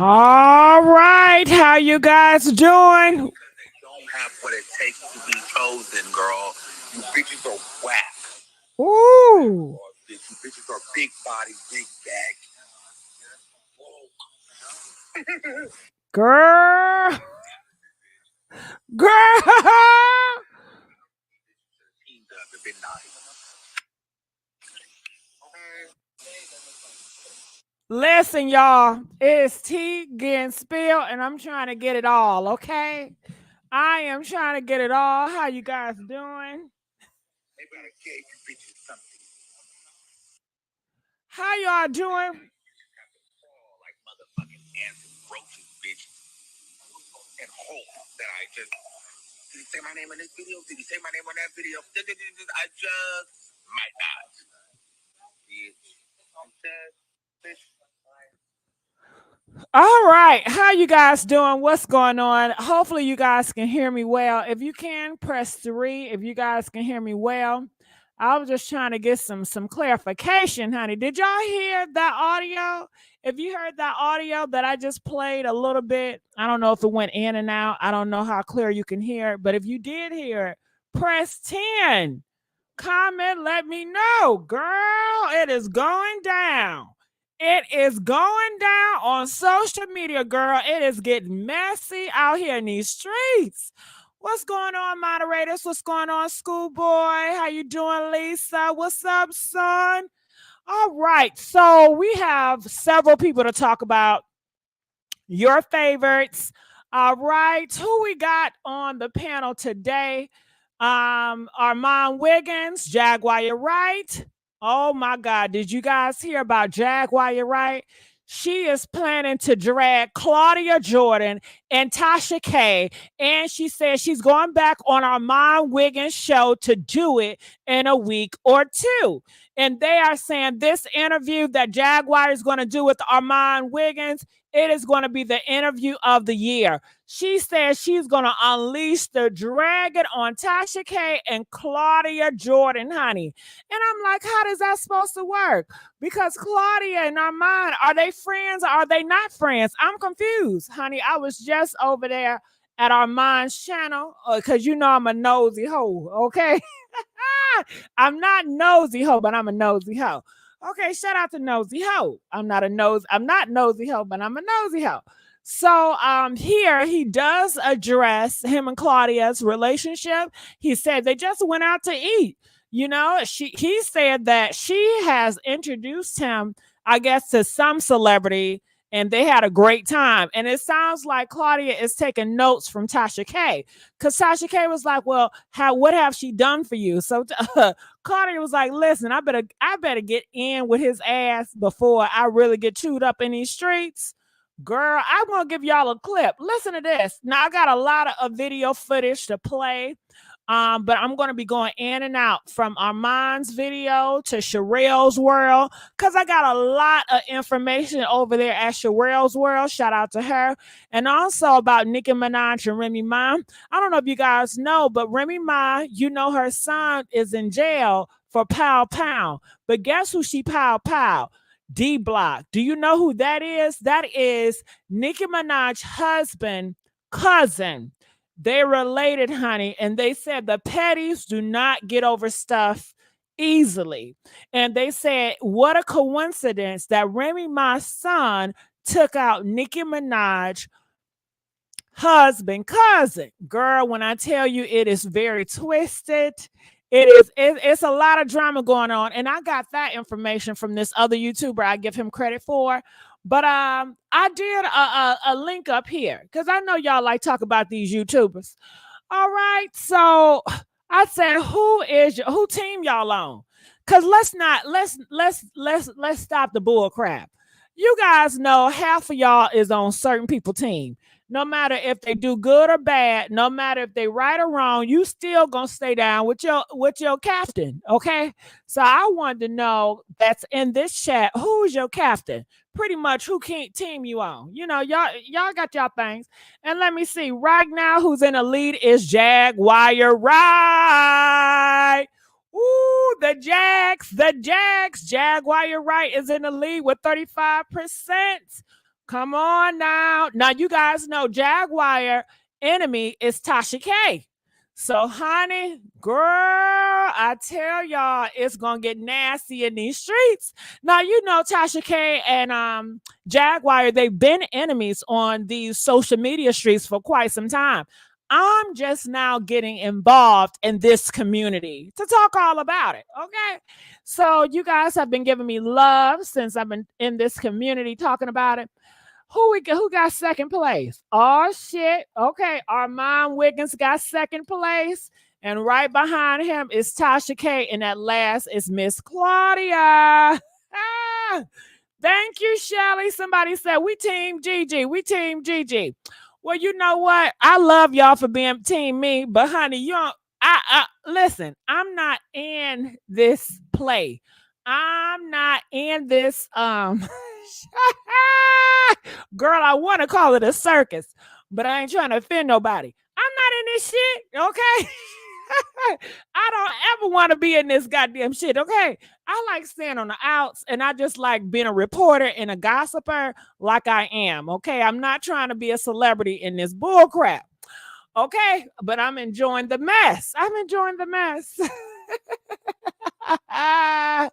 All right, how you guys doing? Don't have what it takes to be chosen, girl. You bitches are whack. Ooh, You bitches are big body, big bag. girl, girl. Teamed up and been nice. Okay. Listen, y'all, it's tea getting spilled, and I'm trying to get it all. Okay, I am trying to get it all. How you guys doing? Maybe I gave you bitches something. How y'all doing? Have to crawl like motherfucking ants and roaches, bitch. And hope that I just did he say my name in this video? Did he say my name on that video? I just might not. Bitch. I'm dead. Bitch. All right, how you guys doing? What's going on? Hopefully you guys can hear me well. If you can, press 3 if you guys can hear me well. I was just trying to get some clarification, honey. Did y'all hear that audio? If you heard that audio that I just played a little bit, I don't know if it went in and out. I don't know how clear you can hear it, but if you did hear it, press 10. Comment, let me know. Girl, it is going down. It is going down on social media, girl. It is getting messy out here in these streets. What's going on, moderators? What's going on, schoolboy? How you doing, Lisa? What's up, son? All right. So we have several people to talk about. Your favorites. All right. Who we got on the panel today? Armon Wiggins, Jaguar Wright. Oh my God. Did you guys hear about Jaguar Wright? She is planning to drag Claudia Jordan and Tasha K. And she says she's going back on Armon Wiggins' show to do it in a week or two. And they are saying this interview that Jaguar is going to do with Armon Wiggins, it is going to be the interview of the year. She says she's going to unleash the dragon on Tasha K and Claudia Jordan, honey. And I'm like, how does that supposed to work? Because Claudia and Armon, are they friends or are they not friends? I'm confused, honey. I was just over there at Armon's channel because you know I'm a nosy hoe, okay? I'm not nosy hoe, but I'm a nosy hoe. Okay, shout out to nosy hoe. I'm not nosy hoe, but I'm a nosy hoe. So here he does address him and Claudia's relationship. He said they just went out to eat. You know, he said that she has introduced him, I guess, to some celebrity and they had a great time. And it sounds like Claudia is taking notes from Tasha K. Because Tasha K was like, well, what have she done for you? So Claudia was like, listen, I better get in with his ass before I really get chewed up in these streets. Girl, I'm gonna give y'all a clip. Listen to this. Now I got a lot of video footage to play. But I'm going to be going in and out from Armon's video to Sherelle's World because I got a lot of information over there at Sherelle's World. Shout out to her. And also about Nicki Minaj and Remy Ma. I don't know if you guys know, but Remy Ma, you know her son is in jail for Pow Pow. But guess who she Pow Pow? D Block. Do you know who that is? That is Nicki Minaj's husband, cousin. They're related, honey. And they said the petties do not get over stuff easily. And they said, what a coincidence that Remy, my son, took out Nicki Minaj, husband, cousin. Girl, when I tell you it is very twisted, it's a lot of drama going on. And I got that information from this other YouTuber I give him credit for. But I did a link up here because I know y'all like talk about these YouTubers. All right, so I said, who team y'all on? Cause let's stop the bull crap. You guys know half of y'all is on certain people team. No matter if they do good or bad, no matter if they right or wrong, you still gonna stay down with your captain. Okay. So I wanted to know that's in this chat, who's your captain? Pretty much who can't team you on. You know, y'all got y'all things. And let me see. Right now, who's in the lead is Jaguar Right. Ooh, the Jags. Jaguar Right is in the lead with 35%. Come on now. Now you guys know Jaguar enemy is Tasha K. So, honey, girl, I tell y'all, it's gonna get nasty in these streets. Now, you know Tasha K and Jaguar, they've been enemies on these social media streets for quite some time. I'm just now getting involved in this community to talk all about it. Okay. So you guys have been giving me love since I've been in this community talking about it. Who got second place? Oh shit. Okay. Armon Wiggins got second place. And right behind him is Tasha K. And that last is Miss Claudia. Ah, thank you, Shelly. Somebody said we team Gigi. We team Gigi. Well, you know what? I love y'all for being team me, but honey, you don't I listen, I'm not in this play. I'm not in this girl, I want to call it a circus, but I ain't trying to offend nobody. I'm not in this shit, okay? I don't ever want to be in this goddamn shit, okay? I like staying on the outs and I just like being a reporter and a gossiper like I am, okay? I'm not trying to be a celebrity in this bull crap, okay? But I'm enjoying the mess. I'm enjoying the mess. Let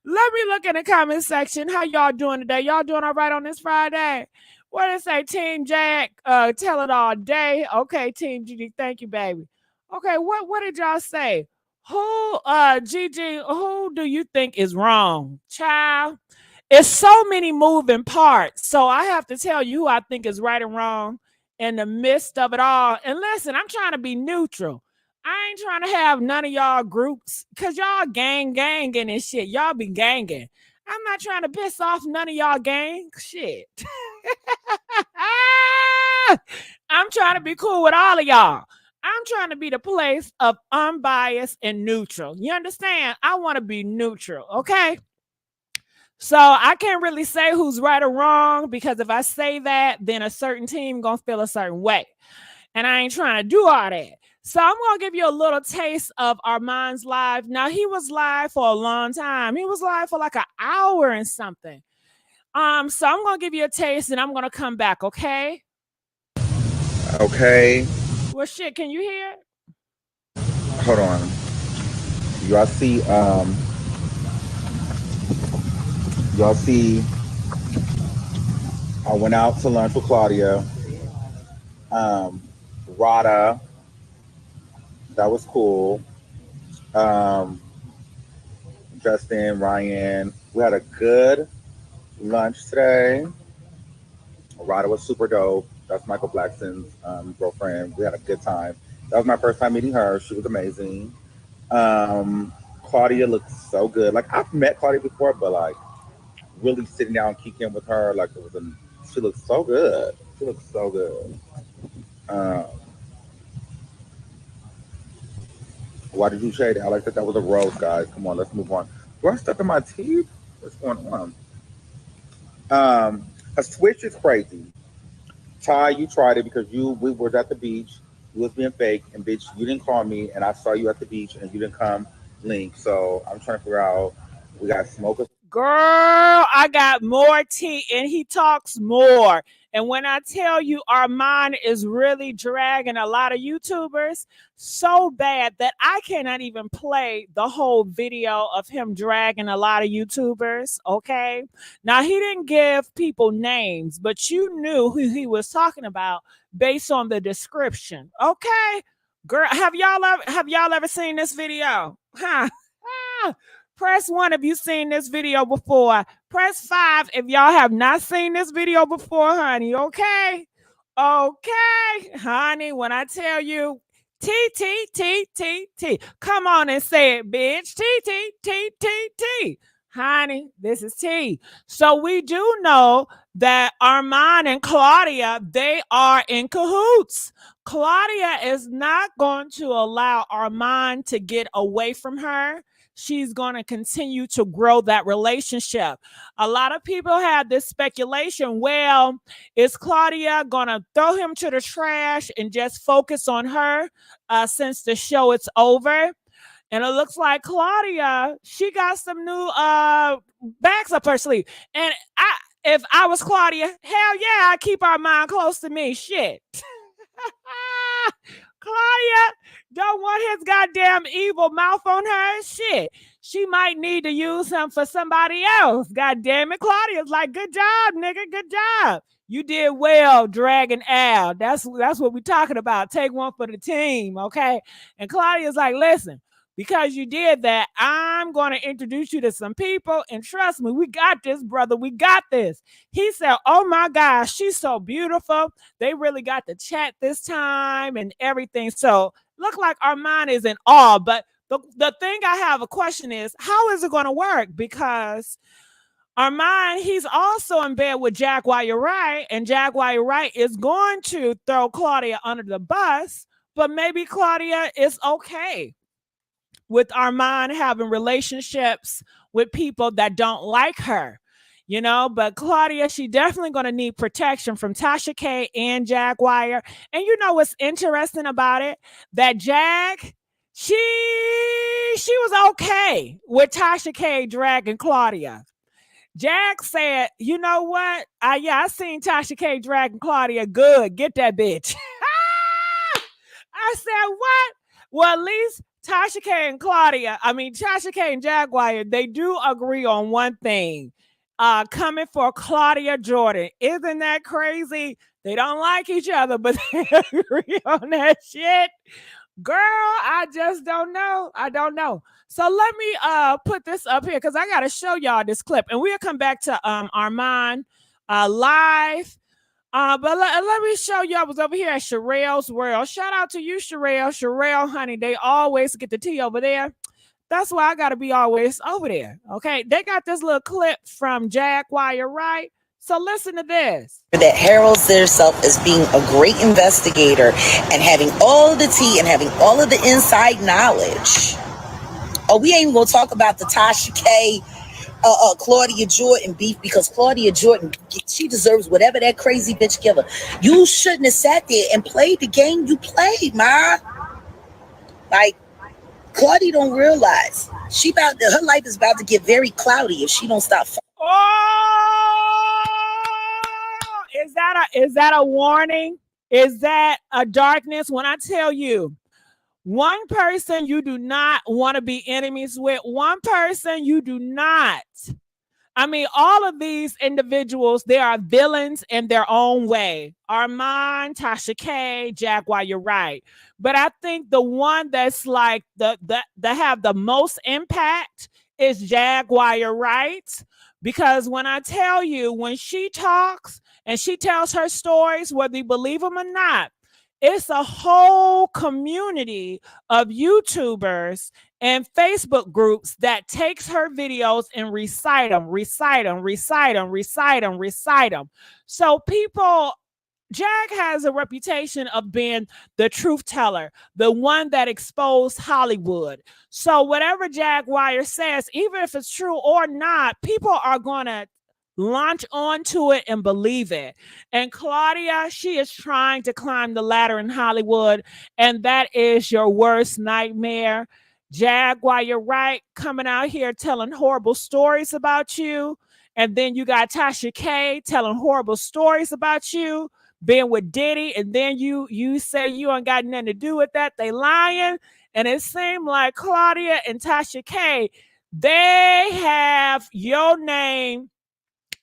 me look in the comment section. How y'all doing today? Y'all doing all right on this Friday? What did it say? Team Jack, tell it all day. Okay, Team Gigi, thank you, baby. Okay, what did y'all say? Who, Gigi, who do you think is wrong? Child, it's so many moving parts. So I have to tell you who I think is right and wrong in the midst of it all. And listen, I'm trying to be neutral. I ain't trying to have none of y'all groups because y'all ganging and shit. Y'all be ganging. I'm not trying to piss off none of y'all gang. Shit. I'm trying to be cool with all of y'all. I'm trying to be the place of unbiased and neutral. You understand? I want to be neutral, okay? So I can't really say who's right or wrong because if I say that, then a certain team gonna feel a certain way. And I ain't trying to do all that. So I'm gonna give you a little taste of Armon's live. Now he was live for a long time. He was live for like an hour and something. So I'm gonna give you a taste and I'm gonna come back, okay? Okay. Well shit, can you hear it? Hold on. Y'all see I went out to lunch with Claudia. Rada. That was cool. Um, Justin, Ryan. We had a good lunch today. Rada was super dope. That's Michael Blackson's girlfriend. We had a good time. That was my first time meeting her. She was amazing. Claudia looked so good. Like I've met Claudia before, but like really sitting down kicking with her, like she looked so good. She looked so good. Um, why did you shade it? I like that was a rose, guys. Come on, let's move on. Do I stuff in my teeth? What's going on? A switch is crazy. Ty, you tried it because we were at the beach. You was being fake, and bitch, you didn't call me, and I saw you at the beach, and you didn't come link. So I'm trying to figure out. We got smoke. Girl, I got more tea and he talks more. And when I tell you Armon is really dragging a lot of YouTubers so bad that I cannot even play the whole video of him dragging a lot of YouTubers. Okay. Now he didn't give people names, but you knew who he was talking about based on the description. Okay. Girl, have y'all ever seen this video? Huh? Press 1 if you've seen this video before. Press 5 if y'all have not seen this video before, honey. Okay? Okay, honey, when I tell you T, T, T, T, T. Come on and say it, bitch. T, T, T, T, T. Honey, this is T. So we do know that Armon and Claudia, they are in cahoots. Claudia is not going to allow Armon to get away from her. She's going to continue to grow that relationship. A lot of people had this speculation. Well, is Claudia going to throw him to the trash and just focus on her since the show is over? And it looks like Claudia, she got some new bags up her sleeve. And If I was Claudia, hell yeah, I'd keep Armon close to me. Shit. Claudia don't want his goddamn evil mouth on her. Shit. She might need to use him for somebody else. God damn it. Claudia's like, good job, nigga. Good job. You did well, dragging Al. That's what we're talking about. Take one for the team, okay? And Claudia's like, listen, because you did that, I'm going to introduce you to some people. And trust me, we got this, brother. We got this. He said, oh my gosh, she's so beautiful. They really got to chat this time and everything. So look like Armon is in awe. But the thing I have a question is, how is it going to work? Because Armon, he's also in bed with Jaguar Wright, and Jaguar Wright is going to throw Claudia under the bus, but maybe Claudia is okay with Armon having relationships with people that don't like her, you know. But Claudia, she definitely going to need protection from Tasha K and Jaguar. And you know what's interesting about it? That Jag, she was okay with Tasha K dragging Claudia. Jag said, you know what? I seen Tasha K dragging Claudia. Good. Get that bitch. I said, what? Well, at least Tasha K and Tasha K and Jaguar, they do agree on one thing. Coming for Claudia Jordan. Isn't that crazy? They don't like each other, but they agree on that shit. Girl, I just don't know. I don't know. So let me put this up here because I got to show y'all this clip. And we'll come back to Armon live. But let me show you. I was over here at Sherelle's World. Shout out to you, Sherelle. Sherelle, honey, they always get the tea over there. That's why I got to be always over there. Okay, they got this little clip from Jaguar Wright. So listen to this. That heralds herself as being a great investigator and having all of the tea and having all of the inside knowledge. Oh, we ain't even gonna talk about the Tasha K, Claudia Jordan beef, because Claudia Jordan, she deserves whatever that crazy bitch give her. You shouldn't have sat there and played the game you played, ma. Like, Claudia don't realize her life is about to get very cloudy if she don't stop. Is that a warning? Is that a darkness? When I tell you, one person you do not want to be enemies with, one person you do not. I mean, all of these individuals, they are villains in their own way. Armon, Tasha K, Jaguar, you're right. But I think the one that's like that have the most impact is Jaguar Wright. Because when I tell you, when she talks and she tells her stories, whether you believe them or not, it's a whole community of YouTubers and Facebook groups that takes her videos and recite them. So people, Jag has a reputation of being the truth teller, the one that exposed Hollywood. So whatever Jaguar says, even if it's true or not, people are going to launch onto it and believe it. And Claudia, she is trying to climb the ladder in Hollywood, and that is your worst nightmare. Jaguar, you're right, coming out here telling horrible stories about you. And then you got Tasha K telling horrible stories about you, being with Diddy, and then you say you ain't got nothing to do with that. They lying. And it seemed like Claudia and Tasha K, they have your name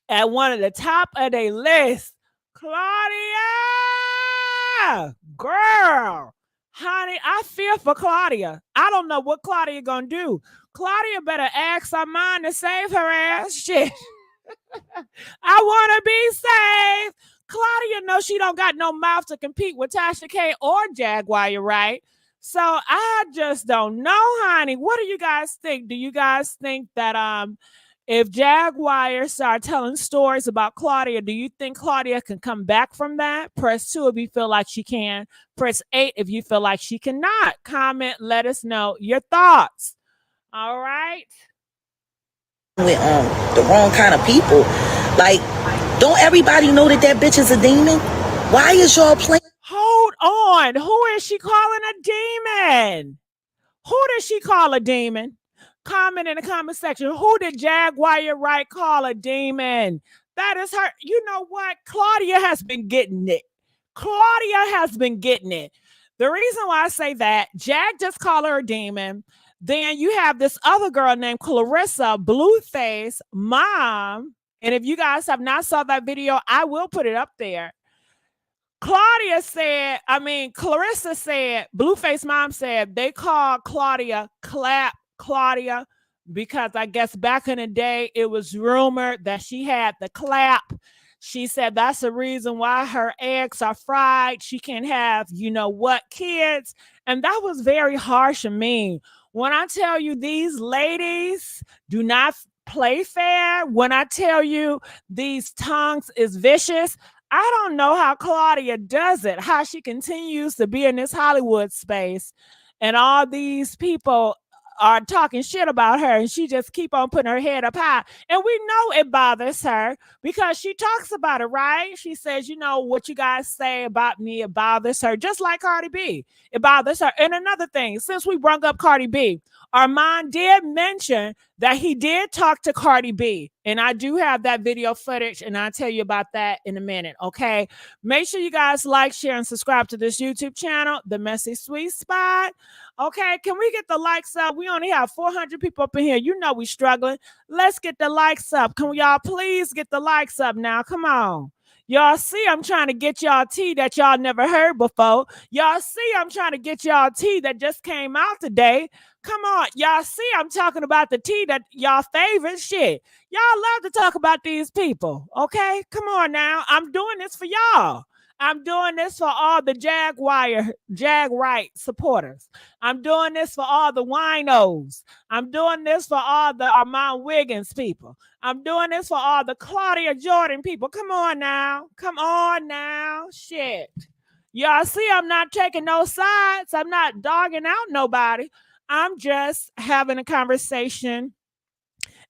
at one of the top of their list. Claudia, girl, honey, I fear for Claudia. I don't know what Claudia gonna do. Claudia better ask Armon to save her ass. Shit. I want to be saved. Claudia knows she don't got no mouth to compete with Tasha K or Jaguar, right? So I just don't know, honey. What do you guys think? Do you guys think that if Jaguar start telling stories about Claudia, do you think Claudia can come back from that? Press 2 if you feel like she can. Press 8 if you feel like she cannot. Comment, let us know your thoughts. All right. With the wrong kind of people. Like, don't everybody know that bitch is a demon? Why is y'all playing? Hold on. Who is she calling a demon? Who does she call a demon? Comment in the comment section. Who did Jaguar Wright call a demon? That is her. You know what? Claudia has been getting it. Claudia has been getting it. The reason why I say that, Jag just called her a demon. Then you have this other girl named Clarissa, Blueface, mom. And if you guys have not saw that video, I will put it up there. Clarissa said, Blueface mom said, they called Claudia Clap Claudia because I guess back in the day, it was rumored that she had the clap. She said that's the reason why her eggs are fried. She can't have, you know what, kids. And that was very harsh and mean. When I tell you these ladies do not play fair, when I tell you these tongues is vicious, I don't know how Claudia does it, how she continues to be in this Hollywood space and all these people are talking shit about her and she just keep on putting her head up high. And we know it bothers her because she talks about it, right? She says, you know, what you guys say about me, it bothers her, just like Cardi B. It bothers her. And another thing, since we brought up Cardi B, Armon did mention that he did talk to Cardi B. And I do have that video footage, and I'll tell you about that in a minute, okay? Make sure you guys like, share, and subscribe to this YouTube channel, The Messy Sweet Spot. Okay, can we get the likes up? We only have 400 people up in here. You know we struggling. Let's get the likes up. Can y'all please get the likes up now? Come on. Y'all see I'm trying to get y'all tea that y'all never heard before. Y'all see I'm trying to get y'all tea that just came out today. Come on. Y'all see I'm talking about the tea that y'all favorite shit. Y'all love to talk about these people. Okay? Come on now. I'm doing this for y'all. I'm doing this for all the Jag Wright supporters. I'm doing this for all the winos. I'm doing this for all the Armon Wiggins people. I'm doing this for all the Claudia Jordan people. Come on now. Come on now. Shit. Y'all see I'm not taking no sides. I'm not dogging out nobody. I'm just having a conversation.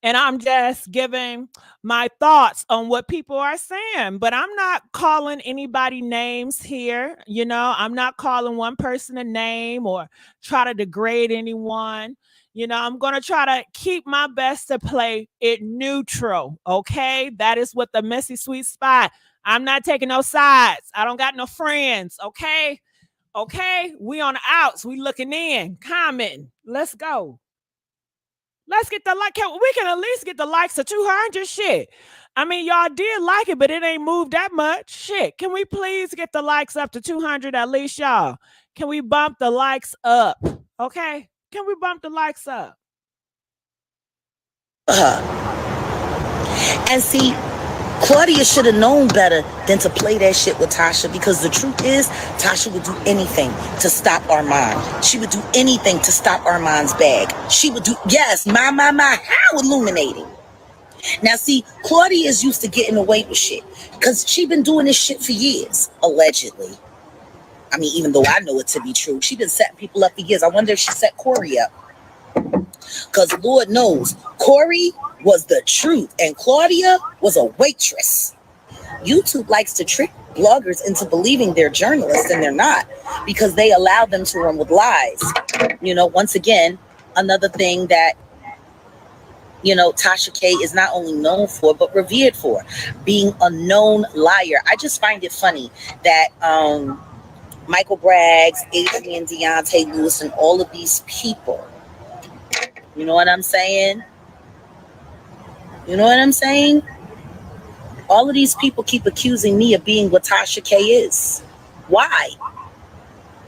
And I'm just giving my thoughts on what people are saying. But I'm not calling anybody names here. You know, I'm not calling one person a name or try to degrade anyone. You know, I'm going to try to keep my best to play it neutral. Okay. That is what the Messy Sweet Spot. I'm not taking no sides. I don't got no friends. Okay. Okay. We on the outs. We looking in, commenting. Let's go. Let's get the like. We can at least get the likes of 200. Shit. I mean, y'all did like it, but it ain't moved that much. Shit. Can we please get the likes up to 200 at least, y'all? Can we bump the likes up? Okay. Can we bump the likes up? And see, Claudia should have known better than to play that shit with Tasha, because the truth is, Tasha would do anything to stop Armon. She would do anything to stop Armon's bag. She would do, yes, my, how illuminating. Now, see, Claudia is used to getting away with shit because she been doing this shit for years, allegedly. I mean, even though I know it to be true, she been setting people up for years. I wonder if she set Corey up. Because Lord knows, Corey was the truth and Claudia was a waitress. YouTube likes to trick bloggers into believing they're journalists and they're not, because they allow them to run with lies. You know, once again, another thing that, you know, Tasha K is not only known for, but revered for, being a known liar. I just find it funny that Michael Braggs, Adrian, Deontay Lewis, and all of these people, you know what I'm saying? You know what I'm saying? All of these people keep accusing me of being what Tasha K is. Why?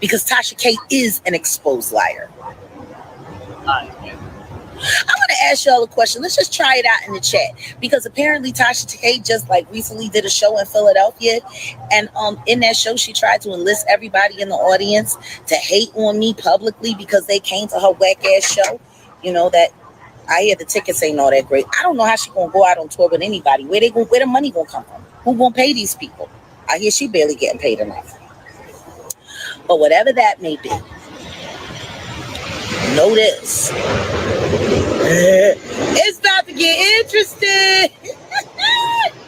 Because Tasha K is an exposed liar. I want to ask y'all a question. Let's just try it out in the chat, because apparently Tasha K just like recently did a show in Philadelphia, and in that show she tried to enlist everybody in the audience to hate on me publicly because they came to her whack ass show. You know that I hear the tickets ain't all that great. I don't know how she gonna go out on tour with anybody. Where the money gonna come from? Who gonna pay these people? I hear she barely getting paid enough. But whatever that may be, know this. It's about to get interesting.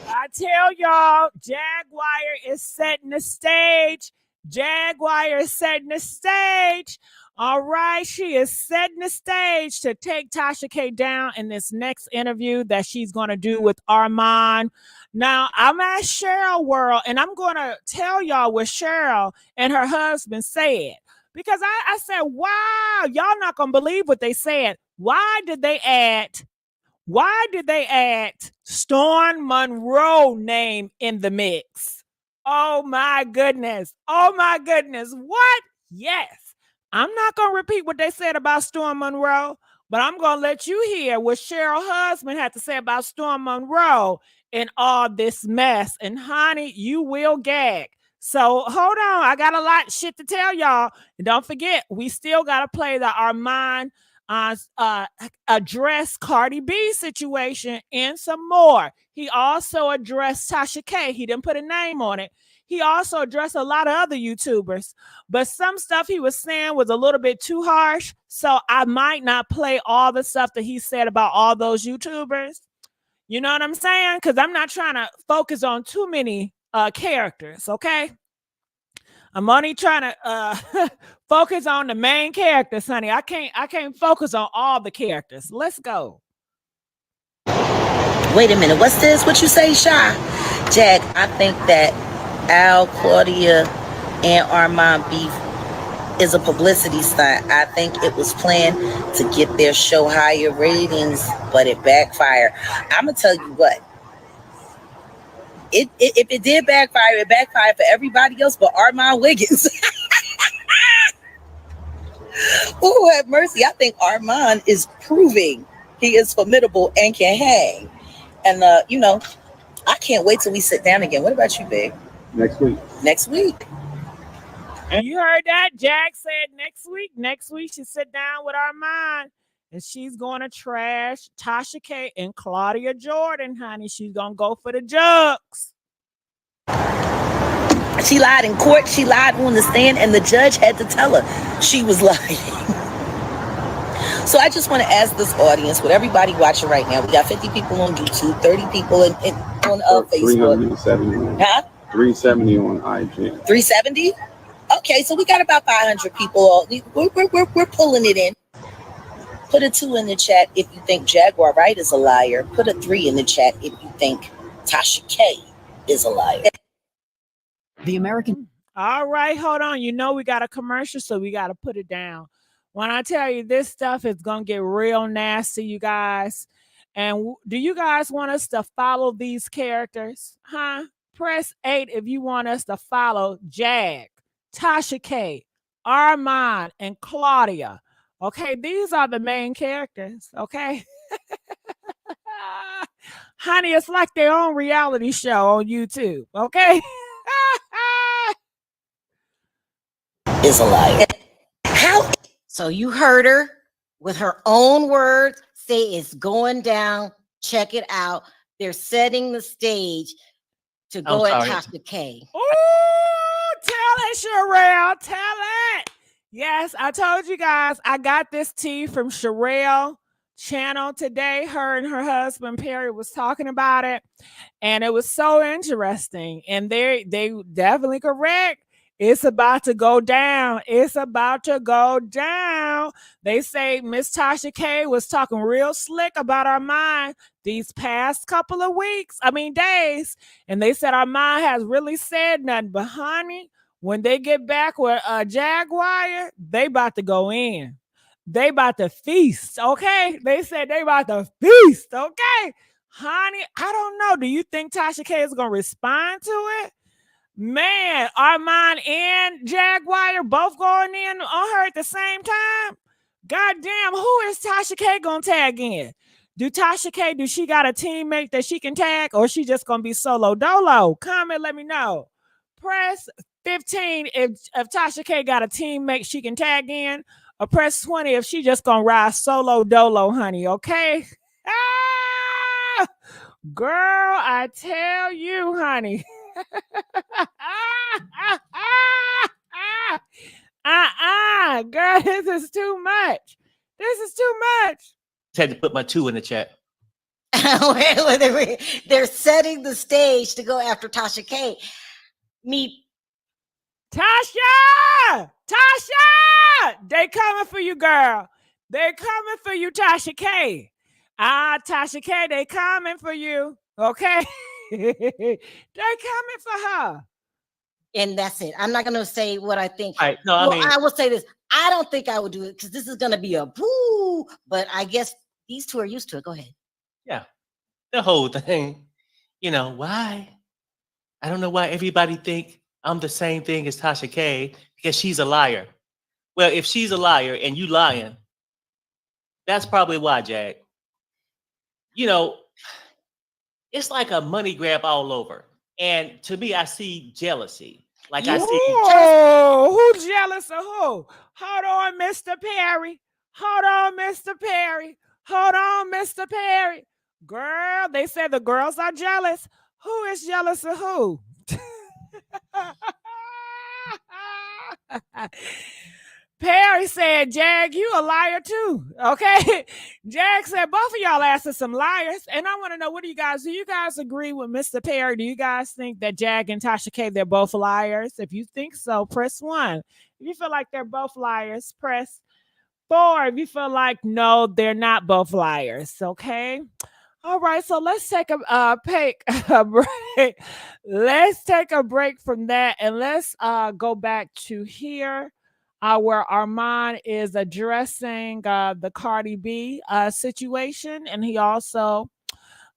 I tell y'all, Jaguar is setting the stage. Jaguar is setting the stage. All right, she is setting the stage to take Tasha K down in this next interview that she's going to do with Armon. Now, I'm at Cheryl World, and I'm going to tell y'all what Cheryl and her husband said. Because I said, wow, y'all not going to believe what they said. Why did they add Storm Monroe name in the mix? Oh my goodness. Oh my goodness. What? Yes. I'm not going to repeat what they said about Storm Monroe, but I'm going to let you hear what Cheryl's husband had to say about Storm Monroe and all this mess. And honey, you will gag. So hold on. I got a lot of shit to tell y'all. And don't forget, we still got to play the Armon address Cardi B situation and some more. He also addressed Tasha K. He didn't put a name on it. He also addressed a lot of other YouTubers, but some stuff he was saying was a little bit too harsh. So I might not play all the stuff that he said about all those YouTubers. You know what I'm saying? Because I'm not trying to focus on too many characters, okay? I'm only trying to focus on the main characters, honey. I can't focus on all the characters. Let's go. Wait a minute. What's this? What you say, Shy? Jag, I think that Al, Claudia, and Armon beef is a publicity stunt. I think it was planned to get their show higher ratings, but it backfired. I'm going to tell you what. If it did backfire, it backfired for everybody else but Armon Wiggins. Oh, have mercy. I think Armon is proving he is formidable and can hang. And, I can't wait till we sit down again. What about you, babe? Next week. Next week. And you heard that? Jag said next week. Next week, she sit down with Armon. And she's going to trash Tasha K and Claudia Jordan, honey. She's going to go for the jugs. She lied in court. She lied on the stand, and the judge had to tell her she was lying. So I just want to ask this audience, with everybody watching right now, we got 50 people on YouTube, 30 people on Facebook. 370. Huh? 370 on IG. 370? Okay, so we got about 500 people. We're pulling it in. Put a 2 in the chat if you think Jaguar Wright is a liar. Put a 3 in the chat if you think Tasha K is a liar. The American. All right, hold on. You know we got a commercial, so we got to put it down. When I tell you this stuff is going to get real nasty, you guys. And do you guys want us to follow these characters? Huh? Press 8 if you want us to follow Jag, Tasha K, Armon, and Claudia. Okay, these are the main characters, okay? Honey, it's like their own reality show on YouTube, okay? Is a liar. How? So you heard her with her own words say it's going down. Check it out. They're setting the stage to go at Tasha K. Oh, tell it, Sherelle. Tell it. Yes, I told you guys I got this tea from Sherelle channel today. Her and her husband Perry was talking about it, and it was so interesting. And they definitely correct. It's about to go down. It's about to go down. They say Miss Tasha K was talking real slick about Armon these past couple of days. And they said Armon has really said nothing. But honey, when they get back with Jaguar, they about to go in. They about to feast, okay? They said they about to feast, okay? Honey, I don't know. Do you think Tasha K is going to respond to it? Man, Armon and Jaguar both going in on her at the same time? Goddamn, who is Tasha K going to tag in? Do she got a teammate that she can tag, or she just going to be solo dolo? Comment, let me know. Press 15 if Tasha K got a teammate she can tag in, or press 20 if she just going to ride solo dolo, honey, okay? Ah! Girl, I tell you, honey. Girl, this is too much. Had to put my 2 in the chat. They're setting the stage to go after Tasha K. Tasha! They coming for you, girl. They coming for you, Tasha K. Tasha K, they coming for you. Okay. They coming for her. And that's it. I'm not going to say what I think. Right. No, well, I mean, I will say this. I don't think I would do it because this is going to be a boo. But I guess these two are used to it. Go ahead. yeah, the whole thing. You know why? I don't know why everybody think I'm the same thing as Tasha K because she's a liar. Well, if she's a liar and you lying, that's probably why, Jag. You know, it's like a money grab all over. And to me, I see jealousy. Like I see. Whoa, who jealous of who? Hold on, Mr. Perry. Hold on, Mr. Perry. Hold on, Mr. Perry. Girl, they said the girls are jealous. Who is jealous of who? Perry said, Jag, you a liar too. Okay. Jag said, both of y'all asses some liars. And I want to know, do you guys agree with Mr. Perry? Do you guys think that Jag and Tasha K, they're both liars? If you think so, press 1. If you feel like they're both liars, press 4. If you feel like, no, they're not both liars. Okay. All right, so let's take a break. Let's take a break from that, and let's go back to here where Armon is addressing the Cardi B situation, and he also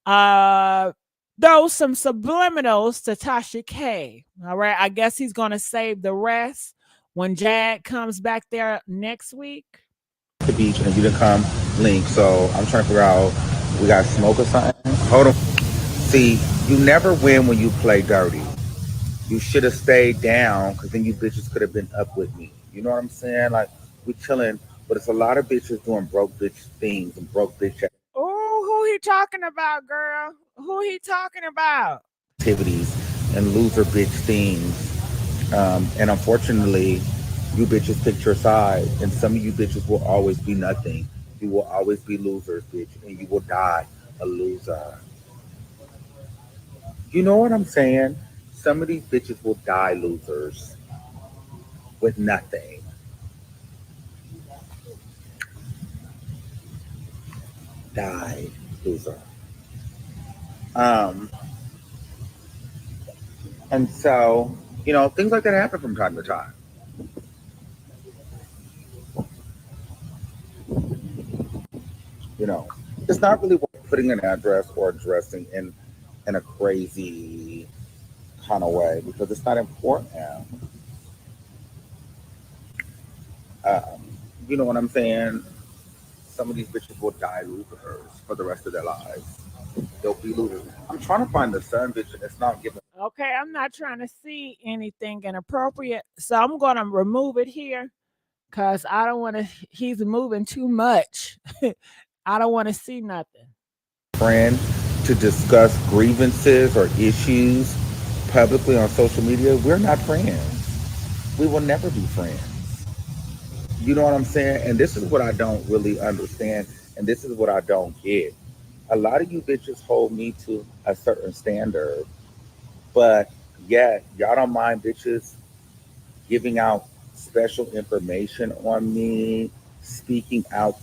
throws some subliminals to Tasha K. All right, I guess he's going to save the rest when Jag comes back there next week. The beach and you didn't come link, so I'm trying to figure out, we got smoke or something? Hold on. See, you never win when you play dirty. You should have stayed down, because then you bitches could have been up with me. You know what I'm saying? Like, we chilling, but it's a lot of bitches doing broke bitch things and broke bitch Oh, who he talking about, girl? Who he talking about? activities and loser bitch things. And unfortunately, you bitches picked your side, and some of you bitches will always be nothing. You will always be losers, bitch, and you will die a loser. You know what I'm saying? Some of these bitches will die losers with nothing. Die loser. And so, you know, things like that happen from time to time. You know, it's not really worth putting an address or addressing in a crazy kind of way, because it's not important. You know what I'm saying? Some of these bitches will die losers for the rest of their lives. They'll be losers. I'm trying to find the sun bitch, and it's not giving. Okay, I'm not trying to see anything inappropriate, so I'm going to remove it here because I don't want to. He's moving too much. I don't want to see nothing. Friend to discuss grievances or issues publicly on social media, we're not friends. We will never be friends. You know what I'm saying? And this is what I don't really understand, and this is what I don't get. A lot of you bitches hold me to a certain standard, but yet y'all don't mind bitches giving out special information on me, speaking out,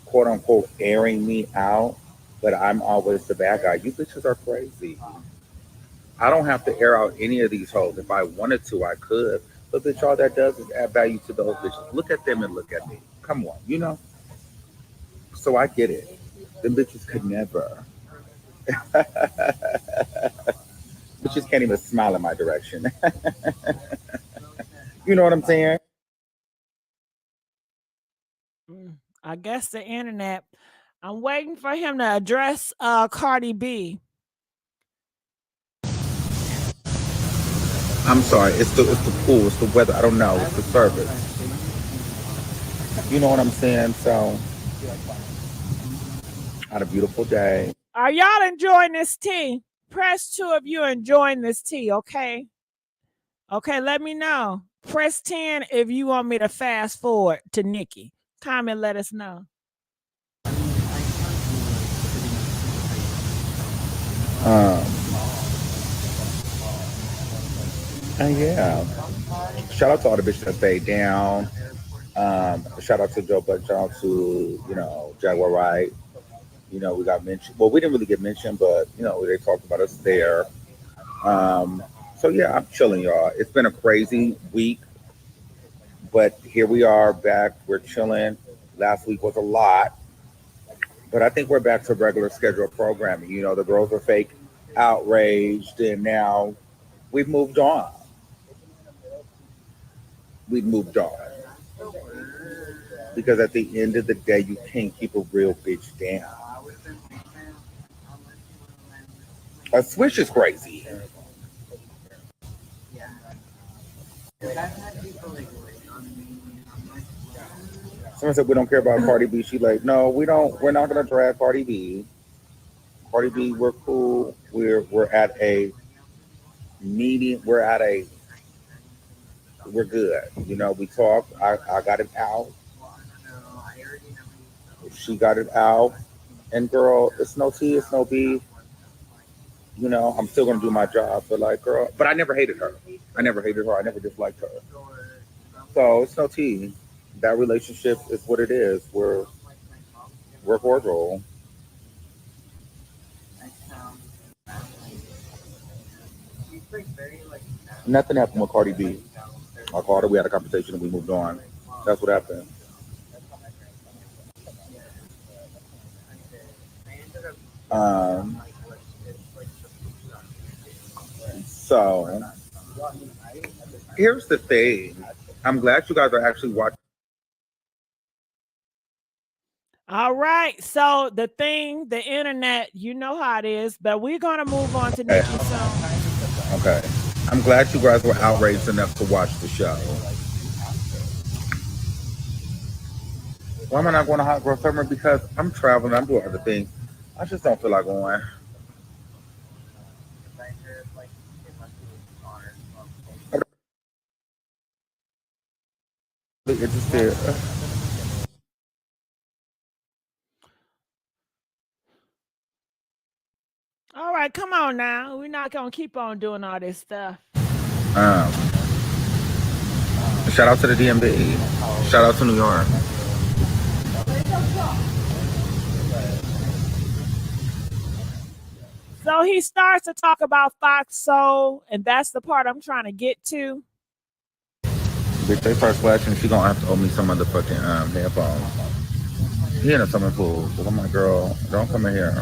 quote unquote, airing me out, but I'm always the bad guy. You bitches are crazy. I don't have to air out any of these hoes. If I wanted to, I could. But bitch, all that does is add value to those bitches. Look at them and look at me. Come on, you know? So I get it. Them bitches could never. Bitches can't even smile in my direction. You know what I'm saying? I guess the internet. I'm waiting for him to address Cardi B. I'm sorry. It's the pool. It's the weather. I don't know. It's the service. You know what I'm saying? So, had a beautiful day. Are y'all enjoying this tea? Press 2 if you're enjoying this tea, okay? Okay, let me know. Press 10 if you want me to fast forward to Nicki. Comment, let us know. And yeah. Shout out to all the bitches that stayed down. Shout out to Joe Budden. Shout out to Jaguar Wright. We got mentioned. Well, we didn't really get mentioned, but they talked about us there. So yeah, I'm chilling, y'all. It's been a crazy week, but here we are back. We're chilling. Last week was a lot, but I think we're back to regular scheduled programming. The girls are fake outraged, and now we've moved on. We've moved on because at the end of the day, you can't keep a real bitch down. A switch is crazy. Someone said we don't care about Cardi B. She like, no, we don't. We're not gonna drag Cardi B. Cardi B, we're cool. We're at a meeting. We're good. We talked. I got it out. She got it out. And girl, it's no tea, it's no beef. I'm still gonna do my job. But like, girl, but I never hated her. I never disliked her. So it's no tea. That relationship is what it is. We're cordial. Nothing happened with Cardi B. I called her. We had a conversation and we moved on. That's what happened. So here's the thing. I'm glad you guys are actually watching. All right. So the internet, you know how it is, but we're gonna move on to Nicki soon. Okay. I'm glad you guys were outraged enough to watch the show. Why am I not going to Hot Girl Summer? Because I'm traveling, I'm doing other things. I just don't feel like going. I'm interested. All right, come on now. We're not gonna keep on doing all this stuff. Shout out to the DMV. Shout out to New York. So he starts to talk about Fox Soul, and that's the part I'm trying to get to. Bitch, they start flashing. She gonna have to owe me some motherfucking headphones. He in a swimming pool. So I'm like, girl, don't come in here.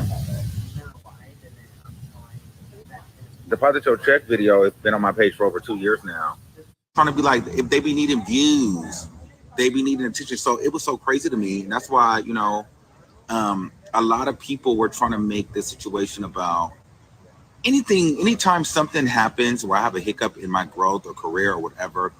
Deposit Your Check video has been on my page for over 2 years now. Trying to be like, if they be needing views, they be needing attention. So it was so crazy to me. And that's why, a lot of people were trying to make this situation about anytime something happens where I have a hiccup in my growth or career or whatever,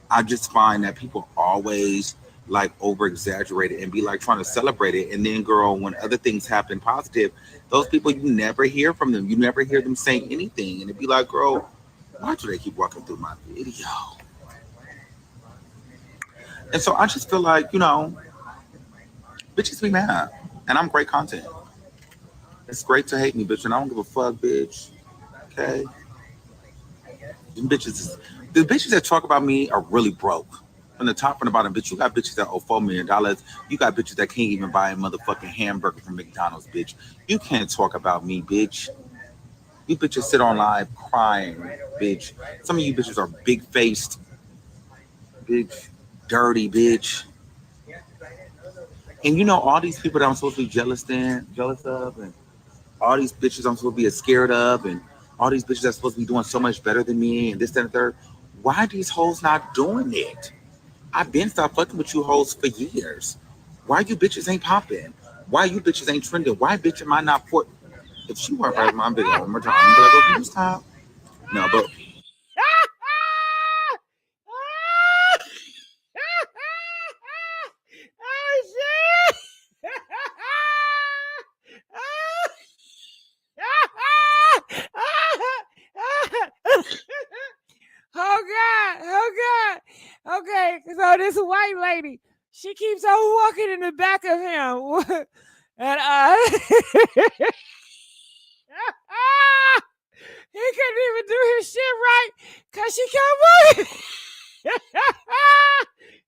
I just find that people always like over exaggerate it and be like trying to celebrate it. And then, girl, when other things happen positive, those people, you never hear from them. You never hear them say anything. And it'd be like, girl, why do they keep walking through my video? And so I just feel like, bitches be mad. And I'm great content. It's great to hate me, bitch. And I don't give a fuck, bitch. Okay? The bitches that talk about me are really broke. From the top and the bottom, bitch. You got bitches that owe $4 million. You got bitches that can't even buy a motherfucking hamburger from McDonald's, bitch. You can't talk about me, bitch. You bitches sit on live crying, bitch. Some of you bitches are big-faced, bitch. Dirty, bitch. And all these people that I'm supposed to be jealous of, and all these bitches I'm supposed to be scared of, and all these bitches that's supposed to be doing so much better than me, and this, that, and the third. Why these hoes not doing it? I've been stopped fucking with you hoes for years. Why you bitches ain't popping? Why you bitches ain't trending? Why bitch am I not for? If she weren't right, my big one more time, I'm like, oh, can you stop? No, but. Oh shit! Oh God. Okay, so this white lady, she keeps on walking in the back of him. And he couldn't even do his shit right because she kept moving.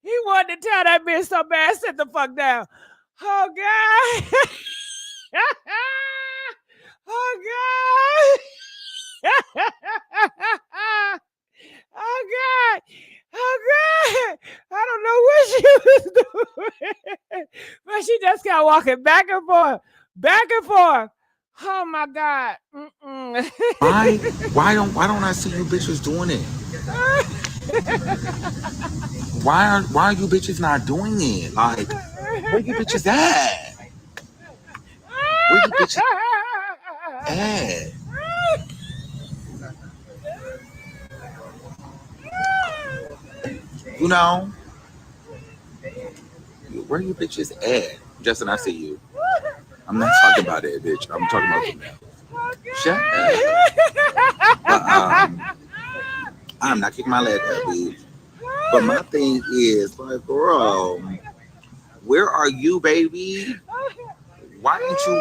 He wanted to tell love that bitch so bad. Sit the fuck down. Oh God. Oh God. Oh God. Oh God. I don't know what she was doing. But she just kept walking back and forth. Back and forth. Oh my God. Why don't I see you bitches doing it? Why are you bitches not doing it? Like, where you bitches at? Where you bitches at? You know? Where you bitches at? Justin, I see you. I'm not talking about it, bitch. I'm talking about something else. Shut up. But, I'm not kicking my leg up, bitch. But my thing is, like, bro, where are you, baby? Why ain't you?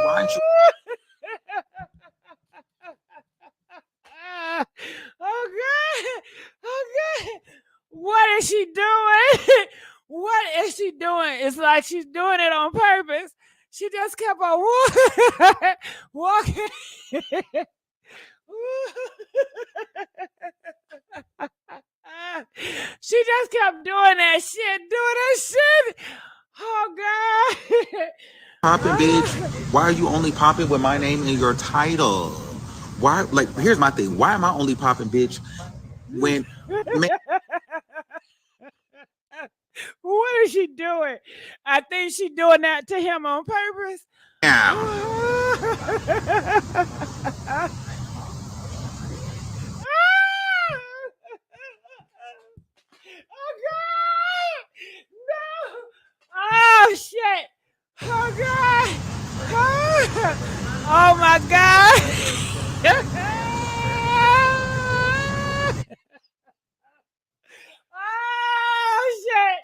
Okay. What is she doing? What is she doing? It's like she's doing it on purpose. She just kept on walking. She just kept doing that shit. Oh God. Popping, bitch. Why are you only popping with my name in your title? Why? Like, here's my thing. Why am I only popping, bitch? When what is she doing? I think she's doing that to him on purpose. yeah. Oh God! No! Oh shit! Oh God! Oh my God! Oh shit!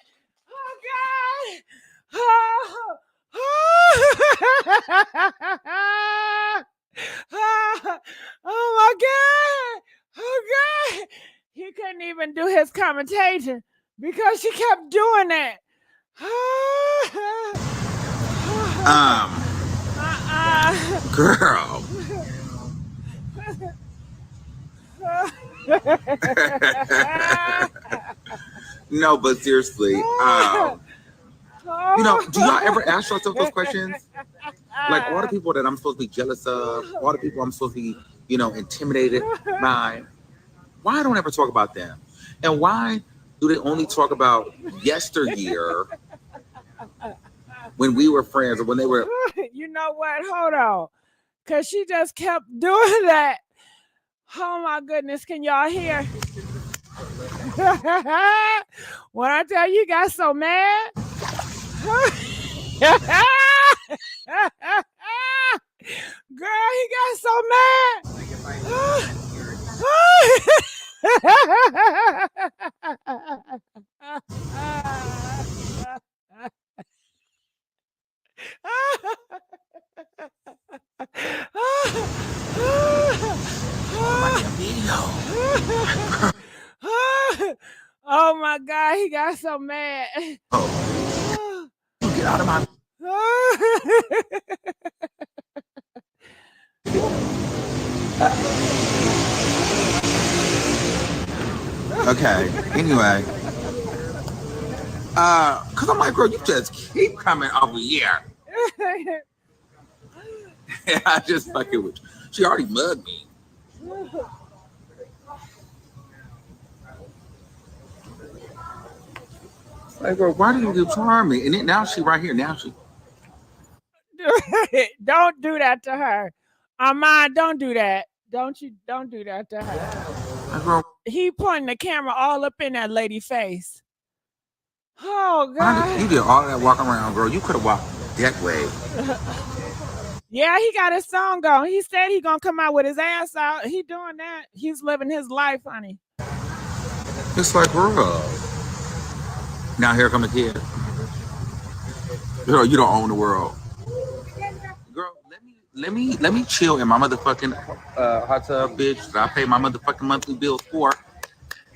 Oh God! Oh my God! Oh God! He couldn't even do his commentation because she kept doing that. Girl. No, but seriously, you know, do y'all ever ask yourself those questions? Like, all the people that I'm supposed to be jealous of, all the people I'm supposed to be, you know, intimidated by, why don't I ever talk about them? And why do they only talk about yesteryear when we were friends or when they were? You know what? Hold on. Because she just kept doing that. Oh my goodness. Can y'all hear? When I tell you, got so mad. Girl, he got so mad. Oh my God, he got so mad. Oh, get out of my. Okay, anyway. Cause I'm like, girl, you just keep coming over here. I just fucking with you. She already mugged me. Like, girl, why do you keep trying me? And then now she right here. Now she. Don't do that to her. Armon, don't do that. Don't do that to her. Girl, he pointing the camera all up in that lady face. Oh God. You did all that walking around, girl. You could have walked that way. Yeah, he got his song going. He said he gonna come out with his ass out. He doing that. He's living his life, honey. It's like, girl. Now here come the kid. Girl, you don't own the world. Girl, let me chill in my motherfucking hot tub, bitch. That I pay my motherfucking monthly bills for.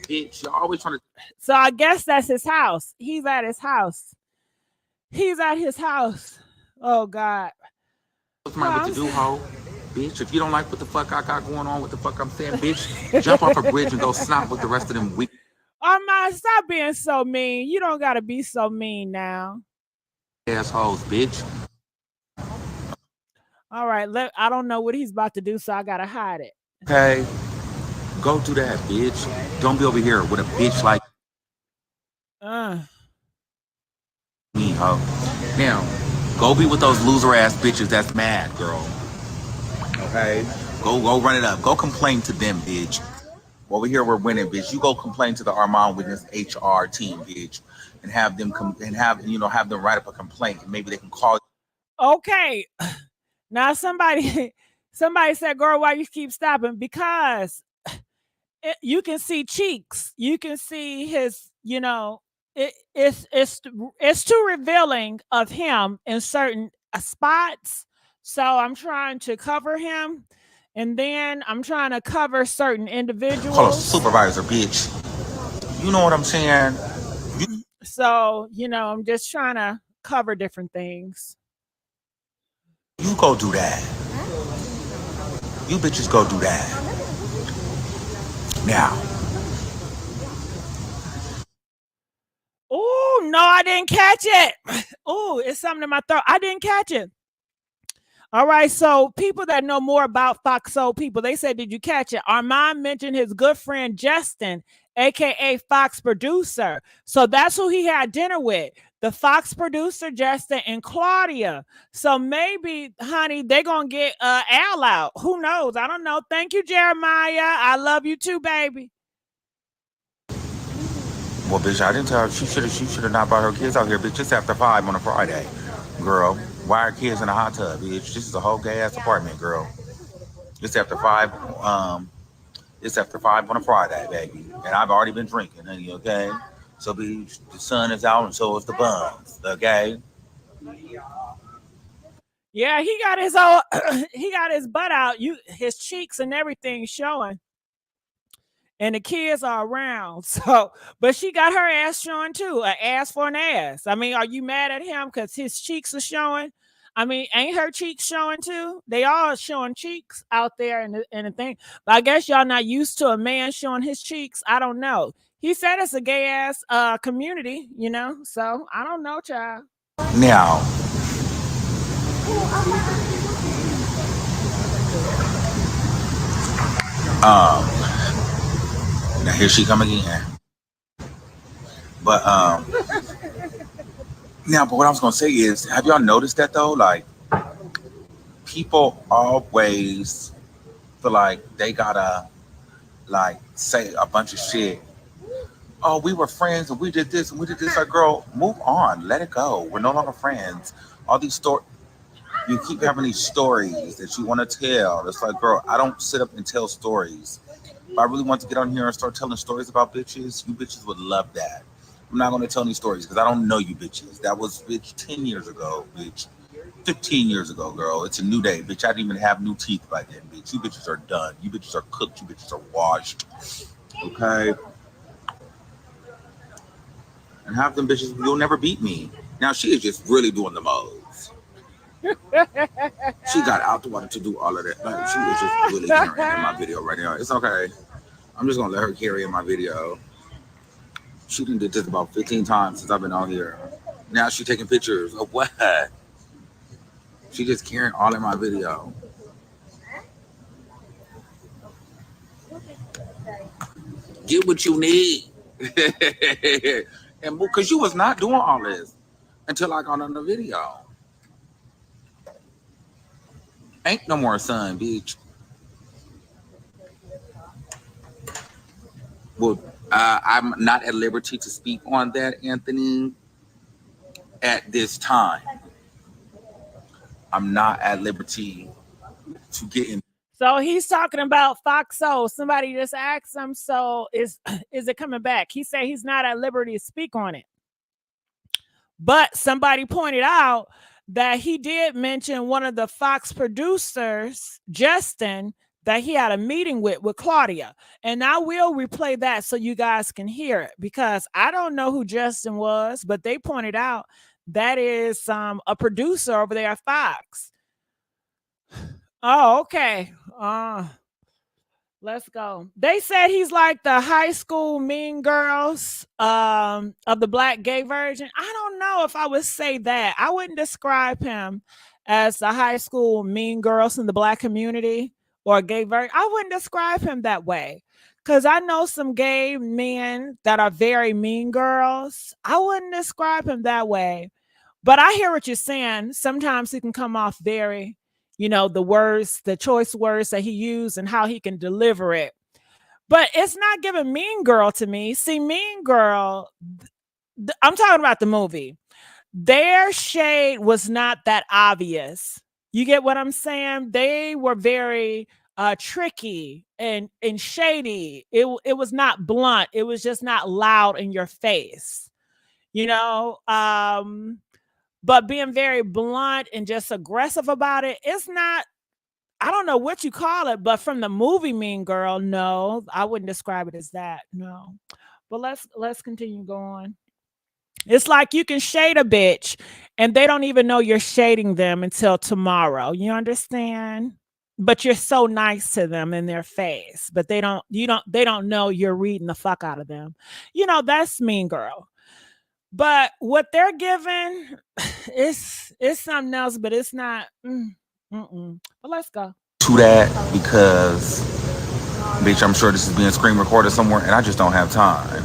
Bitch, you're always trying to. So I guess that's his house. He's at his house. He's at his house. Oh God. Somebody what to do, ho. Bitch, if you don't like what the fuck I got going on, what the fuck I'm saying, bitch, jump off a bridge and go snot with the rest of them weak Armon, stop being so mean. You don't gotta be so mean now. assholes, bitch. All right, I don't know what he's about to do, so I gotta hide it. Okay, go do that, bitch. Don't be over here with a bitch like me, ho. Now, go be with those loser ass bitches that's mad, girl. Okay, go run it up. Go complain to them, bitch. Over here we're winning, bitch. You go complain to the Armon Wiggins HR team, bitch, and have them have them write up a complaint, and maybe they can call. Okay, now somebody said, "Girl, why you keep stopping?" Because you can see cheeks. You can see his. It's too revealing of him in certain spots. So I'm trying to cover him, and then I'm trying to cover certain individuals. Call a supervisor, bitch. You know what I'm saying? So I'm just trying to cover different things. You go do that. You bitches go do that. Now. Oh, no, I didn't catch it. Oh, it's something in my throat. I didn't catch it. All right, so people that know more about Fox Soul people, they said, did you catch it? Armon mentioned his good friend Justin, aka Fox producer. So that's who he had dinner with. The Fox producer, Justin, and Claudia. So maybe, honey, they're going to get Al out. Who knows? I don't know. Thank you, Jeremiah. I love you too, baby. Well, bitch, I didn't tell her. She should have not brought her kids out here, bitch. It's after 5 on a Friday, girl. Why are kids in a hot tub, bitch? This is a whole gay ass apartment, girl. It's after 5. It's after 5 on a Friday, baby, and I've already been drinking, honey. Okay, so the sun is out, and so is the buns. Okay. Yeah, he got his butt out. His cheeks and everything showing. And the kids are around. So, but she got her ass showing too. An ass for an ass. I mean, are you mad at him because his cheeks are showing? I mean, ain't her cheeks showing too? They all showing cheeks out there in the thing. But I guess y'all not used to a man showing his cheeks. I don't know. He said it's a gay ass community, So I don't know, child. Now. Now here she come again. But now, but what I was gonna say is, have y'all noticed that though? Like, people always feel like they gotta say a bunch of shit. Oh, we were friends and we did this and we did this. Like, girl, move on, let it go. We're no longer friends. All these stories, you keep having these stories that you want to tell. It's like, girl, I don't sit up and tell stories. If I really want to get on here and start telling stories about bitches, you bitches would love that. I'm not going to tell any stories because I don't know you bitches. That was, bitch, 10 years ago, bitch. 15 years ago, girl. It's a new day, bitch. I didn't even have new teeth by then, bitch. You bitches are done. You bitches are cooked. You bitches are washed. Okay? And half them bitches, you'll never beat me. Now, she is just really doing the most. She got out the water to do all of that. Like, she was just really carrying in my video right now. It's okay. I'm just going to let her carry in my video. She done did this about 15 times since I've been on here. Now she taking pictures of what? She just carrying all in my video. Get what you need. And because you was not doing all this until I got on the video. Ain't no more sun, bitch. Well, I'm not at liberty to speak on that, Anthony, at this time. I'm not at liberty to get in. So he's talking about Fox Soul. Somebody just asked him, so is it coming back? He said he's not at liberty to speak on it. But somebody pointed out that he did mention one of the Fox producers, Justin, that he had a meeting with Claudia. And I will replay that so you guys can hear it, because I don't know who Justin was, but they pointed out that is a producer over there at Fox. Oh, okay. Let's go. They said he's like the high school Mean Girls of the Black gay version. I don't know if I would say that. I wouldn't describe him as the high school Mean Girls in the Black community or a gay version. I wouldn't describe him that way, because I know some gay men that are very mean girls. I wouldn't describe him that way. But I hear what you're saying. Sometimes he can come off very, the words, the choice words that he used and how he can deliver it. But it's not giving Mean Girl to me. See, Mean Girl, I'm talking about the movie. Their shade was not that obvious. You get what I'm saying? They were very tricky and shady. It was not blunt. It was just not loud in your face. But being very blunt and just aggressive about it, it's not, I don't know what you call it, but from the movie Mean Girl, no, I wouldn't describe it as that. No. But let's continue going. It's like you can shade a bitch and they don't even know you're shading them until tomorrow. You understand? But you're so nice to them in their face, but they don't know you're reading the fuck out of them. That's Mean Girl. But what they're giving is something else, but it's not. But let's go to that, because, bitch, I'm sure this is being screen recorded somewhere, and I just don't have time.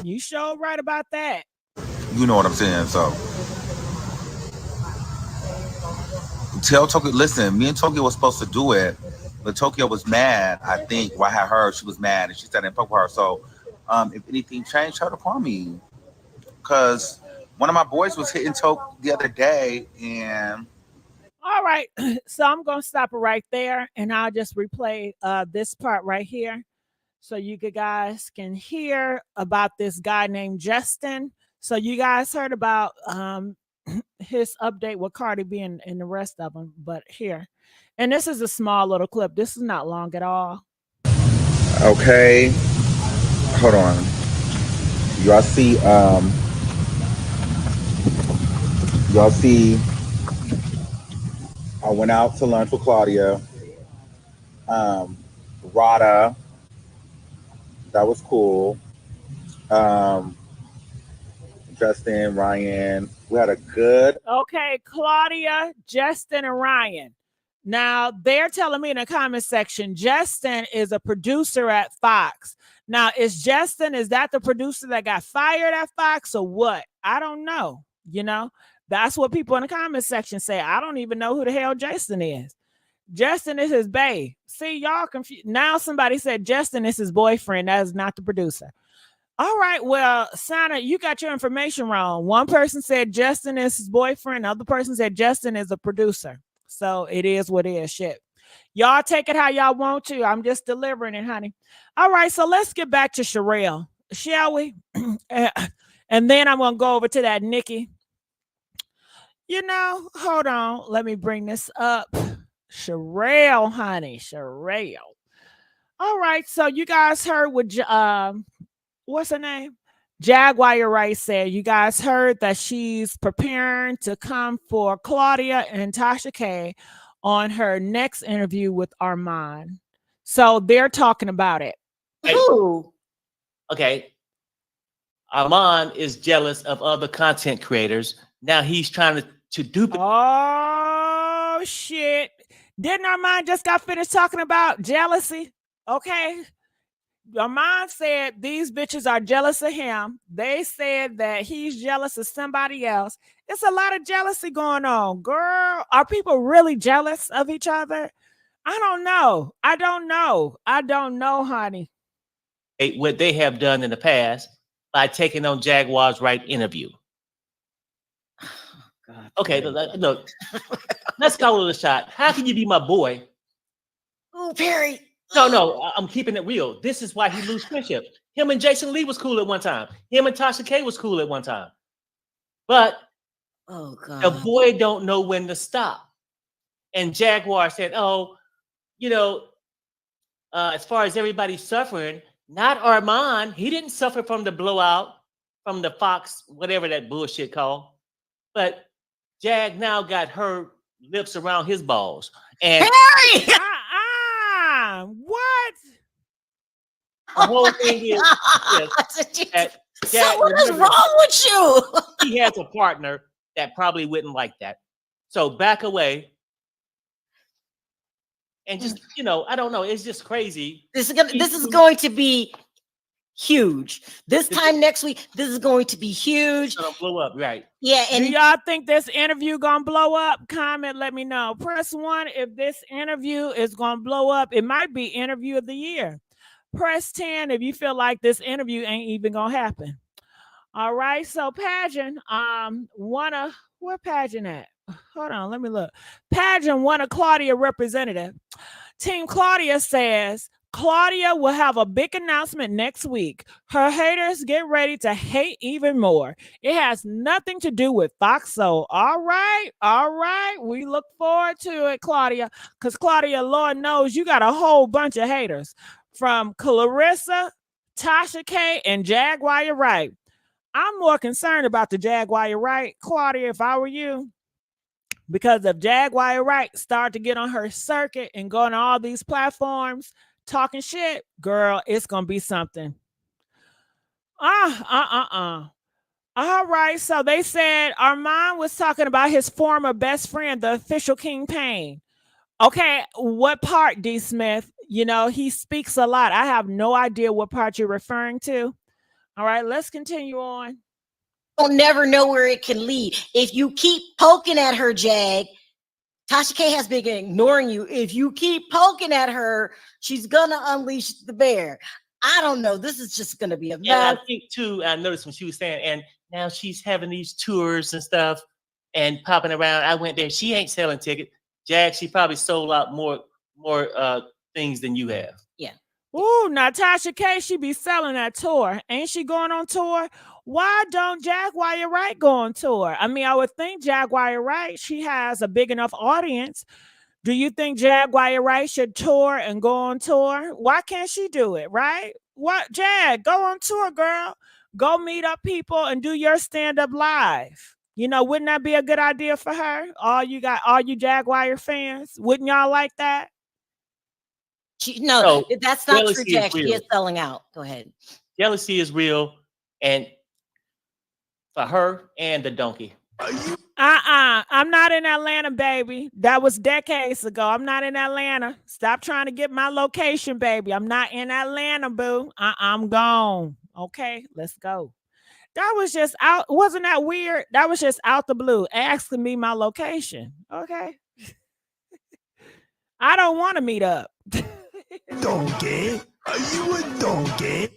You sure right about that. You know what I'm saying? So tell Tokyo. Listen, me and Tokyo was supposed to do it, but Tokyo was mad. I think what I had heard, she was mad, and she said I didn't fuck with her. So, if anything changed, try to call me. Because one of my boys was hitting Toke the other day, and all right, so I'm gonna stop it right there, and I'll just replay this part right here, so you guys can hear about this guy named Justin. So you guys heard about his update with Cardi B and the rest of them, but here, and this is a small little clip. This is not long at all. Okay, hold on. Y'all see? I went out to lunch with Claudia. Rada, that was cool. Justin, Ryan, we had a good. Okay, Claudia, Justin, and Ryan. Now they're telling me in the comment section, Justin is a producer at Fox. Now, is that the producer that got fired at Fox or what? I don't know. That's what people in the comment section say. I don't even know who the hell Justin is. Justin is his bae. See, y'all confused. Now somebody said Justin is his boyfriend. That is not the producer. All right, well, Sana, you got your information wrong. One person said Justin is his boyfriend. The other person said Justin is a producer. So it is what it is. Shit. Y'all take it how y'all want to. I'm just delivering it, honey. All right, so let's get back to Sherelle, shall we? And then I'm going to go over to that Nicki. Hold on. Let me bring this up. Sherelle, honey. Sherelle. All right, so you guys heard what, what's her name? Jaguar Wright said. You guys heard that she's preparing to come for Claudia and Tasha K on her next interview with Armon. So they're talking about it. Ooh. Okay. Armon is jealous of other content creators. Now he's trying to dupe. Oh, shit. Didn't Armon just got finished talking about jealousy? Okay. Armon said these bitches are jealous of him. They said that he's jealous of somebody else. It's a lot of jealousy going on. Girl, are people really jealous of each other? I don't know. I don't know, honey. What they have done in the past by taking on Jaguar's Wright interview. God, okay, look, let's call it a shot. How can you be my boy? Oh, Perry. No, I'm keeping it real. This is why he lose friendship. Him and Jason Lee was cool at one time. Him and Tasha K was cool at one time. But the boy don't know when to stop. And Jaguar said, oh, you know, as far as everybody suffering, not Armon. He didn't suffer from the blowout from the Fox, whatever that bullshit called. But Jag now got her lips around his balls. And Harry! What? the whole thing is that So Jag, what is remember, wrong with you? he has a partner that probably wouldn't like that. So back away. And just, I don't know. It's just crazy. This is going to be huge. This time next week, this is going to be huge. It's gonna blow up, right? Yeah. And do y'all think this interview gonna blow up? Comment, let me know. Press 1 if this interview is gonna blow up. It might be interview of the year. Press 10 if you feel like this interview ain't even gonna happen. All right. So Pageant, where Pageant at? Hold on, let me look. Pageant won a Claudia representative. Team Claudia says Claudia will have a big announcement next week. Her haters get ready to hate even more. It has nothing to do with Fox Soul. All right. We look forward to it, Claudia. Because Claudia, Lord knows you got a whole bunch of haters. From Clarissa, Tasha K, and Jaguar Wright. I'm more concerned about the Jaguar Wright, Claudia, if I were you. Because if Jaguar Wright start to get on her circuit and go on all these platforms talking shit, girl, it's gonna be something. All right. So they said Armon was talking about his former best friend, the official King Payne. Okay, what part, D. Smith? He speaks a lot. I have no idea what part you're referring to. All right, let's continue on. You'll never know where it can lead. If you keep poking at her, Jag, Tasha K has been ignoring you. If you keep poking at her, she's gonna unleash the bear. I don't know. This is just gonna be a mess. And I think too, I noticed when she was saying, and now she's having these tours and stuff and popping around. I went there. She ain't selling tickets. Jag, she probably sold out more things than you have. Yeah. Ooh, now Tasha K, she be selling that tour. Ain't she going on tour? Why don't Jaguar Wright go on tour? I mean, I would think Jaguar Wright, she has a big enough audience. Do you think Jaguar Wright should tour and go on tour? Why can't she do it, right? What, Jag, go on tour, girl. Go meet up people and do your stand-up live. Wouldn't that be a good idea for her? All you Jaguar fans, wouldn't y'all like that? No, that's not true, Jack. She is selling out. Go ahead. Jealousy is real, and for her and the donkey. I'm not in Atlanta, baby. That was decades ago. I'm not in Atlanta. Stop trying to get my location, baby. I'm not in Atlanta, boo. I'm gone. Okay, let's go. That was just out. Wasn't that weird? That was just out the blue, asking me my location. Okay. I don't want to meet up. Donkey? Are you a donkey?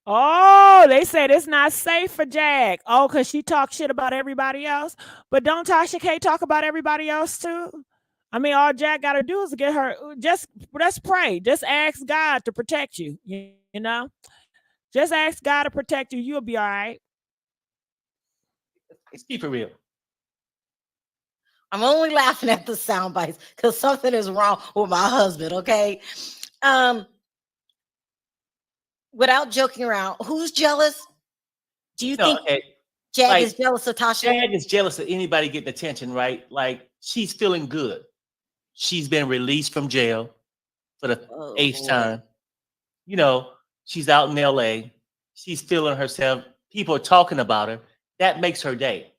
Oh, they said it's not safe for Jag. Oh, because she talks shit about everybody else. But don't Tasha K talk about everybody else too? I mean, all Jag got to do is get her. Let's pray. Just ask God to protect you. You know? Just ask God to protect you. You'll be all right. Let's keep it real. I'm only laughing at the sound bites because something is wrong with my husband, okay? Without joking around, who's jealous? Do you think Jag is jealous of Tasha? Jag is jealous of anybody getting attention, right? Like, she's feeling good. She's been released from jail for the 8th time. You know, she's out in LA. She's feeling herself. People are talking about her. That makes her day,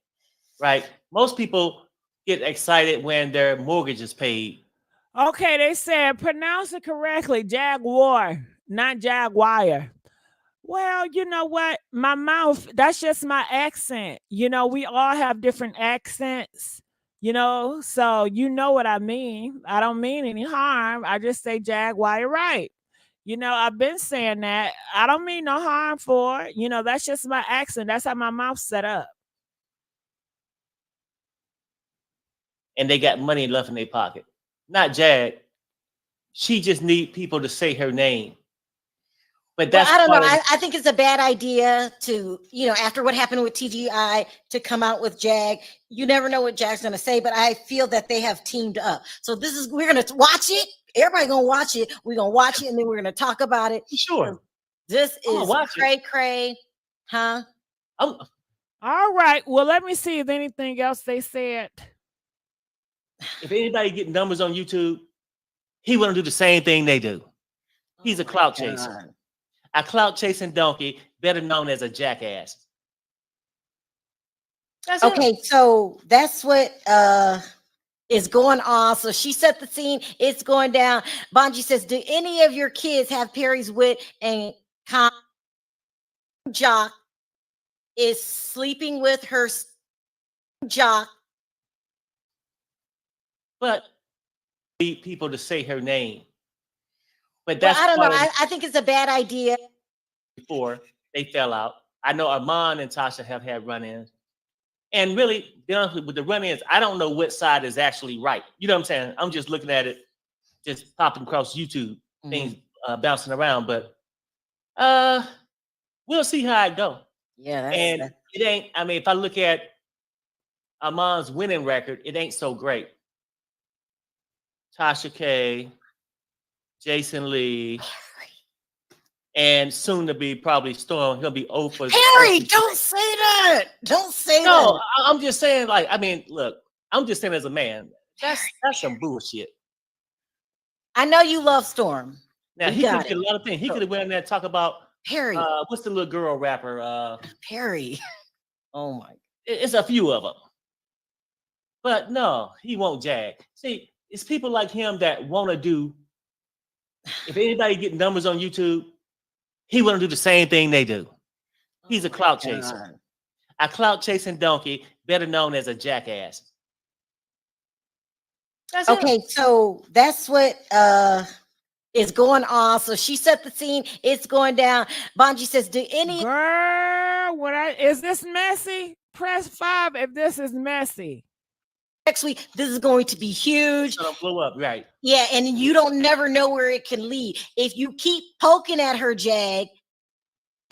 right? Most people get excited when their mortgage is paid. Okay, they said pronounce it correctly, Jaguar, not Jaguar. Well, you know what? My mouth, that's just my accent. You know, we all have different accents, you know, so you know what I mean. I don't mean any harm. I just say Jaguar right. You know, I've been saying that. I don't mean no harm for it. You know, that's just my accent. That's how my mouth's set up. And they got money left in their pocket. Not Jag. She just need people to say her name. But Well, that's I don't know. part of I think it's a bad idea to, after what happened with TGI, to come out with Jag. You never know what Jag's going to say, but I feel that they have teamed up. So we're going to watch it. Everybody going to watch it. We're going to watch it, and then we're going to talk about it. sure. This I'm gonna is watch it. cray, huh? I'm, All right. Well, let me see if anything else they said. if anybody getting numbers on YouTube, he want to do the same thing they do. He's a clout chaser. A clout chasing donkey, better known as a jackass. That's it. Okay, so that's what is going on. So she set the scene. It's going down. Bonji says, "Do any of your kids have Perry's wit and jock is sleeping with her jock?" But need people to say her name. But Well, that's I don't know. part of I think it's a bad idea. before they fell out. I know Armon and Tasha have had run-ins. And really, to be honest with the run-ins, I don't know what side is actually right. You know what I'm saying? I'm just looking at it, just popping across YouTube, things bouncing around. But we'll see how it go. Yeah, And it ain't, I mean, if I look at Armon's winning record, it ain't so great. Tasha K, Jason Lee, and soon to be probably Storm. He'll be 0 for Harry, don't say that. Don't say No, that. I'm just saying, like, I mean, look, I'm just saying as a man, that's some bullshit. I know you love Storm. Now We he could got get a lot of things. He could have went in there and talk about Harry. what's the little girl rapper? Harry. Oh my. It's a few of them. But no, he won't jag. See, it's people like him that want to do. If anybody getting numbers on YouTube, he want to do the same thing they do. He's a clout chaser. A clout chasing donkey, better known as a jackass. That's Okay, it. so that's what is going on. So she set the scene. It's going down. Bonji says, "Do any Girl, is this messy? Press 5 if this is messy. next week? This is going to be huge. It's gonna blow up, right? Yeah, and you don't never know where it can lead. If you keep poking at her, Jag,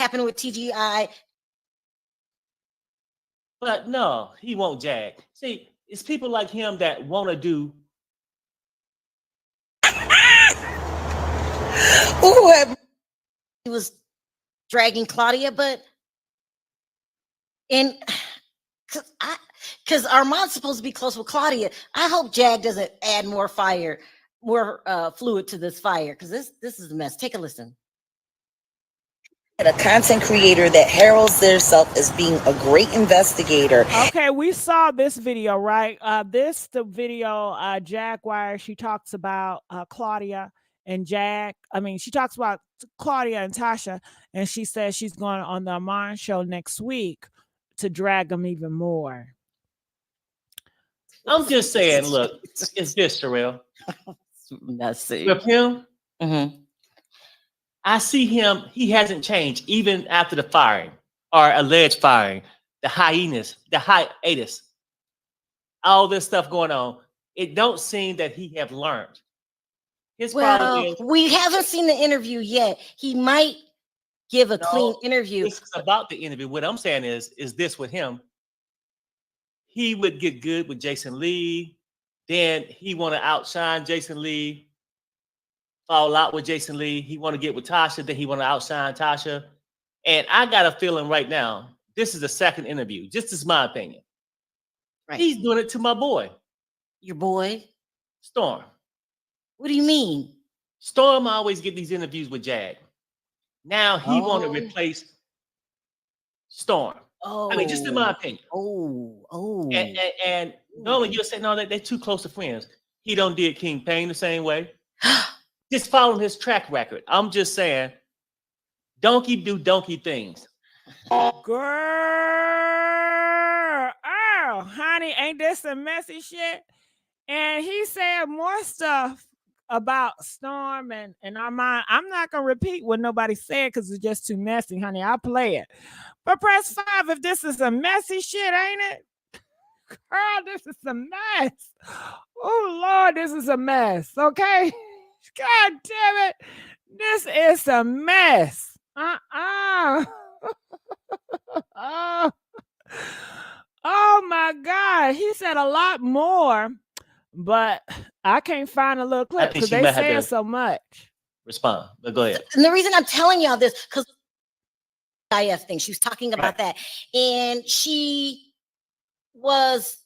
happened with TGI." But no, he won't jag. See, it's people like him that want to do. Ooh, he was dragging Claudia, but because Armand's supposed to be close with Claudia. I hope Jag doesn't add more fluid to this fire, because this is a mess. Take a listen. A content creator that heralds themselves as being a great investigator. Okay, we saw this video, right? The video, Jaguar, she talks about Claudia and Jag. I mean, she talks about Claudia and Tasha, and she says she's going on the Armon show next week to drag them even more. I'm just saying, look, it's this, Sherelle. Messy. With him, I see him, he hasn't changed even after the firing or alleged firing, the hiatus, all this stuff going on. It don't seem that he have learned. His problem is, we haven't seen the interview yet. He might give a clean interview. This is about the interview. What I'm saying is this with him. He would get good with Jason Lee. Then he want to outshine Jason Lee. Fall out with Jason Lee. He want to get with Tasha. Then he want to outshine Tasha. And I got a feeling right now, this is the second interview. Just as my opinion. Right. He's doing it to my boy. Your boy? Storm. What do you mean? Storm always get these interviews with Jag. Now he want to replace Storm. I mean, just in my opinion. And normally you'll say, no, they're too close to friends. He don't did King Payne the same way. Just following his track record. I'm just saying, donkey do donkey things. Girl, oh, honey, ain't this some messy shit? And he said more stuff about Storm and Armon. I'm not gonna repeat what nobody said because it's just too messy, honey. I'll play it. But press 5 if this is a messy shit, ain't it? Girl, this is a mess. Oh Lord, this is a mess. Okay. God damn it. This is a mess. Oh, oh my God. He said a lot more, but I can't find a little I clip think because she they might have said to so much. respond. But go ahead. And the reason I'm telling y'all this, because IF thing, she was talking about Right. that. And she was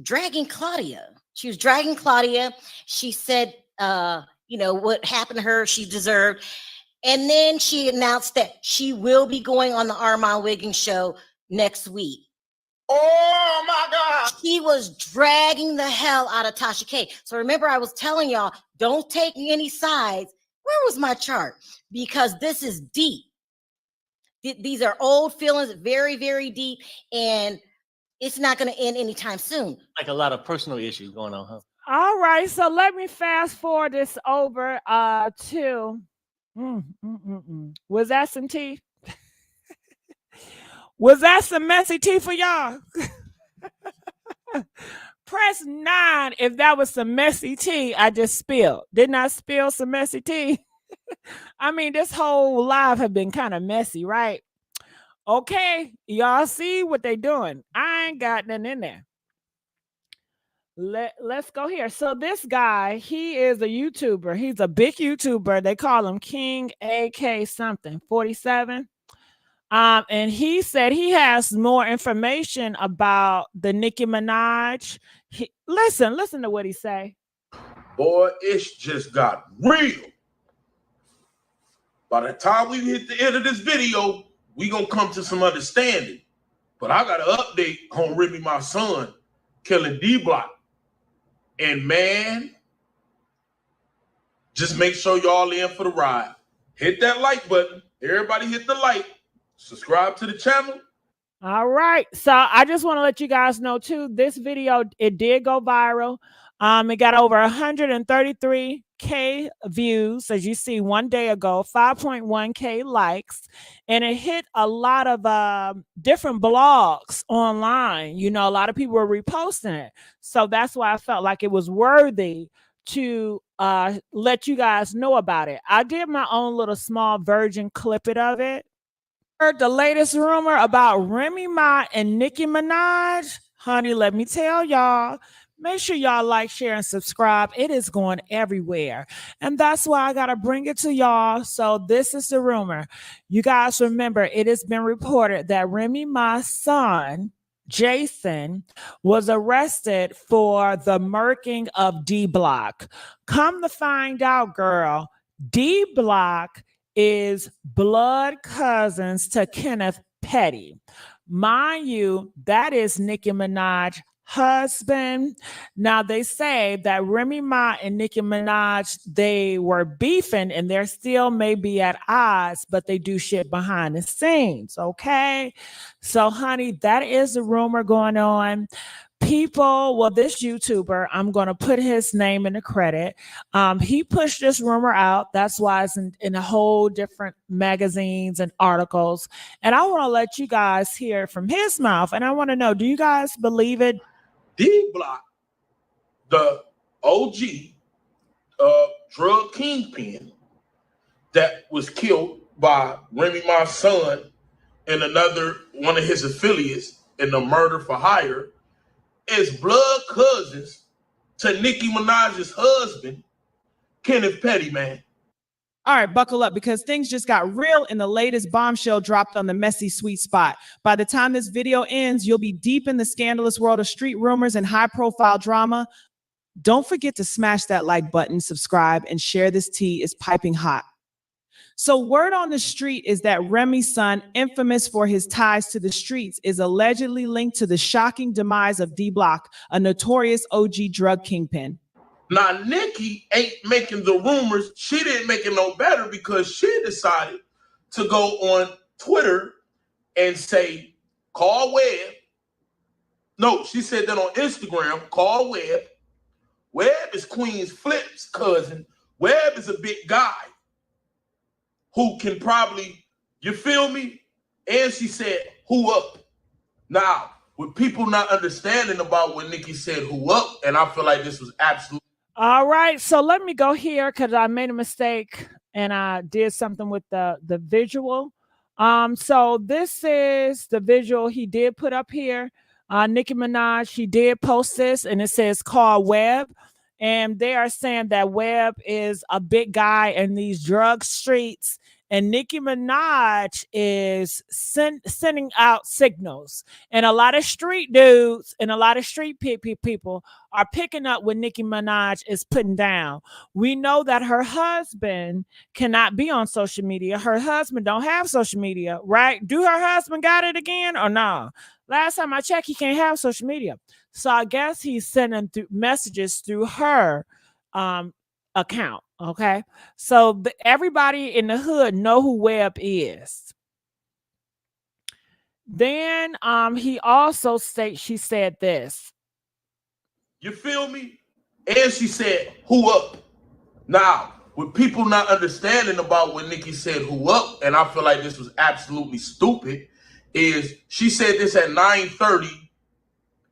dragging Claudia. She was dragging Claudia. She said, you know, what happened to her, she deserved. And then she announced that she will be going on the Armon Wiggins show next week. Oh my God. She was dragging the hell out of Tasha K. So remember, I was telling y'all, don't take any sides. Where was my chart? Because this is deep. These are old feelings, very, very deep, and it's not going to end anytime soon. Like a lot of personal issues going on, huh? All right, so let me fast forward this over to was that some tea? Was that some messy tea for y'all? Press 9 if that was some messy tea I just spilled. Didn't I spill some messy tea? I mean, this whole live have been kind of messy, right? Okay, y'all see what they doing. I ain't got nothing in there. Let's go here. So this guy, he is a YouTuber. He's a big YouTuber. They call him King AK something 47. And he said he has more information about the Nicki Minaj. Listen to what he say. Boy, it's just got real. By the time we hit the end of this video, we gonna come to some understanding. But I got an update on Remy, my son, killing D-Block. And man, just make sure y'all in for the ride. Hit that like button. Everybody hit the like. Subscribe to the channel. All right. So I just want to let you guys know too, this video, it did go viral. It got over 133K views, as you see one day ago, 5.1K likes, and it hit a lot of different blogs online. You know, a lot of people were reposting it. So that's why I felt like it was worthy to let you guys know about it. I did my own little small virgin clippet of it. Heard the latest rumor about Remy Ma and Nicki Minaj? Honey, let me tell y'all, make sure y'all like, share, and subscribe. It is going everywhere. And that's why I got to bring it to y'all. So this is the rumor. You guys remember, it has been reported that Remy Ma's son, Jason, was arrested for the murking of D-Block. Come to find out, girl, D-Block is blood cousins to Kenneth Petty. Mind you, that is Nicki Minaj's husband. Now they say that Remy Ma and Nicki Minaj, they were beefing and they're still maybe at odds, but they do shit behind the scenes, okay? So honey, that is the rumor going on. People, well, this YouTuber, I'm going to put his name in the credit. He pushed this rumor out. That's why it's in a whole different magazines and articles. And I want to let you guys hear from his mouth. And I want to know, do you guys believe it? D-Block, the OG drug kingpin that was killed by Remy Ma's son and another one of his affiliates in the murder for hire, is blood cousins to Nicki Minaj's husband, Kenneth Petty, man. All right, buckle up because things just got real and the latest bombshell dropped on the messy sweet spot. By the time this video ends, you'll be deep in the scandalous world of street rumors and high-profile drama. Don't forget to smash that like button, subscribe, and share. This tea is piping hot. So word on the street is that Remy's son, infamous for his ties to the streets, is allegedly linked to the shocking demise of D-Block, a notorious OG drug kingpin. Now, Nicki ain't making the rumors. She didn't make it no better because she decided to go on Twitter and say, call Webb. No, she said that on Instagram, call Webb. Webb is Queen's Flip's cousin. Webb is a big guy who can probably, you feel me? And she said, who up? Now, with people not understanding about what Nicki said, who up, and I feel like this was absolutely. All right, so let me go here because I made a mistake. and I did something with the visual. So this is the visual he did put up here. Nicki Minaj, she did post this, and it says call Webb. And they are saying that Webb is a big guy in these drug streets, and Nicki Minaj is sending out signals. And a lot of street dudes and a lot of street people are picking up what Nicki Minaj is putting down. We know that her husband cannot be on social media. Her husband don't have social media, right? Do her husband got it again or no? Last time I checked, he can't have social media. So I guess he's sending messages through her account. Okay. So everybody in the hood know who Webb is. Then he also she said this. You feel me? And she said, who up? Now, with people not understanding about what Nicki said, who up, and I feel like this was absolutely stupid, is she said this at 9:30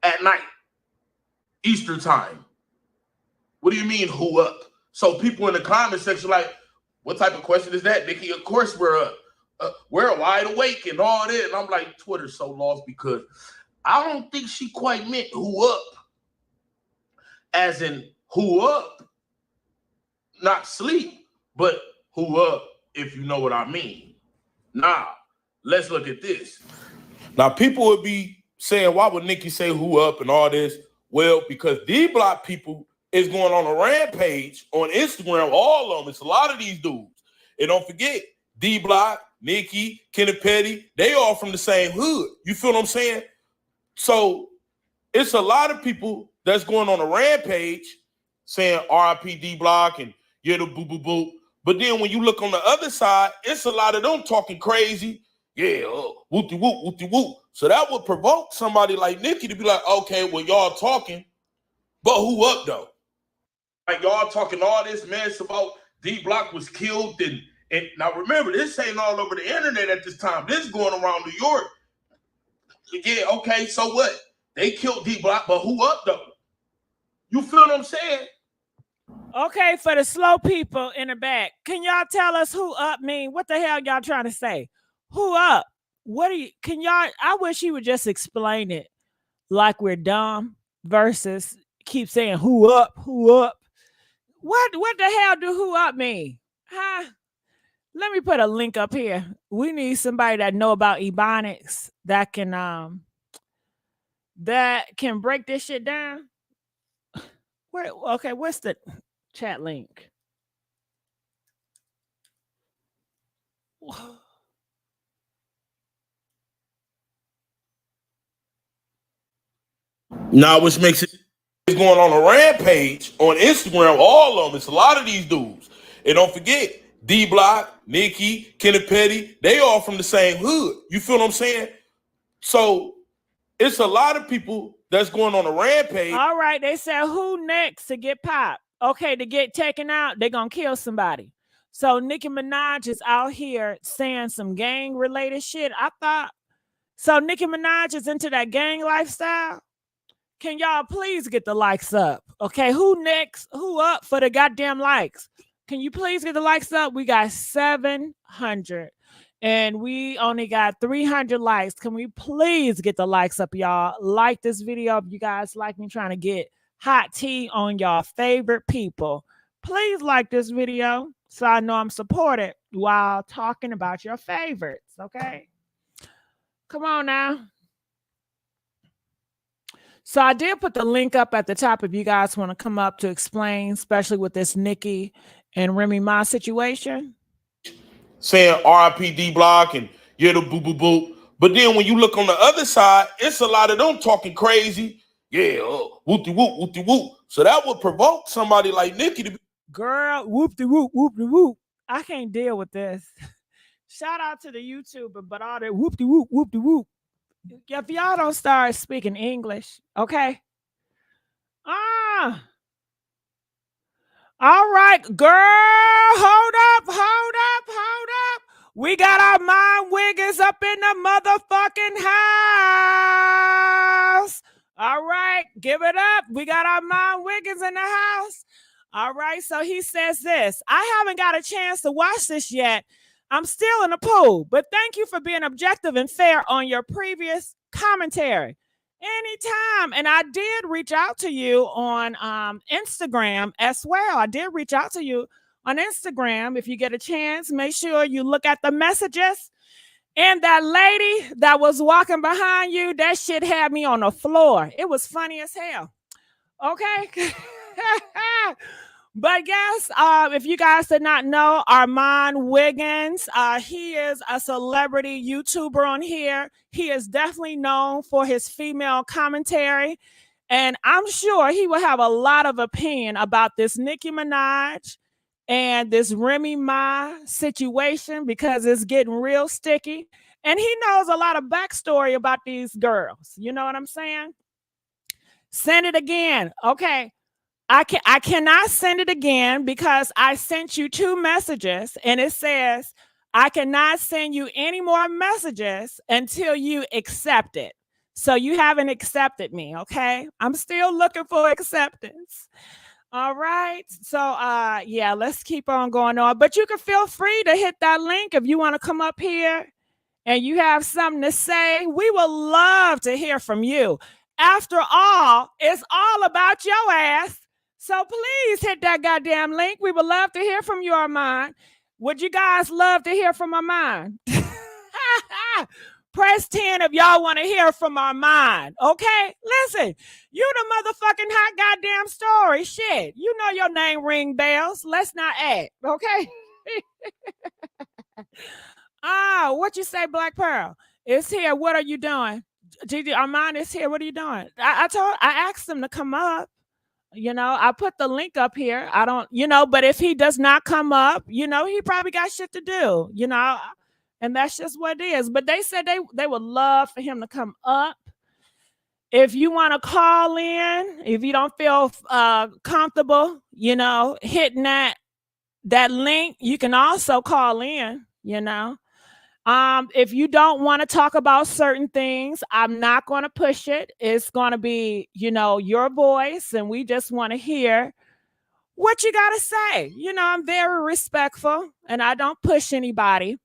at night, Eastern time. What do you mean, who up? So people in the comment section like, what type of question is that, Nicki? Of course we're up. We're wide awake and all that. And I'm like, Twitter's so lost because I don't think she quite meant who up. As in who up, not sleep, but who up, if you know what I mean. Now, let's look at this. Now, people would be saying, why would Nicki say who up and all this? Well, because D-Block people is going on a rampage on Instagram, all of them. It's a lot of these dudes. And don't forget, D-Block, Nicki, Kenneth Petty, they all from the same hood. You feel what I'm saying? So it's a lot of people that's going on a rampage saying RIP D-Block and yeah, the boo boo boo. But then when you look on the other side, it's a lot of them talking crazy. Yeah, whoop de whoop, whoop de whoop. So that would provoke somebody like Nicki to be like, okay, well, y'all talking, but who up though? Like y'all talking all this mess about D-Block was killed. And now remember, this ain't all over the internet at this time. This is going around New York. Yeah, okay, so what? They killed D-Block, but who up though? You feel what I'm saying? Okay, for the slow people in the back, can y'all tell us who up mean? What the hell y'all trying to say? Who up? What do you, can y'all, I wish you would just explain it like we're dumb versus keep saying who up, who up. What the hell do who up mean? Huh? Let me put a link up here. We need somebody that know about Ebonics that can break this shit down. Where, okay, what's the chat link? Now, which makes it going on a rampage on Instagram, all of them. It's a lot of these dudes. And don't forget, D-Block, Nicki, Kenneth Petty, they all from the same hood. You feel what I'm saying? So it's a lot of people that's going on a rampage. All right, they said who next to get popped? Okay, to get taken out, they're gonna kill somebody. So Nicki Minaj is out here saying some gang related shit. I thought so. Nicki Minaj is into that gang lifestyle. Can y'all please get the likes up? Okay, who next? Who up for the goddamn likes? Can you please get the likes up? We got 700 and we only got 300 likes. Can we please get the likes up, y'all? Like this video if you guys like me trying to get hot tea on y'all favorite people. Please like this video so I know I'm supported while talking about your favorites, okay? Come on now. So I did put the link up at the top if you guys want to come up to explain, especially with this Nicki and Remy Ma situation. Saying RIP D-Block and yeah, the boo boo boo. But then when you look on the other side, it's a lot of them talking crazy. Yeah, whoop de whoop, whoop de whoop. So that would provoke somebody like Nicki to be. Girl, whoop de whoop, whoop de whoop. I can't deal with this. Shout out to the YouTuber, but all that whoop de whoop, whoop de whoop. If y'all don't start speaking English, okay? All right, girl, hold up. We got our Armon Wiggins up in the motherfucking house. All right, give it up. We got our Armon Wiggins in the house. All right. So he says this. I haven't got a chance to watch this yet. I'm still in the pool, but thank you for being objective and fair on your previous commentary. Anytime. And I did reach out to you on Instagram as well. I did reach out to you on Instagram. If you get a chance, make sure you look at the messages. And that lady that was walking behind you, that shit had me on the floor. It was funny as hell. Okay. But yes, if you guys did not know, Armon Wiggins, he is a celebrity YouTuber on here. He is definitely known for his female commentary. And I'm sure he will have a lot of opinion about this Nicki Minaj and this Remy Ma situation because it's getting real sticky. And he knows a lot of backstory about these girls. You know what I'm saying? Send it again. Okay. I cannot send it again because I sent you 2 messages and it says I cannot send you any more messages until you accept it. So you haven't accepted me, okay? I'm still looking for acceptance. All right. So yeah, let's keep on going on. But you can feel free to hit that link if you want to come up here and you have something to say. We would love to hear from you. After all, it's all about your ass. So please hit that goddamn link. We would love to hear from you, Armon. Would you guys love to hear from Armon? Press 10 if y'all want to hear from Armon. Okay? Listen, you the motherfucking hot goddamn story. Shit. You know your name ring bells. Let's not act. Okay? What you say, Black Pearl? It's here. What are you doing? Gigi, Armon is here. What are you doing? I asked him to come up. You know, I put the link up here. I don't, but if he does not come up, he probably got shit to do, and that's just what it is. But they said they would love for him to come up. If you want to call in, if you don't feel comfortable, hitting that link, you can also call in, If you don't want to talk about certain things, I'm not going to push it. It's going to be, your voice, and we just want to hear what you got to say. I'm very respectful, and I don't push anybody.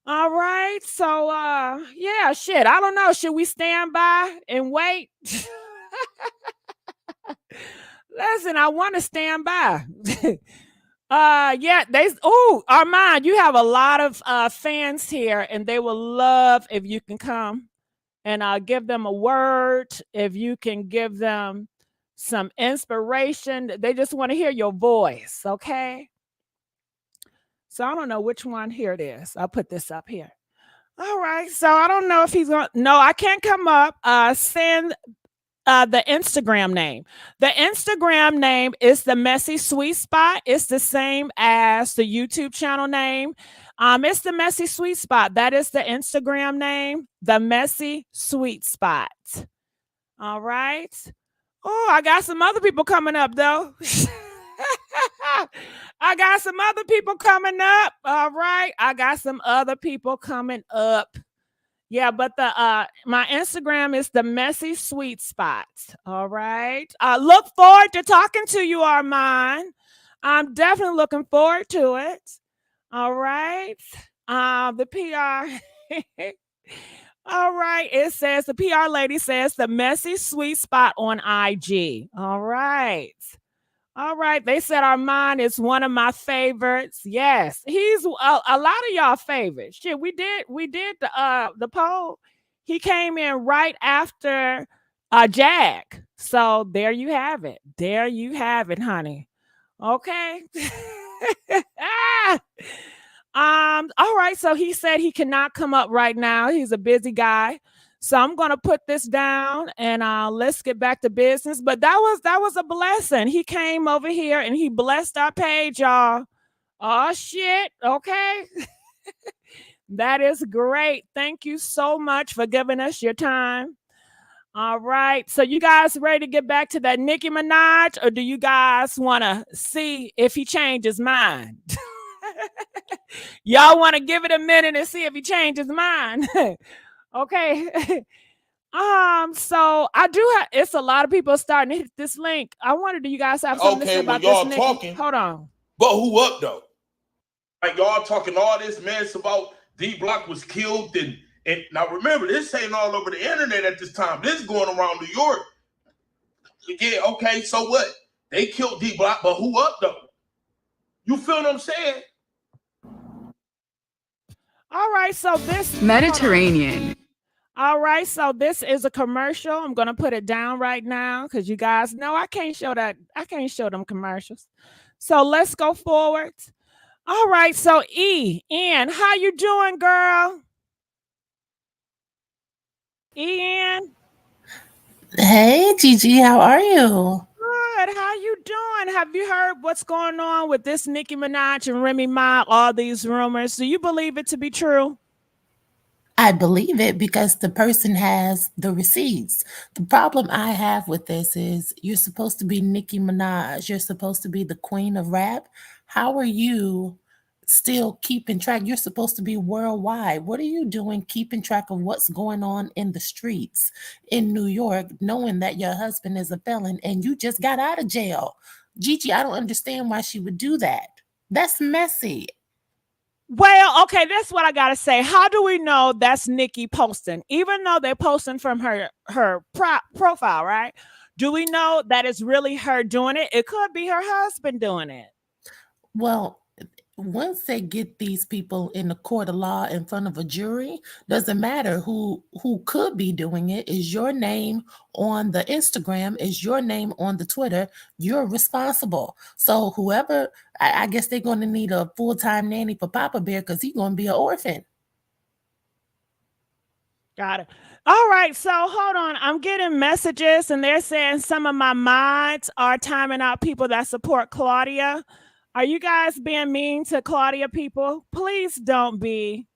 All right. So, yeah, shit. I don't know. Should we stand by and wait? Listen, I want to stand by. Yeah, Armon, you have a lot of fans here, and they will love if you can come and give them a word, if you can give them some inspiration. They just want to hear your voice, okay? So I don't know which one. Here it is. I'll put this up here. All right. So I don't know if he's going. No, I can't come up. Send the Instagram name. The Instagram name is the Messy Sweet Spot. It's the same as the YouTube channel name. It's the Messy Sweet Spot. That is the Instagram name, the Messy Sweet Spot. All right. Oh, I got some other people coming up though. I got some other people coming up. All right. I got some other people coming up. Yeah, but my Instagram is the Messy Sweet Spot. All right. I look forward to talking to you, Armon. I'm definitely looking forward to it. All right. The PR. All right. It says, the PR lady says the Messy Sweet Spot on IG. All right. All right. They said Armon is one of my favorites. Yes, he's a lot of y'all favorites. Shit, we did the poll. He came in right after Jag. So there you have it. There you have it, honey. Okay. All right. So he said he cannot come up right now. He's a busy guy. So I'm going to put this down and let's get back to business. But that was a blessing. He came over here and he blessed our page, y'all. Oh, shit. Okay. That is great. Thank you so much for giving us your time. All right. So you guys ready to get back to that Nicki Minaj, or do you guys want to see if he changed his mind? Y'all want to give it a minute and see if he changed his mind? Okay. So I do have. It's a lot of people starting to hit this link. I wondered, do you guys have something to say Okay, well, about this, y'all Nicki? talking. Hold on. But who up though? Like y'all talking all this mess about D Block was killed and now remember, this ain't all over the internet at this time. This is going around New York. Yeah, okay, so what? They killed D Block, but who up though? You feel what I'm saying? All right, so this Mediterranean. All right, so this is a commercial. I'm gonna put it down right now because you guys know I can't show that. I can't show them commercials. So let's go forward. All right, so Ian, how you doing, girl? Ian. Hey, Gigi, how are you? Good. How you doing? Have you heard what's going on with this Nicki Minaj and Remy Ma? All these rumors. Do you believe it to be true? I believe it because the person has the receipts. The problem I have with this is you're supposed to be Nicki Minaj. You're supposed to be the queen of rap. How are you still keeping track? You're supposed to be worldwide. What are you doing keeping track of what's going on in the streets in New York, knowing that your husband is a felon and you just got out of jail? Gigi, I don't understand why she would do that. That's messy. Well, okay, that's what I gotta say. How do we know that's Nicki posting? Even though they're posting from her profile, right? Do we know that it's really her doing it? It could be her husband doing it. Well, once they get these people in the court of law in front of a jury, doesn't matter who could be doing it. Is your name on the Instagram, is your name on the Twitter, you're responsible. So whoever, I guess they're going to need a full-time nanny for Papa Bear because he's going to be an orphan. Got it. All right, so hold on. I'm getting messages and they're saying some of my mods are timing out people that support Claudia. Are you guys being mean to Claudia people? Please don't be.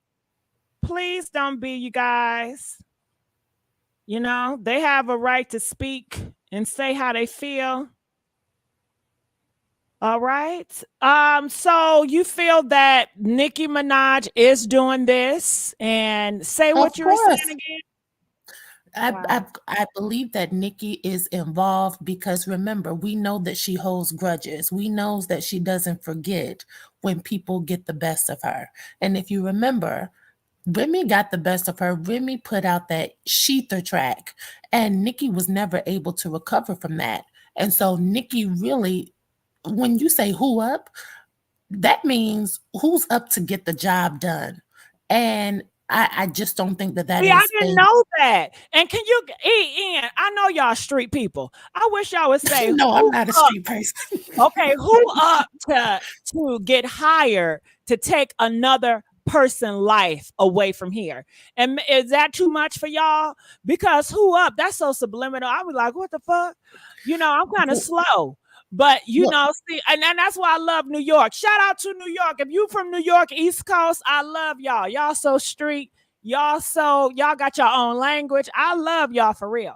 Please don't be, you guys. You know, they have a right to speak and say how they feel. All right. So you feel that Nicki Minaj is doing this, and say what you were saying again. I believe that Nicki is involved because remember, we know that she holds grudges. We know that she doesn't forget when people get the best of her. And if you remember, Remy got the best of her. Remy put out that Sheether track, and Nicki was never able to recover from that. And so Nicki really, when you say who up, that means who's up to get the job done. And I just don't think that is. I didn't know that. And can you, Ian, I know y'all street people. I wish y'all would say, no, I'm not a street person. Okay, who up to get hired to take another person's life away from here? And is that too much for y'all? Because who up? That's so subliminal. I was like, what the fuck? You know, I'm kind of slow. But you know, see, and that's why I love New York. Shout out to New York. If you from New York, East Coast, I love y'all. Y'all so street. Y'all got your own language. I love y'all for real.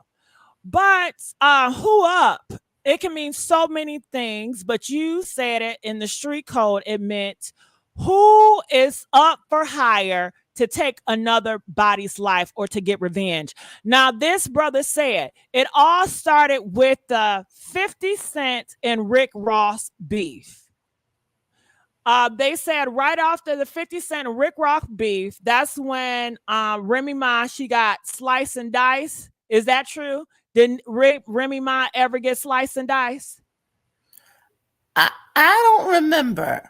But who up? It can mean so many things, but you said it in the street code. It meant who is up for hire to take another body's life or to get revenge. Now, this brother said it all started with the 50 Cent and Rick Ross beef. They said right after the 50 Cent and Rick Ross beef, that's when Remy Ma, she got sliced and diced. Is that true? Did Remy Ma ever get sliced and diced? I don't remember.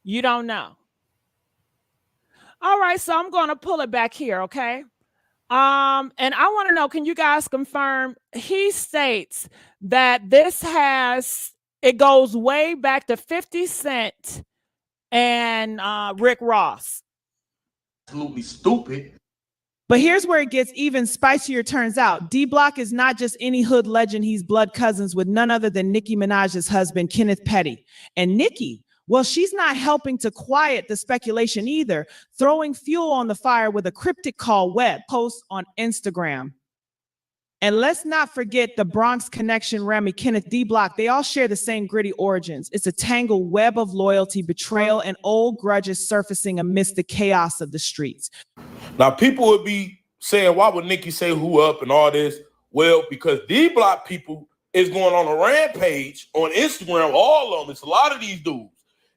You don't know. All right, so I'm going to pull it back here, okay? And I want to know, can you guys confirm? He states that it goes way back to 50 Cent and Rick Ross. Absolutely stupid. But here's where it gets even spicier, turns out. D-Block is not just any hood legend. He's blood cousins with none other than Nicki Minaj's husband, Kenneth Petty. And Nicki, well, she's not helping to quiet the speculation either, throwing fuel on the fire with a cryptic call web post on Instagram. And let's not forget the Bronx connection, Remy, Kenneth, D-Block. They all share the same gritty origins. It's a tangled web of loyalty, betrayal, and old grudges surfacing amidst the chaos of the streets. Now, people would be saying, why would Nicki say who up and all this? Well, because D-Block people is going on a rampage on Instagram, all of them. It's a lot of these dudes.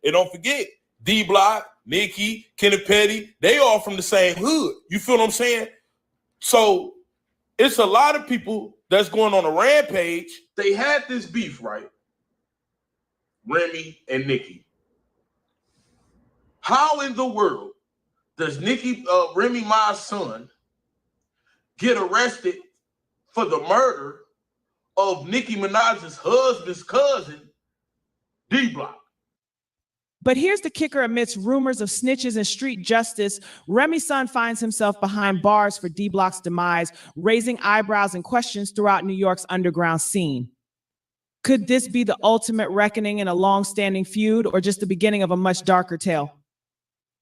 And don't forget, D-Block, Nicki, Kenneth Petty, they all from the same hood. You feel what I'm saying? So it's a lot of people that's going on a rampage. They had this beef, right? Remy and Nicki. How in the world does Remy Ma's son, get arrested for the murder of Nicki Minaj's husband's cousin, D-Block? But here's the kicker: amidst rumors of snitches and street justice, Remy's son finds himself behind bars for D-Block's demise, raising eyebrows and questions throughout New York's underground scene. Could this be the ultimate reckoning in a long-standing feud, or just the beginning of a much darker tale?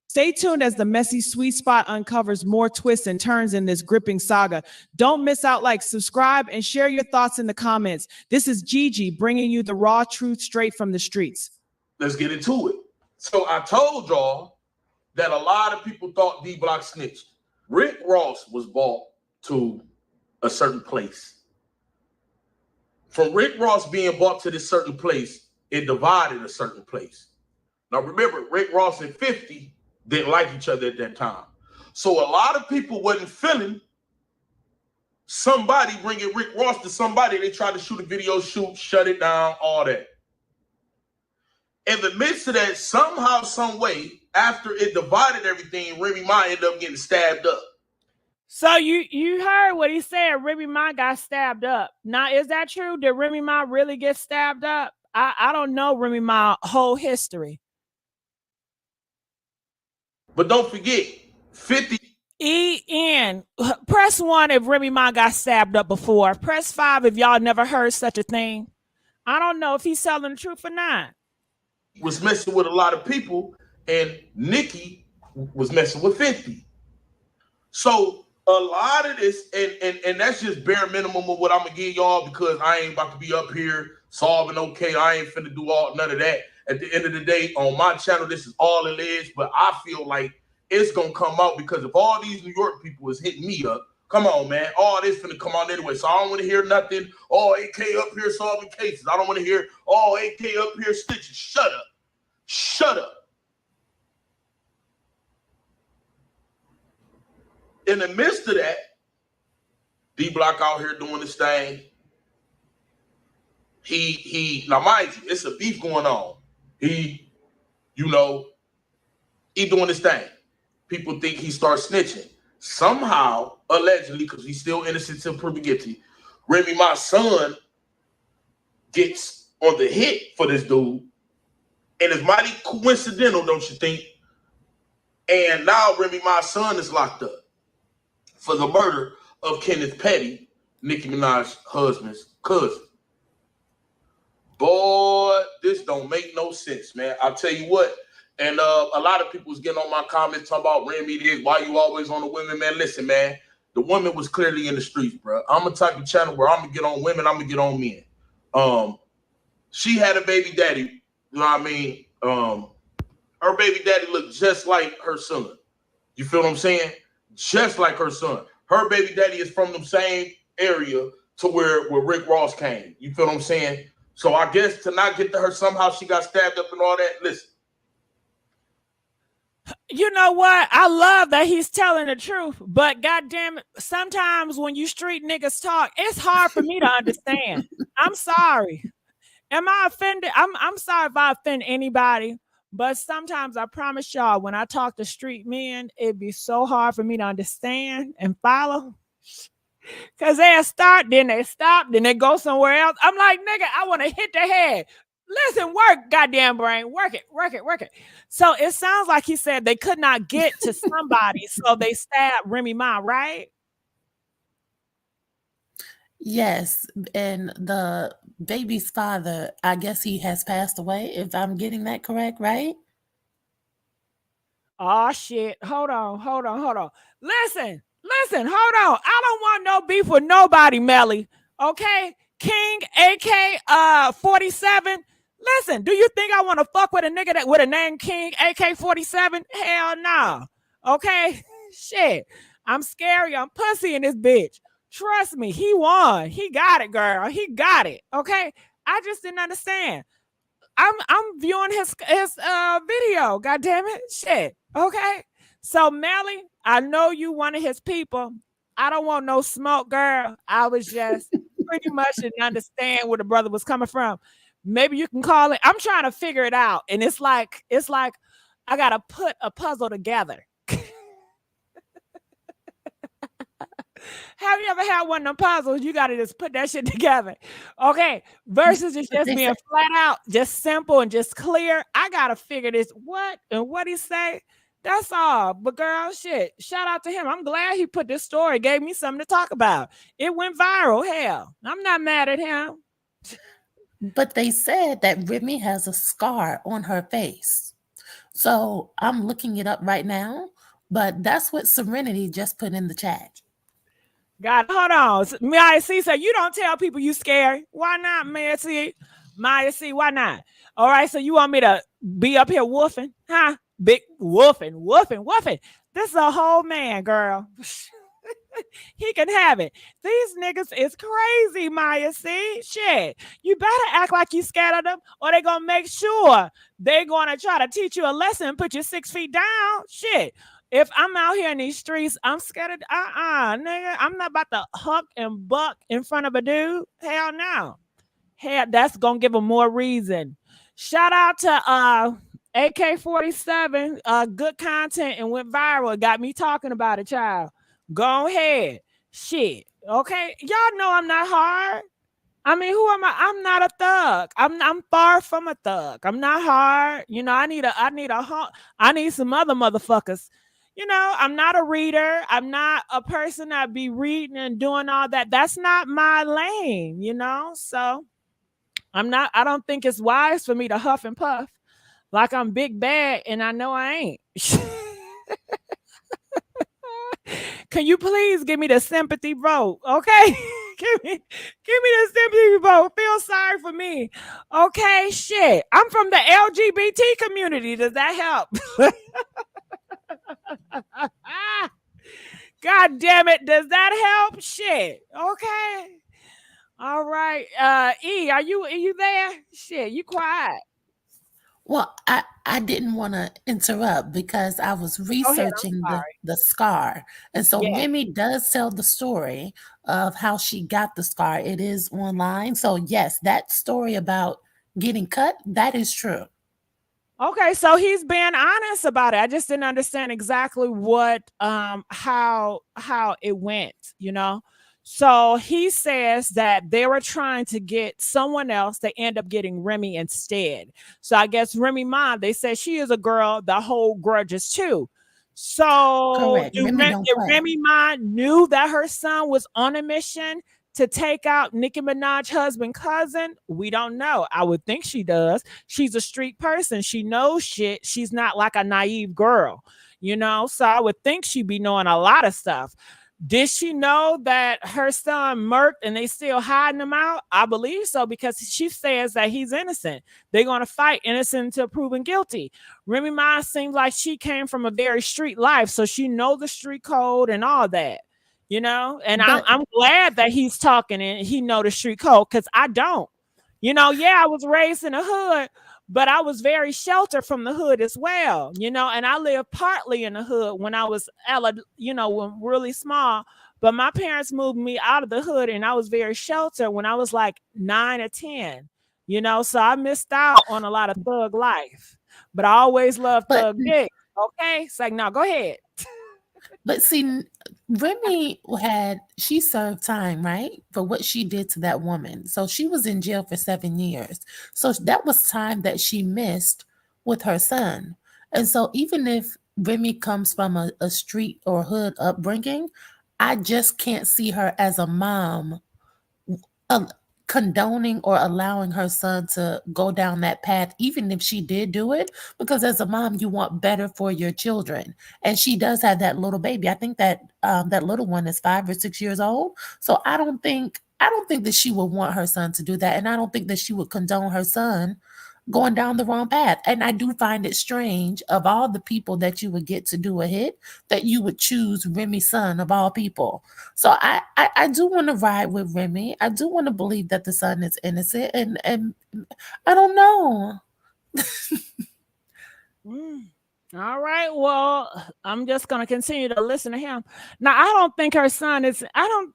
Stay tuned as the messy sweet spot uncovers more twists and turns in this gripping saga. Don't miss out. Like, subscribe, and share your thoughts in the comments. This is Gigi bringing you the raw truth straight from the streets. Let's get into it. So I told y'all that a lot of people thought D-Block snitched. Rick Ross was brought to a certain place. From Rick Ross being brought to this certain place, it divided a certain place. Now remember, Rick Ross and 50 didn't like each other at that time. So a lot of people wasn't feeling somebody bringing Rick Ross to somebody. They tried to shoot a video shoot, shut it down, all that. In the midst of that, somehow, some way, after it divided everything, Remy Ma ended up getting stabbed up. So you heard what he said. Remy Ma got stabbed up. Now, is that true? Did Remy Ma really get stabbed up? I don't know Remy Ma's whole history. But don't forget, 50. EN, press 1 if Remy Ma got stabbed up before. Press 5 if y'all never heard such a thing. I don't know if he's telling the truth or not. Was messing with a lot of people, and Nicki was messing with 50. So a lot of this, and that's just bare minimum of what I'm gonna give y'all, because I ain't about to be up here solving okay. I ain't finna do none of that. At the end of the day, on my channel, this is all it is. But I feel like it's gonna come out, because if all these New York people is hitting me up, come on, man, all this finna come out anyway. So I don't want to hear nothing. Oh, AK up here solving cases. I don't want to hear, oh, AK up here stitching. Shut up. Shut up. In the midst of that, D-Block out here doing this thing. Now mind you, it's a beef going on. He doing this thing. People think he starts snitching. Somehow, allegedly, because he's still innocent till proven guilty, Remy Ma's son gets on the hit for this dude. And it's mighty coincidental, don't you think? And now Remy Ma's son is locked up for the murder of Kenneth Petty, Nicki Minaj's husband's cousin. Boy, this don't make no sense, man. I'll tell you what. And a lot of people was getting on my comments talking about Remy this, why you always on the women, man. Listen, man, the woman was clearly in the streets, bro. I'm a type of channel where I'm gonna get on women, I'm gonna get on men. She had a baby daddy, you know what I mean? Her baby daddy looked just like her son. You feel what I'm saying? Just like her son. Her baby daddy is from the same area to where Rick Ross came. You feel what I'm saying? So I guess to not get to her, somehow she got stabbed up and all that. Listen. You know what? I love that he's telling the truth, but goddamn it, sometimes when you street niggas talk, it's hard for me to understand. I'm sorry. Am I offended? I'm sorry if I offend anybody, but sometimes I promise y'all, when I talk to street men, it'd be so hard for me to understand and follow. Because they'll start, then they stop, then they go somewhere else. I'm like, nigga, I want to hit the head. Listen, work, goddamn brain. Work it, work it, work it. So it sounds like he said they could not get to somebody, so they stabbed Remy Ma, right? Yes, and the baby's father, I guess he has passed away, if I'm getting that correct, right? Oh, shit. Hold on. Listen, hold on. I don't want no beef with nobody, Melly. Okay? King, AK 47. Listen, do you think I want to fuck with a nigga that with a name King AK 47? Hell no. Okay? Shit. I'm scary. I'm pussy in this bitch. Trust me, he won. He got it, girl. He got it. Okay. I just didn't understand. I'm viewing his video. God damn it. Shit. Okay. So Melly, I know you one of his people. I don't want no smoke, girl. I was just pretty much didn't understand where the brother was coming from. Maybe you can call it. I'm trying to figure it out. And it's like I gotta put a puzzle together. Have you ever had one of them puzzles? You gotta just put that shit together. Okay. Versus it's just being flat out, just simple and just clear. I gotta figure this. What and what he say? That's all. But girl, shit. Shout out to him. I'm glad he put this story, gave me something to talk about. It went viral. Hell, I'm not mad at him. But they said that Remy has a scar on her face. So I'm looking it up right now, but that's what Serenity just put in the chat. God, hold on. Maya C said, you don't tell people you scared. Why not, Maya C? Maya C, why not? All right, so you want me to be up here woofing? Huh? Big woofing. This is a whole man, girl. He can have it. These niggas is crazy, Maya C. Shit. You better act like you scared of them, or they gonna make sure they're gonna try to teach you a lesson, put you 6 feet down. Shit. If I'm out here in these streets, I'm scared of nigga. I'm not about to huck and buck in front of a dude. Hell no. Hell, that's gonna give them more reason. Shout out to AK-47, good content and went viral. It got me talking about it, child. Go ahead. Shit. Okay. Y'all know I'm not hard. I mean, who am I? I'm not a thug. I'm far from a thug. I'm not hard. You know, I need some other motherfuckers. You know, I'm not a reader. I'm not a person that be reading and doing all that. That's not my lane, you know? So I don't think it's wise for me to huff and puff like I'm big bad, and I know I ain't. Can you please give me the sympathy vote? Okay. give me the sympathy vote. Feel sorry for me. Okay, shit. I'm from the LGBT community. Does that help? God damn it. Does that help? Shit. Okay. All right. E, are you there? Shit, you quiet. Well, I didn't want to interrupt because I was researching the scar. And so Remy does tell the story of how she got the scar. It is online. So yes, that story about getting cut, that is true. Okay, so he's being honest about it. I just didn't understand exactly what how it went, you know. So he says that they were trying to get someone else. They end up getting Remy instead. So I guess Remy Ma, they said she is a girl that hold grudges too. So Remy Ma knew that her son was on a mission to take out Nicki Minaj's husband cousin? We don't know. I would think she does. She's a street person. She knows shit. She's not like a naive girl, you know? So I would think she'd be knowing a lot of stuff. Did she know that her son murked and they still hiding him out? I believe so, because she says that he's innocent. They're going to fight innocent until proven guilty. Remy Ma seems like she came from a very street life, so she knows the street code and all that, you know? And I'm glad that he's talking and he know the street code, because I don't. You know, yeah, I was raised in the hood, but I was very sheltered from the hood as well, you know, and I lived partly in the hood when I was, you know, when really small, but my parents moved me out of the hood and I was very sheltered when I was like 9 or 10, you know, so I missed out on a lot of thug life, but I always loved thug dick. Okay. It's like, no, go ahead. But see, Remy she served time, right? For what she did to that woman. So she was in jail for 7 years. So that was time that she missed with her son. And so even if Remy comes from a street or hood upbringing, I just can't see her as a mom condoning or allowing her son to go down that path, even if she did do it, because as a mom, you want better for your children. And she does have that little baby. I think that that little one is 5 or 6 years old. So I don't think that she would want her son to do that. And I don't think that she would condone her son going down the wrong path. And I do find it strange, of all the people that you would get to do a hit, that you would choose Remy's son of all people. So I do want to ride with Remy. I do want to believe that the son is innocent, and I don't know. All right. Well, I'm just gonna continue to listen to him. Now, I don't think her son is. I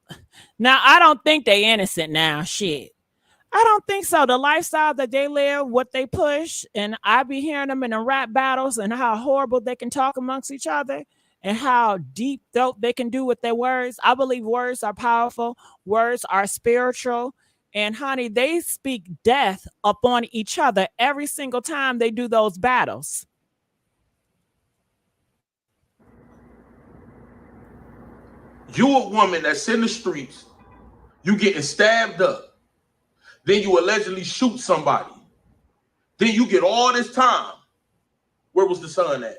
don't think they innocent now. Shit. I don't think so. The lifestyle that they live, what they push, and I be hearing them in the rap battles and how horrible they can talk amongst each other and how deep throat they can do with their words. I believe words are powerful. Words are spiritual. And honey, they speak death upon each other every single time they do those battles. You a woman that's in the streets, you getting stabbed up, then you allegedly shoot somebody, then you get all this time. Where was the son at?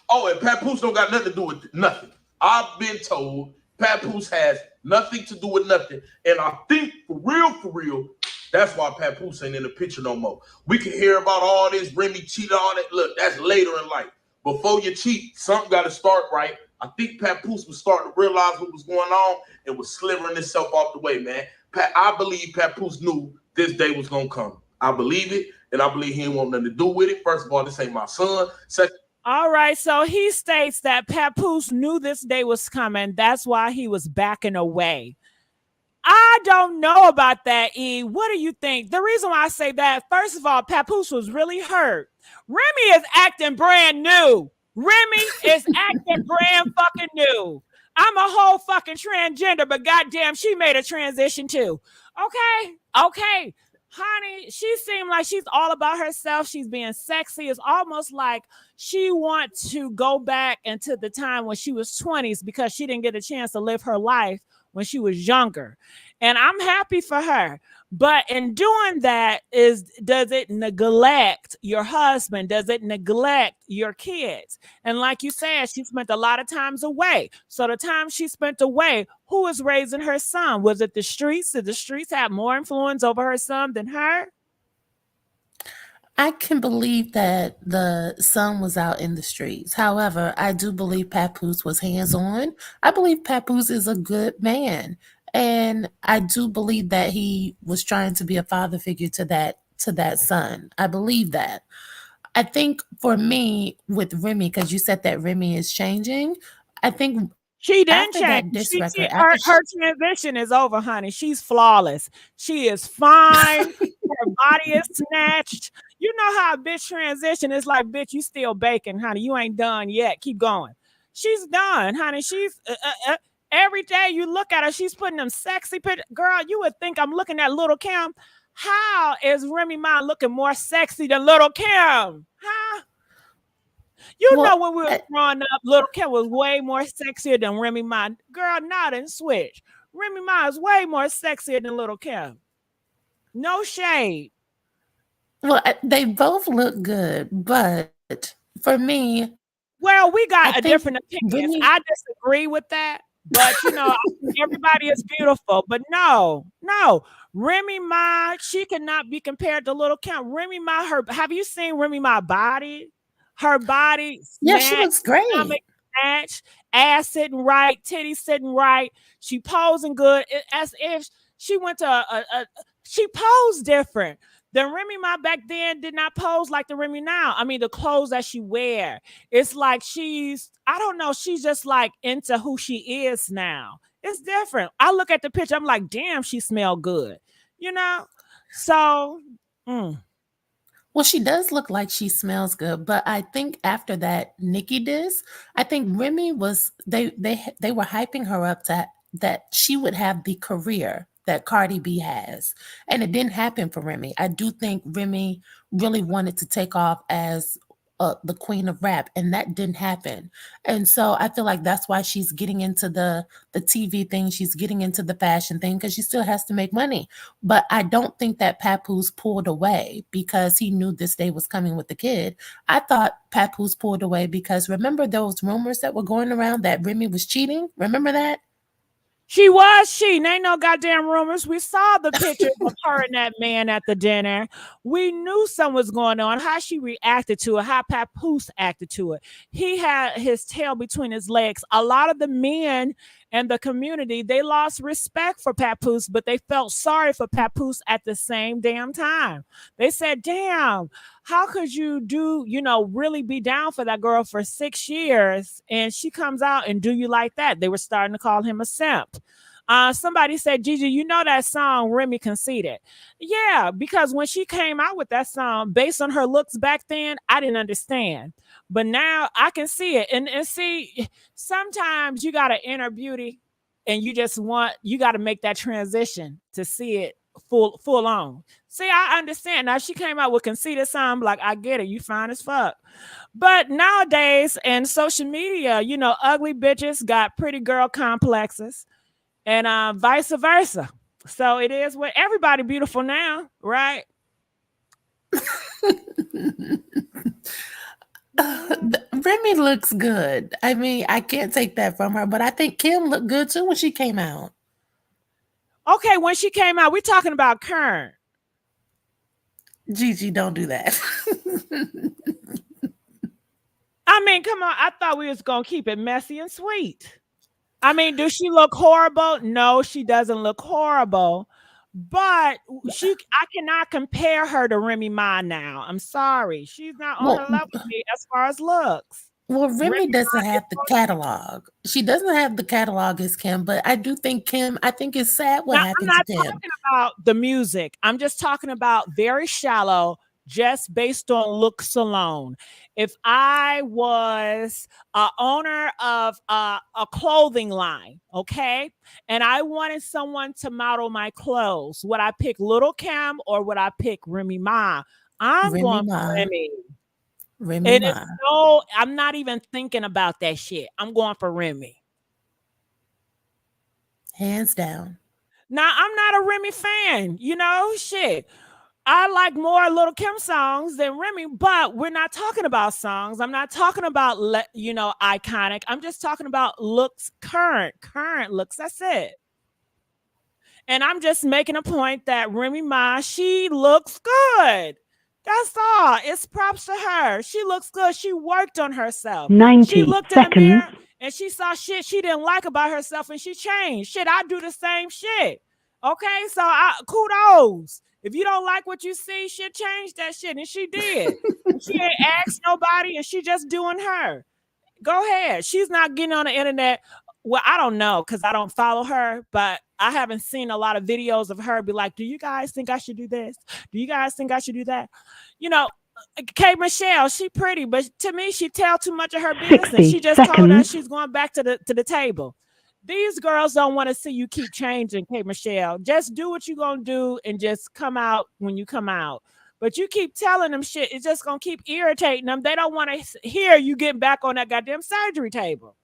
Oh, and Papoose don't got nothing to do with nothing. I've been told Papoose has nothing to do with nothing, and I think for real, that's why Papoose ain't in the picture no more. We can hear about all this Remy cheated on it. Look, that's later in life. Before you cheat, something got to start right. I think Papoose was starting to realize what was going on and was slithering itself off the way, man. I believe Papoose knew this day was going to come. I believe it, and I believe he didn't want nothing to do with it. First of all, this ain't my son. Second, all right, so he states that Papoose knew this day was coming. That's why he was backing away. I don't know about that, E. What do you think? The reason why I say that, first of all, Papoose was really hurt. Remy is acting brand new. Remy is acting brand fucking new. I'm a whole fucking transgender, but goddamn, she made a transition too. Okay. Honey, she seemed like she's all about herself. She's being sexy. It's almost like she wants to go back into the time when she was 20s because she didn't get a chance to live her life when she was younger. And I'm happy for her. But in doing that, does it neglect your husband? Does it neglect your kids? And like you said, she spent a lot of times away. So the time she spent away, who was raising her son? Was it the streets? Did the streets have more influence over her son than her? I can believe that the son was out in the streets. However, I do believe Papoose was hands-on. I believe Papoose is a good man. And I do believe that he was trying to be a father figure to that son. I believe that. I think for me with Remy, because you said that Remy is changing, I think she didn't change. Her transition is over, honey. She's flawless. She is fine. Her body is snatched. You know how a bitch transition is like, bitch, you still baking, honey. You ain't done yet. Keep going. She's done, honey. She's every day you look at her, she's putting them sexy pictures. Girl, you would think I'm looking at Little Kim. How is Remy Ma looking more sexy than Little Kim? Huh? You know when we were growing up, Little Kim was way more sexier than Remy Ma. Girl, not in switch. Remy Ma is way more sexier than Little Kim. No shade. Well, they both look good, but for me, well, we got a different opinion. I disagree with that. But you know, everybody is beautiful. But no, Remy Ma, she cannot be compared to Little Kim. Remy Ma, have you seen Remy Ma body? Her body, yeah, she looks great. Snatch, ass sitting right, titties sitting right. She posing good, as if she went to she posed different. The Remy Ma back then did not pose like the Remy now. I mean, the clothes that she wear, it's like I don't know, she's just like into who she is now. It's different. I look at the picture, I'm like, damn, she smelled good, you know? So, Well, she does look like she smells good, but I think after that Nicki diss, I think Remy was, they were hyping her up that she would have the career that Cardi B has. And it didn't happen for Remy. I do think Remy really wanted to take off as the queen of rap, and that didn't happen. And so I feel like that's why she's getting into the TV thing. She's getting into the fashion thing because she still has to make money. But I don't think that Papoose pulled away because he knew this day was coming with the kid. I thought Papoose pulled away because remember those rumors that were going around that Remy was cheating? Remember that? She was cheating. Ain't no goddamn rumors. We saw the pictures of her and that man at the dinner. We knew something was going on. How she reacted to it, how Papoose acted to it. He had his tail between his legs. A lot of the men and the community, they lost respect for Papoose, but they felt sorry for Papoose at the same damn time. They said, damn, how could you really be down for that girl for 6 years and she comes out and do you like that? They were starting to call him a simp. Somebody said, Gigi, you know that song Remy Conceited? Yeah, because when she came out with that song, based on her looks back then, I didn't understand. But now I can see it. And see, sometimes you got an inner beauty and you got to make that transition to see it full on. See, I understand. Now she came out with Conceited song, like, I get it. You fine as fuck. But nowadays in social media, ugly bitches got pretty girl complexes and vice versa. So it is with everybody beautiful now, right? Remy looks good. I mean, I can't take that from her, but I think Kim looked good too when she came out. Okay, when she came out, we're talking about Kern. Gigi, don't do that. I mean, come on. I thought we was going to keep it messy and sweet. I mean, does she look horrible? No, she doesn't look horrible. But I cannot compare her to Remy Ma now. I'm sorry. She's not on her level with me as far as looks. Well, Remy doesn't have the catalog. She doesn't have the catalog as Kim, but I do think Kim, I think it's sad what happened to Kim. I'm not talking about the music. I'm just talking about very shallow, just based on looks alone. If I was a owner of a clothing line, okay, and I wanted someone to model my clothes, would I pick Little Kim or would I pick Remy Ma? I'm going for Remy. Remy Ma. I'm not even thinking about that shit. I'm going for Remy. Hands down. Now, I'm not a Remy fan, shit. I like more Little Kim songs than Remy, but we're not talking about songs. I'm not talking about, iconic. I'm just talking about looks, current looks. That's it. And I'm just making a point that Remy Ma, she looks good. That's all. It's props to her. She looks good. She worked on herself. 90 she looked seconds. In the mirror and she saw shit she didn't like about herself and she changed. Shit, I do the same shit. Okay, so kudos. If you don't like what you see, shit, change that shit. And she did. She ain't asked nobody and she just doing her. Go ahead. She's not getting on the internet. Well, I don't know because I don't follow her, but I haven't seen a lot of videos of her be like, do you guys think I should do this? Do you guys think I should do that? K. Michelle, she pretty, but to me, she tell too much of her business. She just told us she's going back to the table. These girls don't want to see you keep changing, K. Michelle. Just do what you're going to do and just come out when you come out. But you keep telling them shit. It's just going to keep irritating them. They don't want to hear you getting back on that goddamn surgery table.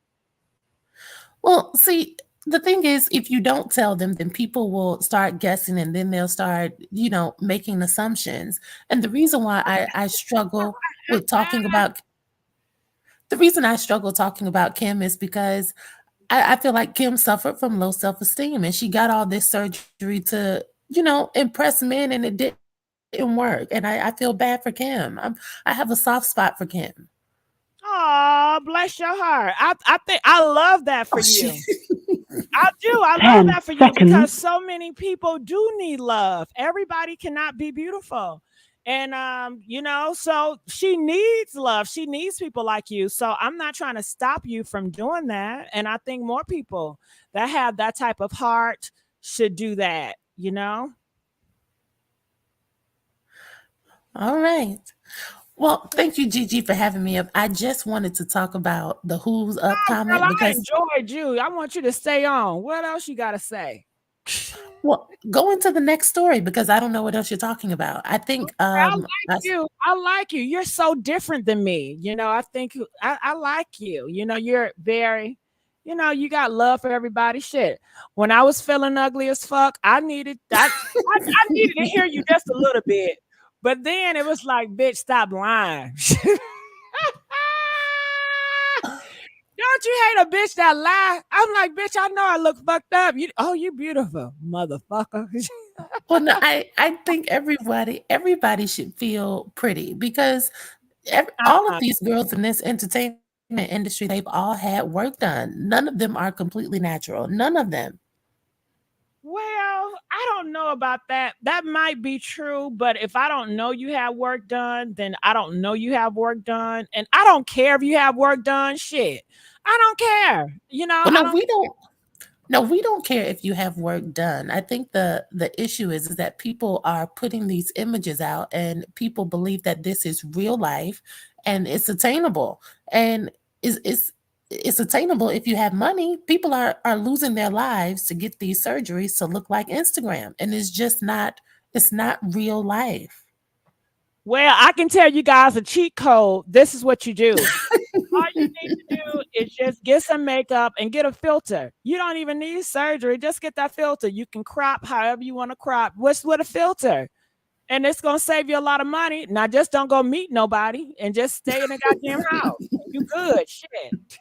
Well, see, the thing is, if you don't tell them, then people will start guessing and then they'll start, making assumptions. And the reason why I struggle with talking about Kim is because I feel like Kim suffered from low self-esteem and she got all this surgery to, impress men and it didn't work. And I feel bad for Kim. I have a soft spot for Kim. Oh, bless your heart. I think I love that for you. I do. I love that for you because so many people do need love. Everybody cannot be beautiful. And, so she needs love. She needs people like you. So I'm not trying to stop you from doing that. And I think more people that have that type of heart should do that, All right. Well, thank you, Gigi, for having me up. I just wanted to talk about the Who's Up comment because I enjoyed you. I want you to stay on. What else you got to say? Well, go into the next story because I don't know what else you're talking about. I think I like you. You're so different than me. I think I like you. You're very, you got love for everybody. Shit. When I was feeling ugly as fuck, I needed I needed to hear you just a little bit. But then it was like, bitch, stop lying. Don't you hate a bitch that lie? I'm like, bitch, I know I look fucked up. You beautiful, motherfucker. Well, no, I think everybody should feel pretty because all of these girls in this entertainment industry, they've all had work done. None of them are completely natural. None of them. Well, I don't know about that. That might be true, but if I don't know you have work done, then I don't know you have work done, and I don't care if you have work done. Shit, I don't care. Well, I no, don't. we don't. No, we don't care if you have work done. I think the issue is that people are putting these images out, and people believe that this is real life, and it's attainable, and it's attainable if you have money. People are losing their lives to get these surgeries to look like Instagram, and it's just not. It's not real life. Well, I can tell you guys a cheat code. This is what you do. All you need to do is just get some makeup and get a filter. You don't even need surgery. Just get that filter. You can crop however you want to crop. What's with a filter? And it's going to save you a lot of money. Now, just don't go meet nobody and just stay in the goddamn house. You good. Shit.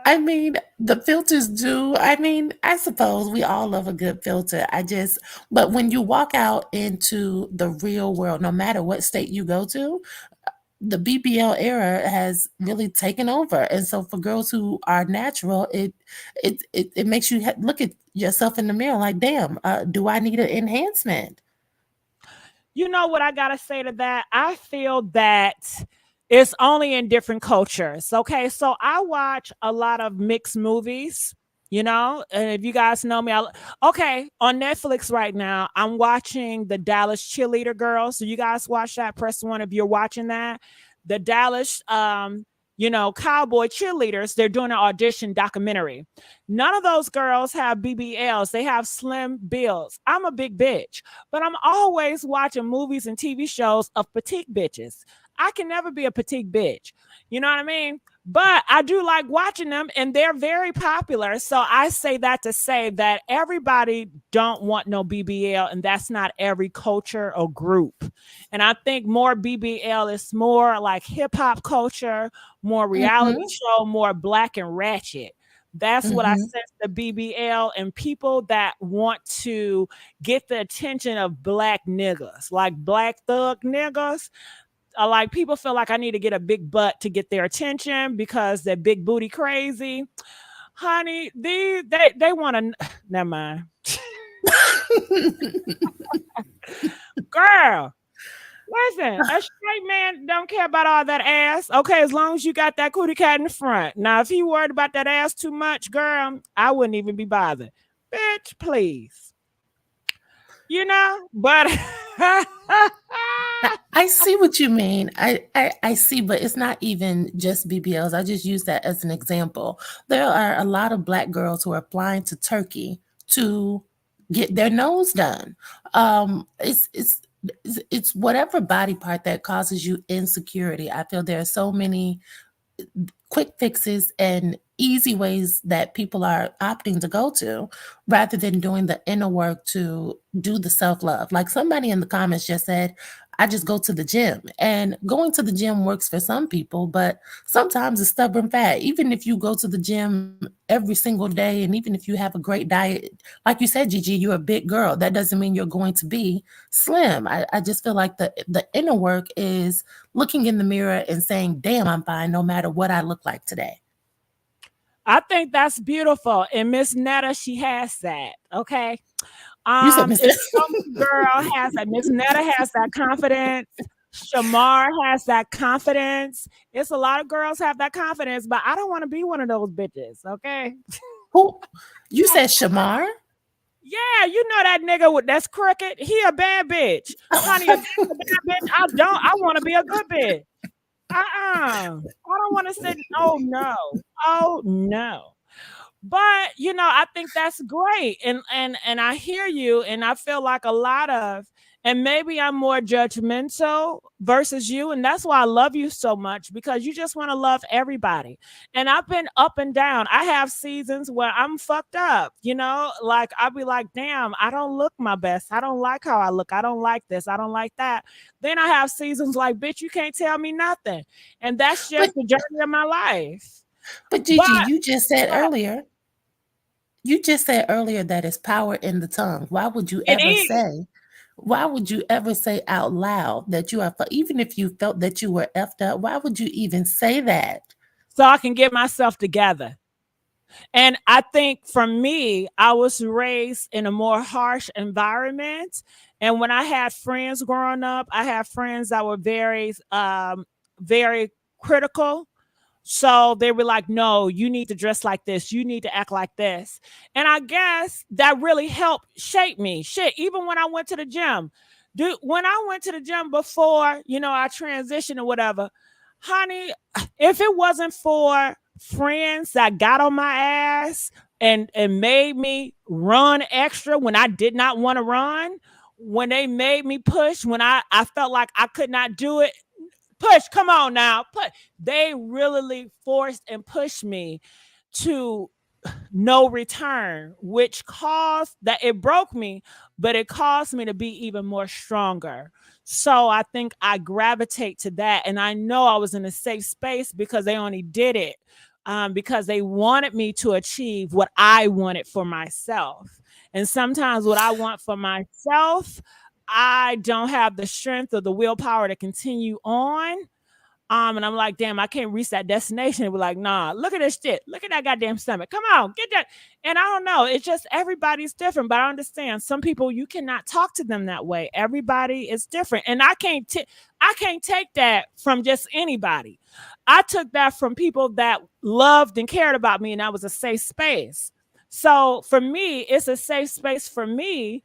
I mean, the filters do. I mean, I suppose we all love a good filter. But when you walk out into the real world, no matter what state you go to, the BBL era has really taken over. And so for girls who are natural, it makes you look at yourself in the mirror like, damn, do I need an enhancement? You know what I got to say to that? I feel that it's only in different cultures. Okay. So I watch a lot of mixed movies, and if you guys know me, okay, on Netflix right now, I'm watching the Dallas Cheerleader Girls. So you guys watch that, press one if you're watching that. The Dallas, cowboy cheerleaders, they're doing an audition documentary. None of those girls have BBLs. They have slim builds. I'm a big bitch, but I'm always watching movies and TV shows of petite bitches. I can never be a petite bitch. You know what I mean? But I do like watching them, and they're very popular. So I say that to say that everybody don't want no BBL, and that's not every culture or group. And I think more BBL is more like hip hop culture, more reality show, more black and ratchet. That's what I sense the BBL, and people that want to get the attention of black niggas, like black thug niggas. Like people feel like I need to get a big butt to get their attention because they're big booty crazy. Honey, they want to, never mind. Girl, listen, a straight man don't care about all that ass. Okay, as long as you got that cootie cat in the front. Now, if he worried about that ass too much, girl, I wouldn't even be bothered. Bitch, please. But I see what you mean. I see, but it's not even just BBLs. I just use that as an example. There are a lot of black girls who are flying to Turkey to get their nose done. It's whatever body part that causes you insecurity. I feel there are so many quick fixes and easy ways that people are opting to go to rather than doing the inner work to do the self-love. Like somebody in the comments just said, I just go to the gym, and going to the gym works for some people, but sometimes it's stubborn fat. Even if you go to the gym every single day, and even if you have a great diet, like you said, Gigi, you're a big girl. That doesn't mean you're going to be slim. I just feel like the inner work is looking in the mirror and saying, damn, I'm fine no matter what I look like today. I think that's beautiful. And Miss Netta, she has that. Okay. You said Miss Girl has that. Miss Netta has that confidence. Shamar has that confidence. It's a lot of girls have that confidence, but I don't want to be one of those bitches. Okay. Who? You said Shamar? Yeah, you know that nigga that's crooked. He a bad bitch. Honey, if he's a bad bitch, I want to be a good bitch. I don't want to sit. Oh no. But I think that's great, and I hear you, and I feel like a lot of And maybe I'm more judgmental versus you. And that's why I love you so much, because you just want to love everybody. And I've been up and down. I have seasons where I'm fucked up, like I'll be like, damn, I don't look my best. I don't like how I look. I don't like this. I don't like that. Then I have seasons like, bitch, you can't tell me nothing. And that's just the journey of my life. But Gigi, you just said earlier that it's power in the tongue. Why would you ever say out loud that you are, even if you felt that you were effed up, why would you even say that? So I can get myself together. And I think for me, I was raised in a more harsh environment. And when I had friends growing up, I had friends that were very, very critical. So they were like, no, you need to dress like this. You need to act like this. And I guess that really helped shape me. Shit, even when I went to the gym. Dude, when I went to the gym before, I transitioned or whatever, honey, if it wasn't for friends that got on my ass and made me run extra when I did not want to run, when they made me push, when I felt like I could not do it, push, come on now. They really forced and pushed me to no return, which caused that it broke me, but it caused me to be even more stronger. So I think I gravitate to that. And I know I was in a safe space because they only did it because they wanted me to achieve what I wanted for myself. And sometimes what I want for myself, I don't have the strength or the willpower to continue on. And I'm like, damn, I can't reach that destination. And we're like, nah, look at this shit. Look at that goddamn stomach. Come on, get that. And I don't know. It's just everybody's different. But I understand some people, you cannot talk to them that way. Everybody is different. And I can't take that from just anybody. I took that from people that loved and cared about me, and that was a safe space. So for me, it's a safe space for me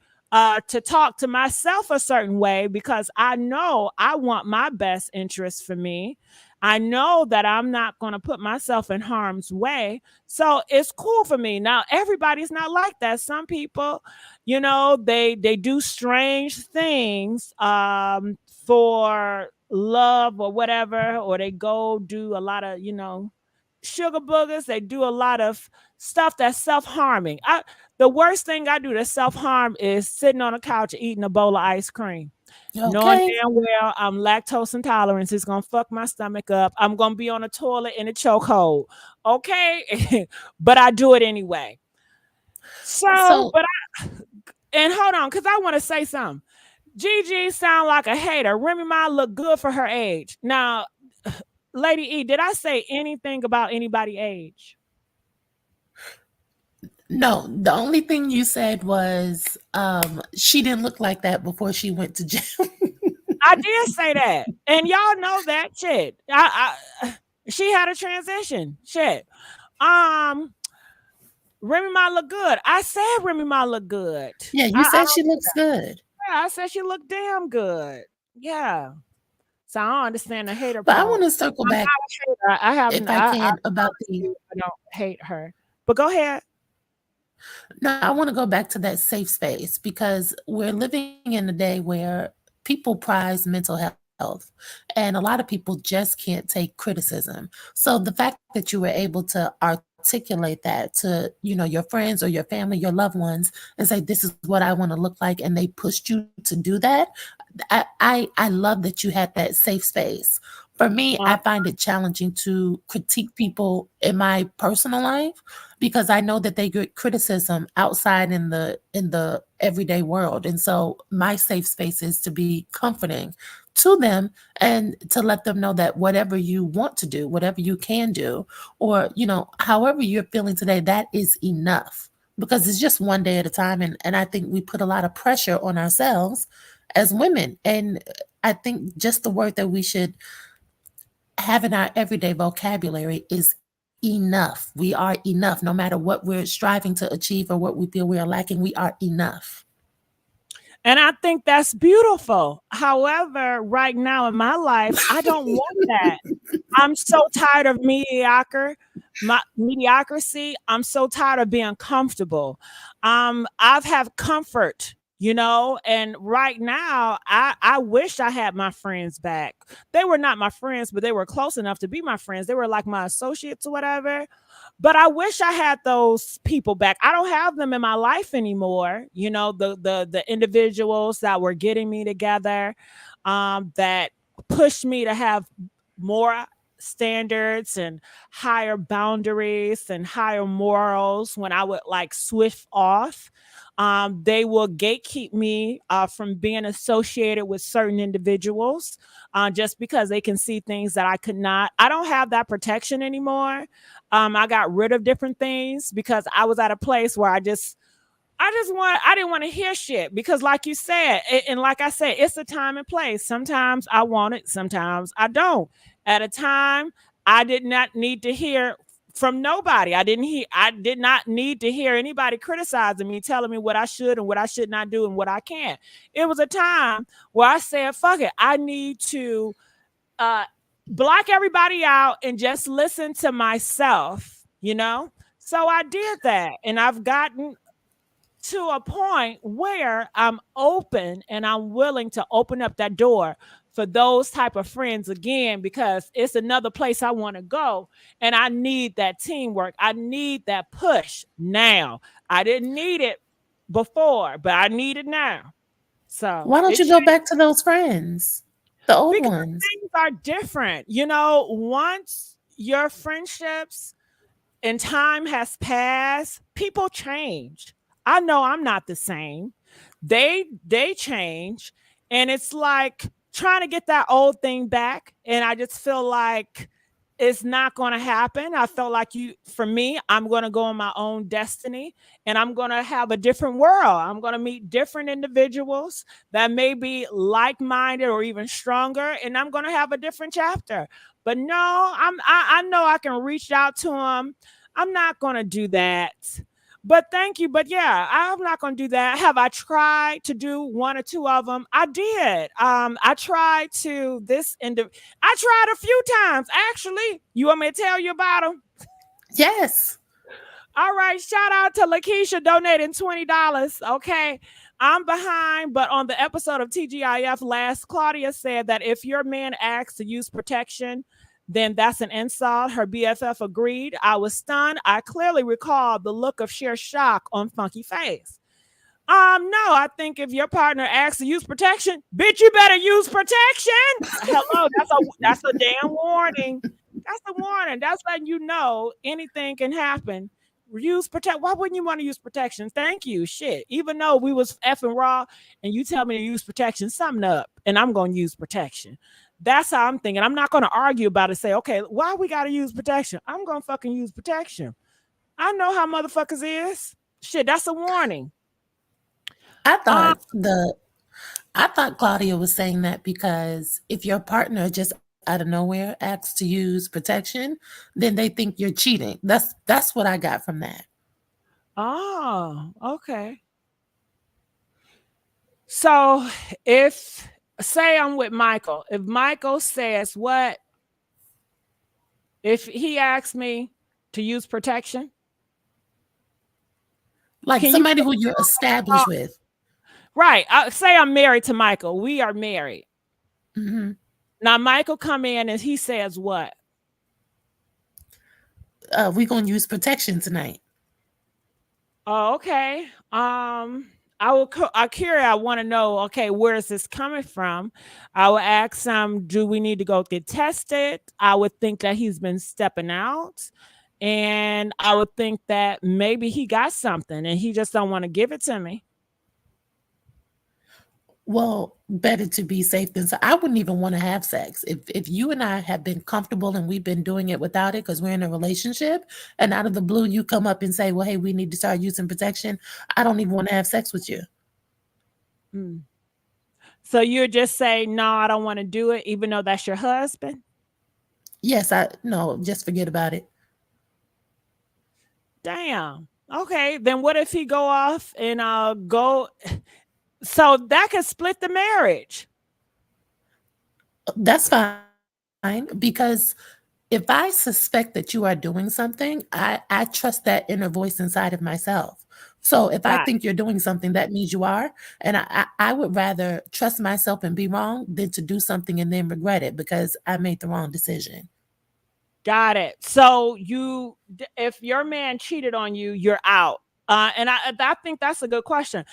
to talk to myself a certain way, because I know I want my best interest for me. I know that I'm not going to put myself in harm's way. So it's cool for me. Now, everybody's not like that. Some people, they do strange things for love or whatever, or they go do a lot of, sugar boogers. They do a lot of stuff that's self-harming. The worst thing I do to self-harm is sitting on a couch eating a bowl of ice cream. Okay. Knowing damn well I'm lactose intolerant. It's going to fuck my stomach up. I'm going to be on a toilet in a chokehold. Okay? But I do it anyway. And hold on, because I want to say something. Gigi sound like a hater. Remy Ma look good for her age. Now, Lady E, did I say anything about anybody's age? No, the only thing you said was she didn't look like that before she went to jail. I did say that. And y'all know that shit. She had a transition. Shit. Remy Ma look good. I said Remy Ma look good. Yeah, you said she looks good. Yeah, I said she looked damn good. Yeah. So I don't understand the hater. But I want to circle back. I have, if I can, about I don't hate her. But go ahead. No, I want to go back to that safe space, because we're living in a day where people prize mental health, and a lot of people just can't take criticism. So the fact that you were able to articulate that to, your friends or your family, your loved ones, and say, this is what I want to look like, and they pushed you to do that. I love that you had that safe space. For me, I find it challenging to critique people in my personal life, because I know that they get criticism outside in the everyday world. And so my safe space is to be comforting to them and to let them know that whatever you want to do, whatever you can do, or, however you're feeling today, that is enough, because it's just one day at a time. And I think we put a lot of pressure on ourselves as women. And I think just the word that we should have in our everyday vocabulary is enough. We are enough. No matter what we're striving to achieve or what we feel we are lacking, we are enough. And I think that's beautiful. However, right now in my life, I don't want that. I'm so tired of mediocrity. I'm so tired of being comfortable. I've had comfort And right now I wish I had my friends back. They were not my friends, but they were close enough to be my friends. They were like my associates or whatever. But I wish I had those people back. I don't have them in my life anymore. The individuals that were getting me together, that pushed me to have more standards and higher boundaries and higher morals when I would like swift off. They will gatekeep me from being associated with certain individuals just because they can see things that I could not. I don't have that protection anymore. I got rid of different things because I was at a place where I didn't want to hear shit because like you said, and like I said, it's a time and place. Sometimes I want it, sometimes I don't. At a time, I did not need to hear from nobody. I did not need to hear anybody criticizing me, telling me what I should and what I should not do and what I can't. It was a time where I said, fuck it. I need to block everybody out and just listen to myself, So I did that. And I've gotten to a point where I'm open and I'm willing to open up that door for those type of friends again, because it's another place I want to go. And I need that teamwork. I need that push now. I didn't need it before, but I need it now. So Why don't you go back to those friends, the old ones? Things are different. Once your friendships and time has passed, people change. I know I'm not the same. They change, and it's like trying to get that old thing back. And I just feel like it's not going to happen. I felt like for me, I'm going to go on my own destiny and I'm going to have a different world. I'm going to meet different individuals that may be like-minded or even stronger. And I'm going to have a different chapter. But no, I know I can reach out to them. I'm not going to do that. But thank you. But yeah, I'm not going to do that. Have I tried to do one or two of them? I did. I tried I tried a few times, actually. You want me to tell you about them? Yes. All right. Shout out to Lakeisha donating $20. Okay. I'm behind, but on the episode of TGIF last, Claudia said that if your man asks to use protection, then that's an insult. Her BFF agreed. I was stunned. I clearly recall the look of sheer shock on Funky face. No, I think if your partner asks to use protection, bitch, you better use protection. Hello, that's a damn warning. That's a warning. That's letting you know anything can happen. Use protect. Why wouldn't you want to use protection? Thank you. Shit. Even though we was effing raw and you tell me to use protection, something up, and I'm gonna use protection. That's how I'm thinking. I'm not going to argue about it. Say, okay, why we got to use protection? I'm going to fucking use protection. I know how motherfuckers is. Shit, that's a warning. I thought Claudia was saying that because if your partner just out of nowhere asks to use protection, then they think you're cheating. That's what I got from that. Oh, okay. So say I'm with Michael. If Michael says what? If he asks me to use protection? Like somebody who you're established with. Right. Say I'm married to Michael. We are married. Mm-hmm. Now Michael come in and he says what? We're going to use protection tonight. Oh, okay. I want to know, okay, where is this coming from? I would ask him, do we need to go get tested? I would think that he's been stepping out. And I would think that maybe he got something and he just don't want to give it to me. Well, better to be safe than sorry. I wouldn't even want to have sex. If you and I have been comfortable and we've been doing it without it because we're in a relationship, and out of the blue you come up and say, well, hey, we need to start using protection, I don't even want to have sex with you. So you just say, no, I don't want to do it, even though that's your husband? Yes, no, just forget about it. Damn. Okay, then what if he go off and go... So that could split the marriage. That's fine, because if I suspect that you are doing something, I trust that inner voice inside of myself. So if I Got think you're doing something, that means you are. And I would rather trust myself and be wrong than to do something and then regret it because I made the wrong decision. Got it. So if your man cheated on you, you're out. And I think that's a good question.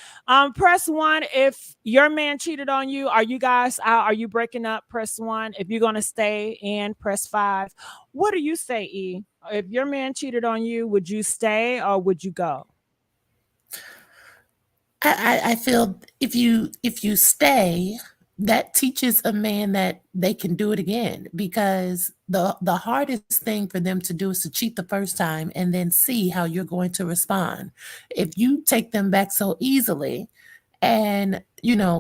Press 1 if your man cheated on you. Are you guys out? Are you breaking up? Press 1. If you're gonna stay in, press 5. What do you say, E? If your man cheated on you, would you stay or would you go? I feel if you stay, that teaches a man that they can do it again, because the hardest thing for them to do is to cheat the first time and then see how you're going to respond. If you take them back so easily and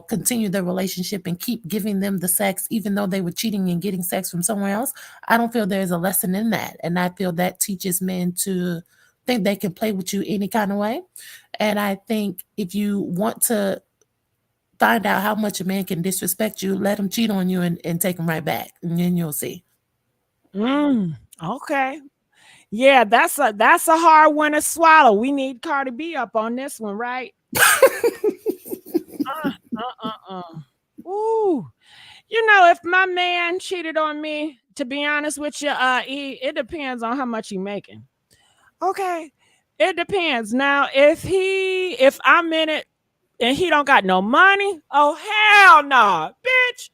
continue the relationship and keep giving them the sex even though they were cheating and getting sex from somewhere else, I don't feel there's a lesson in that. And I feel that teaches men to think they can play with you any kind of way. And I think if you want to find out how much a man can disrespect you, let him cheat on you and take him right back. And then you'll see. Okay. Yeah, that's a hard one to swallow. We need Cardi B up on this one, right? Ooh. If my man cheated on me, to be honest with you, it depends on how much he making. Okay. It depends. Now, if I'm in it and he don't got no money, oh hell no, bitch.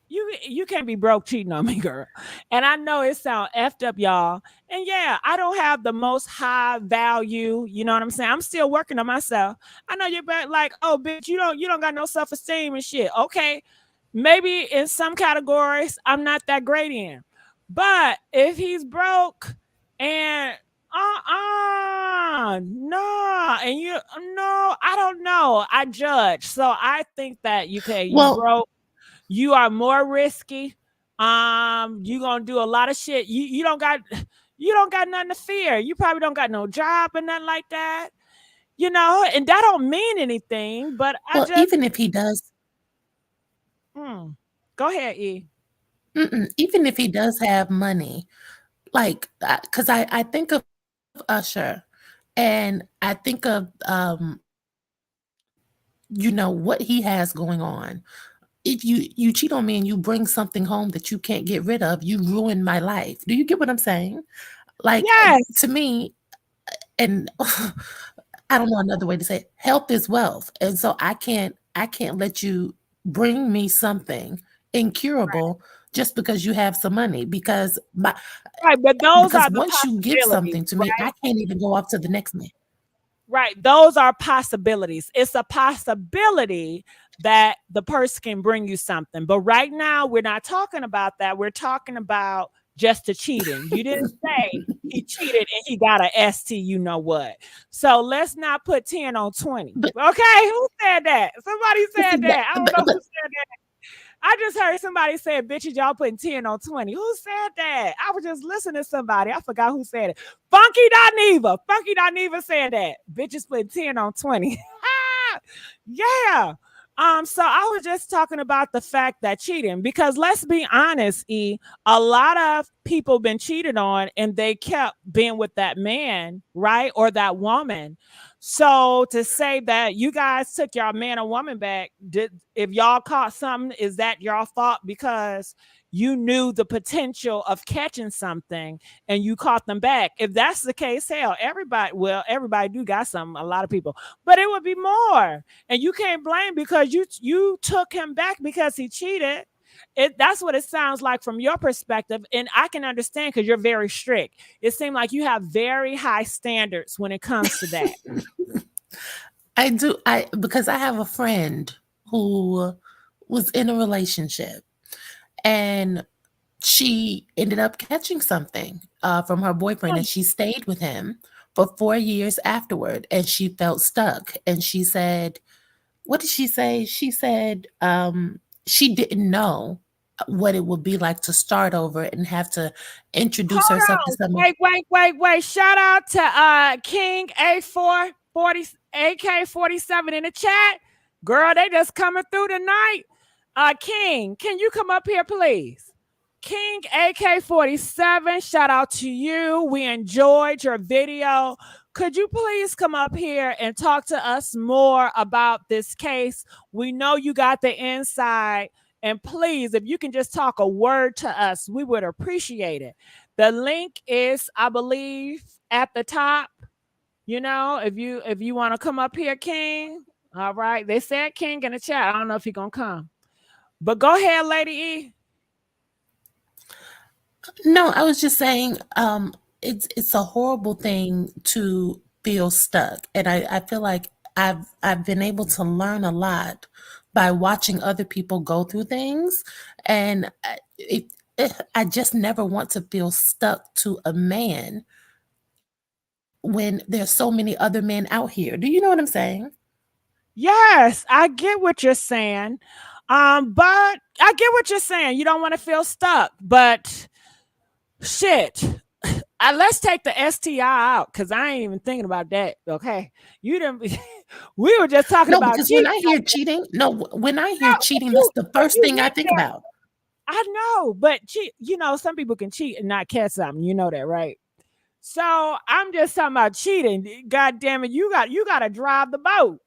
You can't be broke cheating on me, girl. And I know it sound effed up, y'all. And yeah, I don't have the most high value. You know what I'm saying? I'm still working on myself. I know you're like, oh, bitch, you don't got no self-esteem and shit. Okay. Maybe in some categories I'm not that great in. But if he's broke and no, and I don't know. I judge. So I think that you broke. You are more risky. You gonna do a lot of shit. You don't got nothing to fear. You probably don't got no job or nothing like that. And that don't mean anything. But even if he does, go ahead, E. Even if he does have money, like, because I think of Usher, and I think of what he has going on. If you cheat on me and you bring something home that you can't get rid of, you ruin my life. Do you get what I'm saying? Like, yes. To me, and I don't know another way to say it, health is wealth. And so I can't let you bring me something incurable just because you have some money, because but those are the once you give something to me, right? I can't even go off to the next man. Right. Those are possibilities. It's a possibility that the person can bring you something. But right now, we're not talking about that. We're talking about just the cheating. You didn't say he cheated and he got an ST, you know what. So let's not put 10 on 20. Okay? Who said that? Somebody said that. I don't know who said that. I just heard somebody say, bitches, y'all putting 10 on 20. Who said that? I was just listening to somebody. I forgot who said it. Funky.Neva. Funky.Neva said that. Bitches putting 10 on 20. Yeah. So I was just talking about the fact that cheating, because let's be honest, E, a lot of people been cheated on and they kept being with that man, right? Or that woman. So to say that you guys took your man or woman back, if y'all caught something, is that your fault because you knew the potential of catching something and you caught them back? If that's the case, hell, everybody do got something, a lot of people, but it would be more. And you can't blame because you took him back because he cheated. That's what it sounds like from your perspective. And I can understand because you're very strict. It seemed like you have very high standards when it comes to that. I do. Because I have a friend who was in a relationship and she ended up catching something from her boyfriend, and she stayed with him for 4 years afterward, and she felt stuck. And she said, what did she say? She said she didn't know what it would be like to start over and have to introduce herself to someone. Wait. Shout out to King AK-47 in the chat. Girl, they just coming through tonight. King, can you come up here, please? King AK-47, shout out to you. We enjoyed your video. could you please come up here and talk to us more about this case? We know you got the inside. And please, if you can just talk a word to us, we would appreciate it. The link is, I believe, at the top. You know, if you want to come up here, King. All right. They said King in the chat. I don't know if he's gonna come. But go ahead, Lady E. No, I was just saying, it's a horrible thing to feel stuck, and I feel like I've been able to learn a lot by watching other people go through things, and I just never want to feel stuck to a man when there's so many other men out here. Do you know what I'm saying? Yes, I get what you're saying. But I get what you're saying. You don't want to feel stuck, but shit. Let's take the STI out because I ain't even thinking about that. Okay, you didn't. We were just talking No, about because cheating. when I hear cheating, that's the first thing I think about. I know, but you know, some people can cheat and not catch something. You know that, right? So I'm just talking about cheating. God damn it, you got to drive the boat.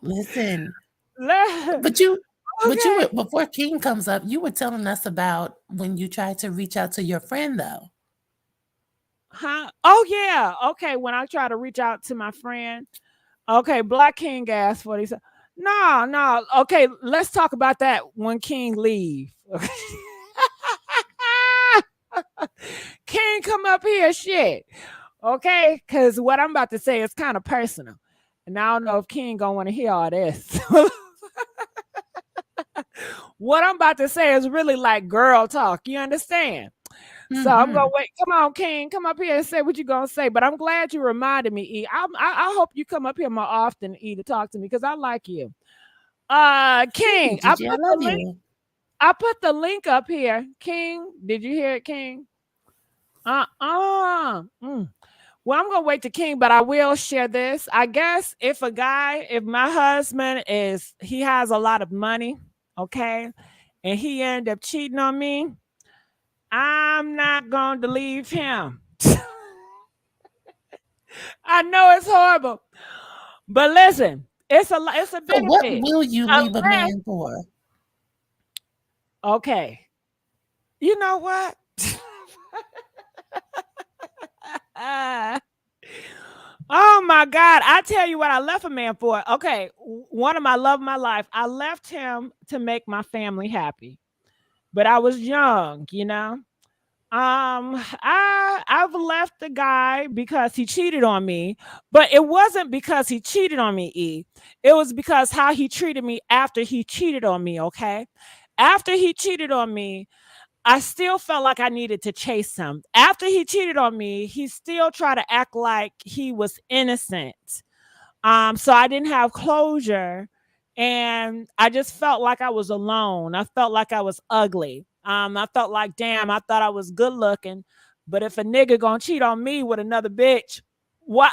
Listen, Le- but you Okay. were, before King comes up, you were telling us about when you tried to reach out to your friend, though. Huh? Oh yeah. Okay. When I try to reach out to my friend, okay, Black King asked what he said. No. Okay, let's talk about that when King leave. King come up here, shit. Okay, because what I'm about to say is kind of personal, and I don't know if King gonna want to hear all this. What I'm about to say is really like girl talk. You understand? So I'm gonna wait. Come on, King, come up here and say what you gonna say. But I'm glad you reminded me, E. I hope you come up here more often, E, to talk to me because I like you. King, I love you. I put the link up here. King, did you hear it, King? Well, I'm gonna wait to King, but I will share this. I guess if my husband he has a lot of money, okay, and he end up cheating on me, I'm not going to leave him. I know it's horrible, but listen, it's a benefit. So what will you leave a man for? Okay, you know what? Oh my God. I tell you what I left a man for. Okay. One of my love of my life. I left him to make my family happy. But I was young, you know. I've left the guy because he cheated on me, but it wasn't because he cheated on me, E. It was because how he treated me after he cheated on me, okay? After he cheated on me, I still felt like I needed to chase him. After he cheated on me, he still tried to act like he was innocent. So I didn't have closure, and I just felt like I was alone. I felt like I was ugly. I felt like, damn, I thought I was good looking, but if a nigga gonna cheat on me with another bitch, why?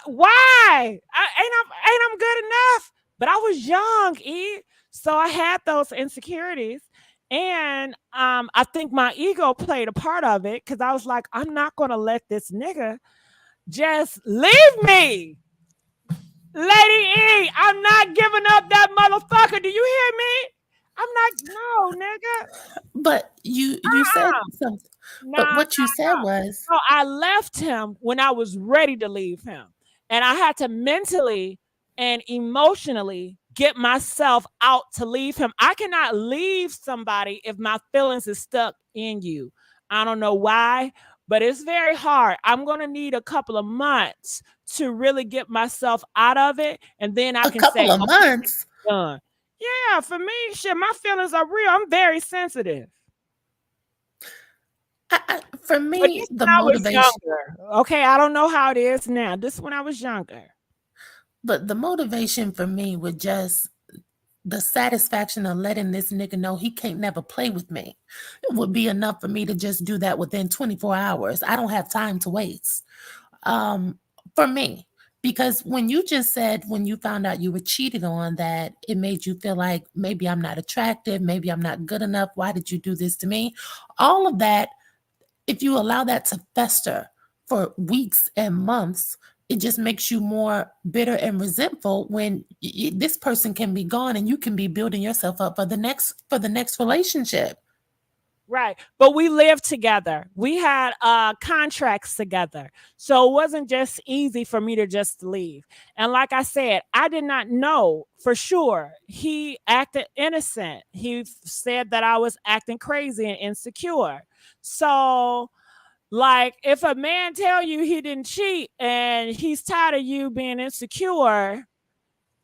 Ain't I'm good enough? But I was young, E. So I had those insecurities. And I think my ego played a part of it because I was like, I'm not going to let this nigga just leave me. Lady E, I'm not giving up that motherfucker. Do you hear me? I'm not, no, nigga. But you said something. But what you said was. So I left him when I was ready to leave him. And I had to mentally and emotionally get myself out to leave him. I cannot leave somebody if my feelings is stuck in you. I don't know why, but it's very hard. I'm going to need a couple of months to really get myself out of it. And then I can say, a couple of months? Done. Yeah, for me, shit, my feelings are real. I'm very sensitive. For me, the motivation. Okay, I don't know how it is now. This is when I was younger. But the motivation for me was just the satisfaction of letting this nigga know he can't never play with me. It would be enough for me to just do that within 24 hours. I don't have time to waste. For me, because when you just said when you found out you were cheated on, that it made you feel like maybe I'm not attractive, maybe I'm not good enough. Why did you do this to me? All of that if you allow that to fester for weeks and months, it just makes you more bitter and resentful when this person can be gone and you can be building yourself up for the next relationship. Right. But we lived together. We had contracts together. So it wasn't just easy for me to just leave. And like I said, I did not know for sure. He acted innocent. He said that I was acting crazy and insecure. So like if a man tell you he didn't cheat and he's tired of you being insecure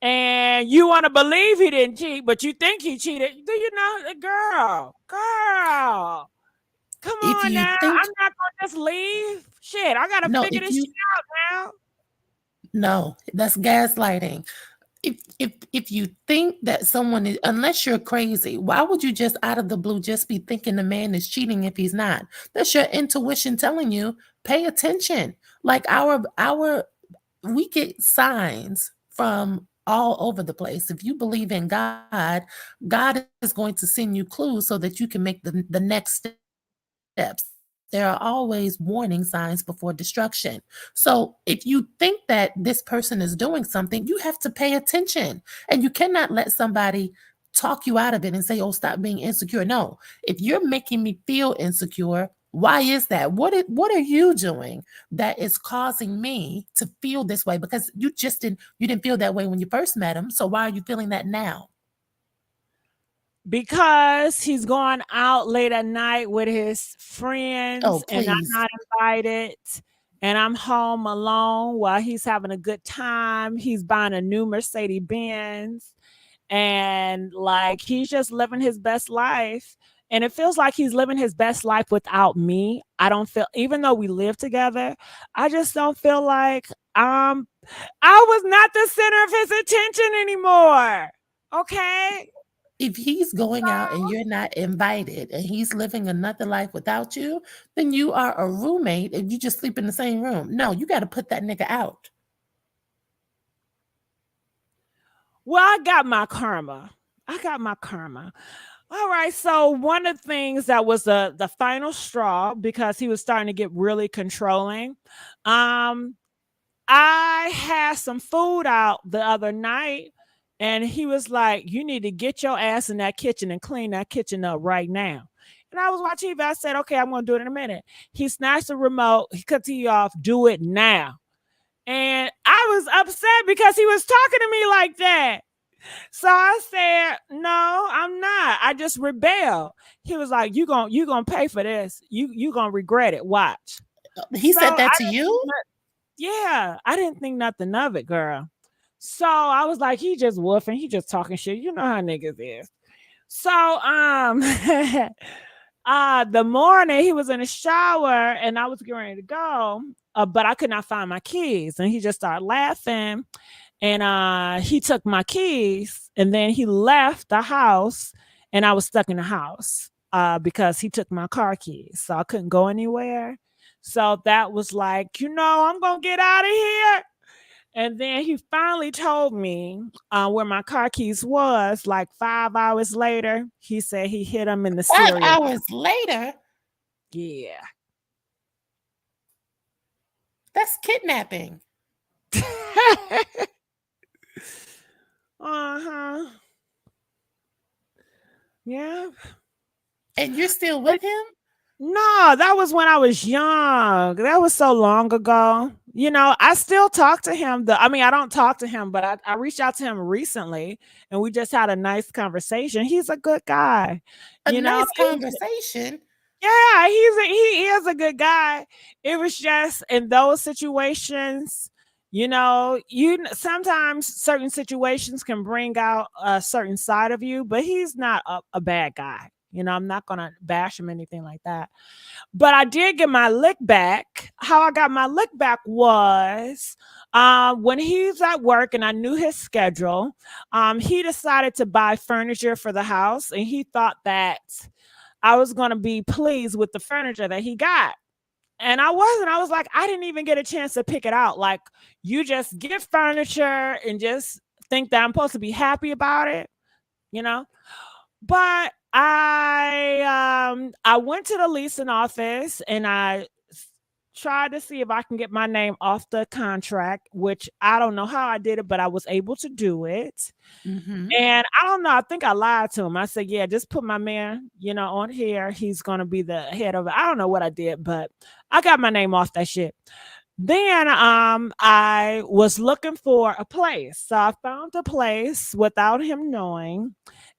and you want to believe he didn't cheat, but you think he cheated, do you know, girl, come If on you now. think I'm not gonna just leave. Shit, I gotta no, figure if this you shit out now. no, that's gaslighting. If you think that someone is, unless you're crazy, why would you just out of the blue just be thinking the man is cheating if he's not? That's your intuition telling you, pay attention. Like we get signs from all over the place. If you believe in God, God is going to send you clues so that you can make the next steps. There are always warning signs before destruction. So if you think that this person is doing something, you have to pay attention. And you cannot let somebody talk you out of it and say, oh, stop being insecure. No, if you're making me feel insecure, why is that? What are you doing that is causing me to feel this way? Because you didn't feel that way when you first met him. So why are you feeling that now? Because he's going out late at night with his friends Oh, and I'm please. not invited. And I'm home alone while he's having a good time. He's buying a new Mercedes Benz. And like he's just living his best life. And it feels like he's living his best life without me. I don't feel, even though we live together, I just don't feel like I was not the center of his attention anymore. Okay. If he's going out and you're not invited and he's living another life without you, then you are a roommate and you just sleep in the same room. No, you got to put that nigga out. Well, I got my karma. All right. So one of the things that was the final straw, because he was starting to get really controlling. I had some food out the other night and he was like, you need to get your ass in that kitchen and clean that kitchen up right now. And I was watching TV. I said, okay, I'm going to do it in a minute. He snatched the remote. He cut the TV off. Do it now. And I was upset because he was talking to me like that. So I said, no, I'm not. I just rebelled. He was like, you gonna pay for this. You gonna regret it. Watch. He said that to you? Yeah, I didn't think nothing of it, girl. So I was like, he just woofing, he just talking shit. You know how niggas is. So the morning he was in the shower and I was getting ready to go, but I could not find my keys. And he just started laughing. And he took my keys and then he left the house and I was stuck in the house because he took my car keys. So I couldn't go anywhere. So that was like, I'm going to get out of here. And then he finally told me where my car keys was. Like 5 hours later, he said he hid them in the 5 cereal. hours later? Yeah. That's kidnapping. Uh-huh. Yeah. And you're still with him? No, that was when I was young. That was so long ago. I still talk to him. I don't talk to him, but I reached out to him recently and we just had a nice conversation. He's a good guy. Nice conversation? Yeah, he is a good guy. It was just in those situations, sometimes certain situations can bring out a certain side of you, but he's not a bad guy. I'm not going to bash him, anything like that. But I did get my lick back. How I got my lick back was when he's at work and I knew his schedule, he decided to buy furniture for the house. And he thought that I was going to be pleased with the furniture that he got. And I wasn't. I was like, I didn't even get a chance to pick it out. Like, you just get furniture and just think that I'm supposed to be happy about it, But I went to the leasing office and I tried to see if I can get my name off the contract, which I don't know how I did it, but I was able to do it. Mm-hmm. And I don't know. I think I lied to him. I said, yeah, just put my man, on here. He's going to be the head of it. I don't know what I did, but I got my name off that shit. Then I was looking for a place. So I found a place without him knowing,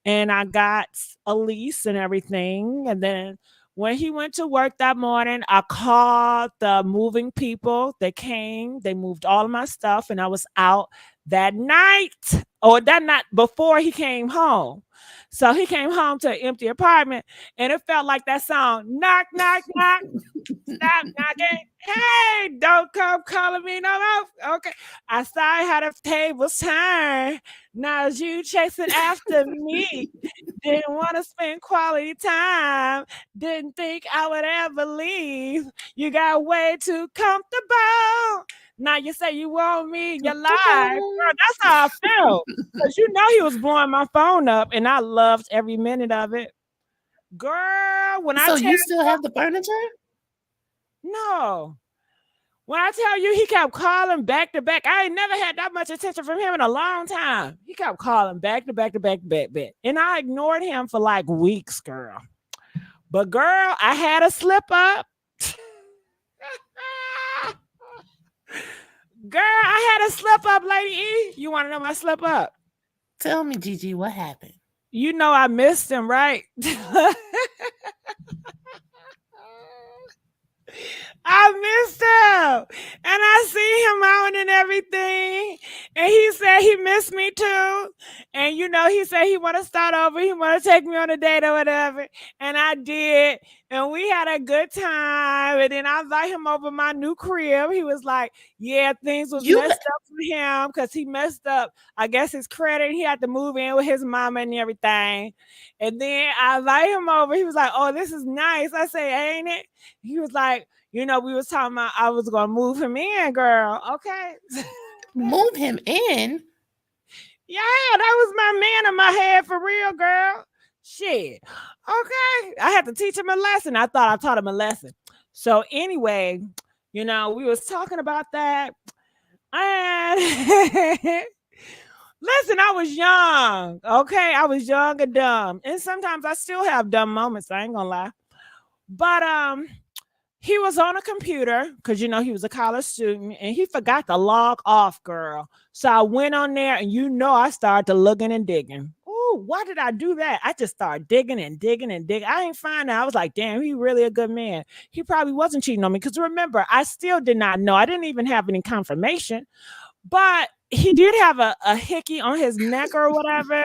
and I got a lease and everything. And then when he went to work that morning, I called the moving people. They came, they moved all of my stuff, and I was out that night or that night before he came home. So he came home to an empty apartment, and it felt like that song, knock, knock, knock. Stop knocking. Hey, don't come calling me no more. Okay. I saw how the tables turn. Now it's you chasing after me. Didn't want to spend quality time. Didn't think I would ever leave. You got way too comfortable. Now you say you want me in your life. Girl, that's how I felt. Because he was blowing my phone up, and I loved every minute of it. Girl, when So you still have the furniture? No. When I tell you he kept calling back to back, I ain't never had that much attention from him in a long time. He kept calling back to back to back to back. And I ignored him for like weeks, girl. But girl, I had a slip up. Girl, I had a slip up, Lady E. You want to know my slip up? Tell me, Gigi, what happened? You know I missed him, right? I missed him, and I see him out and everything, and he said he missed me too, and he said he want to start over, he want to take me on a date or whatever, and I did, and we had a good time, and then I invited him over my new crib. He was like, yeah, things was messed up for him because he messed up, I guess, his credit. He had to move in with his mama and everything, and then I invited him over. He was like, oh, this is nice. I say, ain't it? He was like, we was talking about I was going to move him in, girl. Okay. Move him in? Yeah, that was my man in my head for real, girl. Shit. Okay. I had to teach him a lesson. I thought I taught him a lesson. So anyway, we was talking about that. And listen, I was young. Okay. I was young and dumb. And sometimes I still have dumb moments. I ain't going to lie. But, he was on a computer because, he was a college student, and he forgot to log off, girl. So I went on there, and I started to looking and digging. Ooh, why did I do that? I just started digging and digging and digging. I ain't find out. I was like, damn, he really a good man. He probably wasn't cheating on me because remember, I still did not know. I didn't even have any confirmation. But he did have a hickey on his neck or whatever,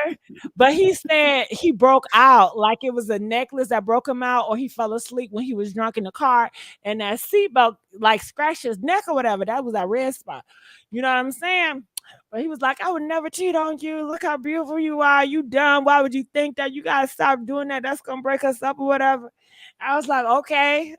but he said he broke out, like it was a necklace that broke him out, or he fell asleep when he was drunk in the car, and that seatbelt like scratched his neck or whatever. That was that red spot. You know what I'm saying? But he was like, I would never cheat on you. Look how beautiful you are. You dumb. Why would you think that? You gotta stop doing that. That's gonna break us up or whatever. I was like, okay.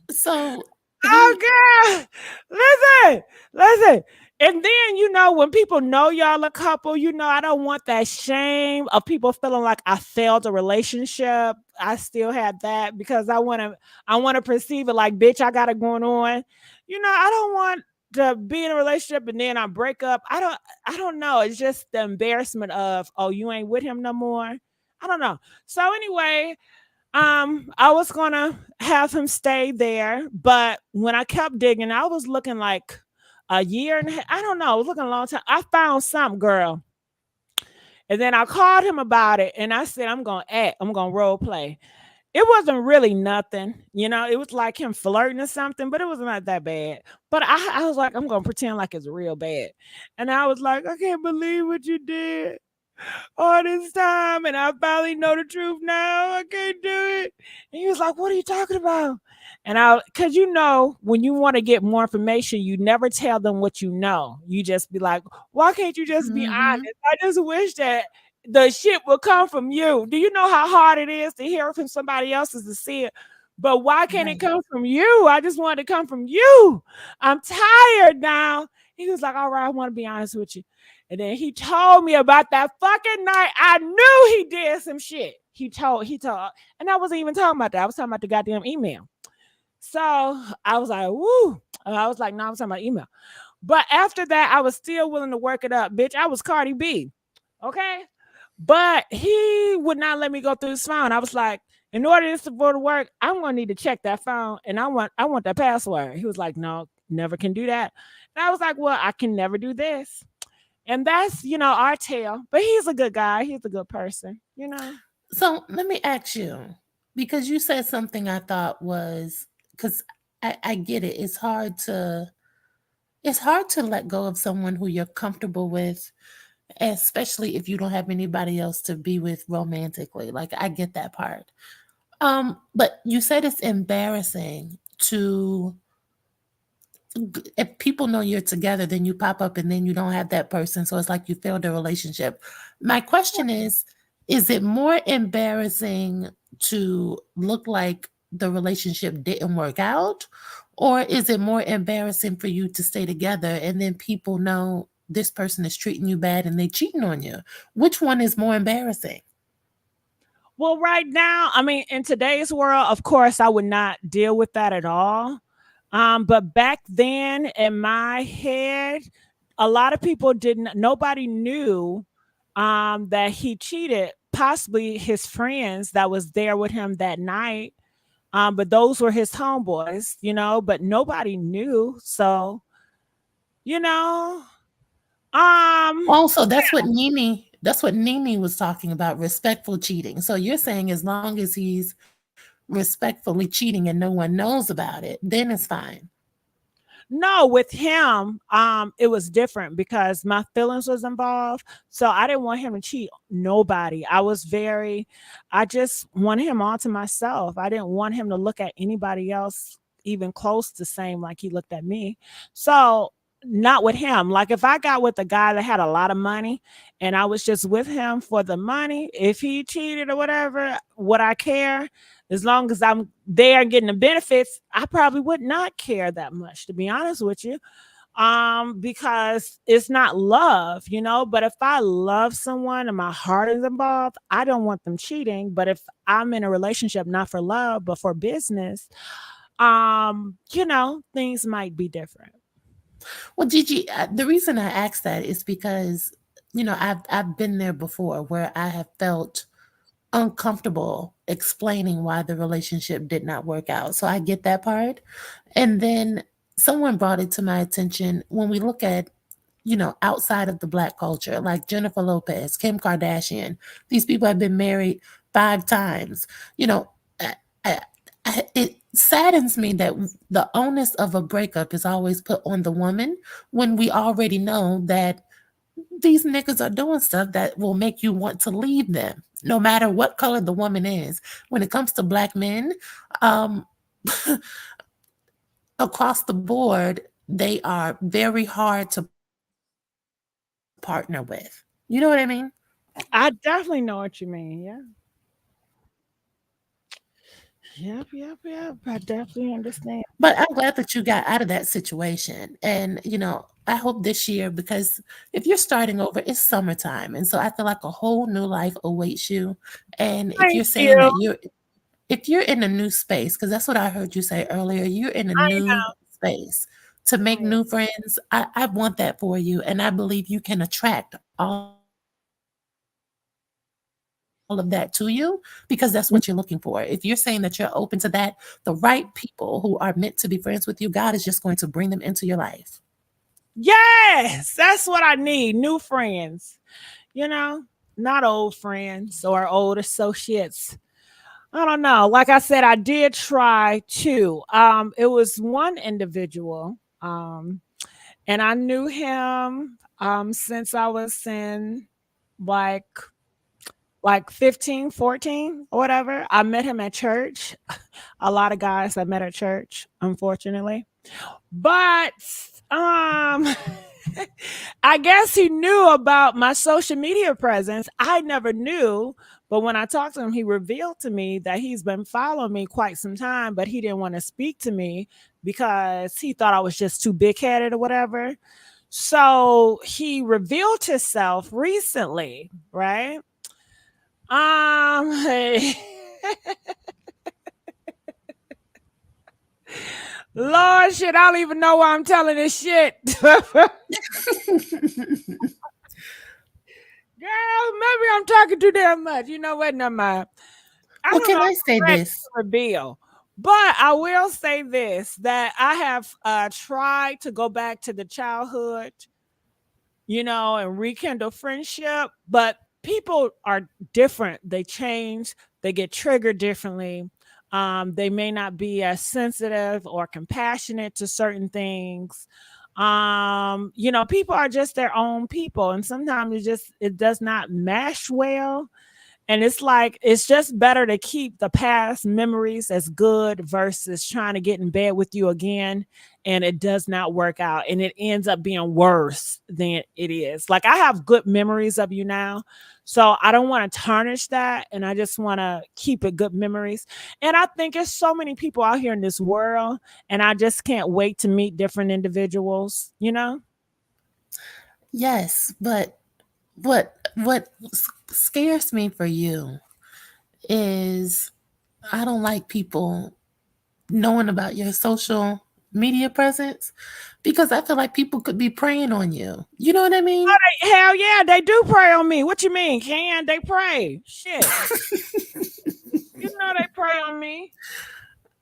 So oh girl, listen. And then, when people know y'all a couple, I don't want that shame of people feeling like I failed a relationship. I still have that because I want to perceive it like, bitch, I got it going on. I don't want to be in a relationship and then I break up. I don't know. It's just the embarrassment of, oh, you ain't with him no more. I don't know. So anyway, I was gonna have him stay there, but when I kept digging, I was looking like a year and a half. I don't know, I was looking a long time. I found something, girl. And then I called him about it, and I said, I'm gonna role play. It wasn't really nothing, it was like him flirting or something, but it was not that bad. But I was like, I'm gonna pretend like it's real bad. And I was like, I can't believe what you did all this time, and I finally know the truth now. I can't do it. And he was like, what are you talking about? And because when you want to get more information, you never tell them what you know. You just be like, why can't you just be honest? I just wish that the shit would come from you. Do you know how hard it is to hear from somebody else's to see it? But why can't it come from you? I just want it to come from you. I'm tired now. He was like, all right, I want to be honest with you. And then he told me about that fucking night. I knew he did some shit. He told, and I wasn't even talking about that. I was talking about the goddamn email. So I was like, woo. And I was like, no, I was talking about email. But after that, I was still willing to work it up. Bitch, I was Cardi B. Okay. But he would not let me go through his phone. I was like, in order for it to work, I'm gonna need to check that phone and I want that password. He was like, no, never can do that. And I was like, well, I can never do this. And that's, our tale. But he's a good guy. He's a good person, So let me ask you, because you said something I thought was, because I get it. It's hard to let go of someone who you're comfortable with, especially if you don't have anybody else to be with romantically. Like, I get that part. But you said it's embarrassing to, if people know you're together, then you pop up and then you don't have that person. So it's like you failed the relationship. My question is it more embarrassing to look like the relationship didn't work out? Or is it more embarrassing for you to stay together and then people know this person is treating you bad and they cheating on you? Which one is more embarrassing? Well, right now, I mean, in today's world, of course, I would not deal with that at all. But back then in my head, a lot of people nobody knew that he cheated, possibly his friends that was there with him that night. But those were his homeboys, but nobody knew. So, Also, that's what Nene was talking about, respectful cheating. So you're saying as long as he's respectfully cheating and no one knows about it, then it's fine. No, with him, it was different because my feelings was involved. So I didn't want him to cheat nobody. I just wanted him all to myself. I didn't want him to look at anybody else even close to same like he looked at me. So not with him. Like if I got with a guy that had a lot of money and I was just with him for the money, if he cheated or whatever, would I care? As long as I'm there getting the benefits, I probably would not care that much, to be honest with you. Because it's not love, but if I love someone and my heart is involved, I don't want them cheating. But if I'm in a relationship, not for love, but for business, things might be different. Well, Gigi, the reason I asked that is because, I've been there before where I have felt uncomfortable explaining why the relationship did not work out. So I get that part. And then someone brought it to my attention when we look at, outside of the Black culture, like Jennifer Lopez, Kim Kardashian, these people have been married 5 times. It saddens me that the onus of a breakup is always put on the woman when we already know that these niggas are doing stuff that will make you want to leave them, no matter what color the woman is. When it comes to Black men, across the board, they are very hard to partner with. You know what I mean? I definitely know what you mean. Yeah. Yep. I definitely understand. But I'm glad that you got out of that situation. And, I hope this year, because if you're starting over, it's summertime. And so I feel like a whole new life awaits you. And if you're saying that if you're in a new space, because that's what I heard you say earlier, you're in a new space to make new friends. I want that for you. And I believe you can attract all of that to you because that's what you're looking for. If you're saying that you're open to that, the right people who are meant to be friends with you, God is just going to bring them into your life. Yes, that's what I need. New friends, not old friends or old associates. I don't know. Like I said, I did try to. It was one individual, and I knew him since I was in like 15, 14 or whatever. I met him at church. A lot of guys I met at church, unfortunately. But I guess he knew about my social media presence. I never knew, but when I talked to him, he revealed to me that he's been following me quite some time, but he didn't want to speak to me because he thought I was just too big-headed or whatever. So he revealed himself recently, right? Lord shit, I don't even know why I'm telling this shit. Girl, maybe I'm talking too damn much. You know what? Never mind. I Well, don't can know I if say I'm ready this? to reveal, but I will say this, that I have tried to go back to the childhood, and rekindle friendship, but people are different. They change, they get triggered differently. They may not be as sensitive or compassionate to certain things. People are just their own people, and sometimes it does not mesh well. And it's like, it's just better to keep the past memories as good versus trying to get in bed with you again and it does not work out and it ends up being worse than it is. Like, I have good memories of you now. So I don't want to tarnish that. And I just want to keep it good memories. And I think there's so many people out here in this world. And I just can't wait to meet different individuals, Yes, but what scares me for you is I don't like people knowing about your social media presence because I feel like people could be preying on you. You know what I mean? Hell yeah, they do prey on me. What you mean? Can they prey? Shit. They prey on me.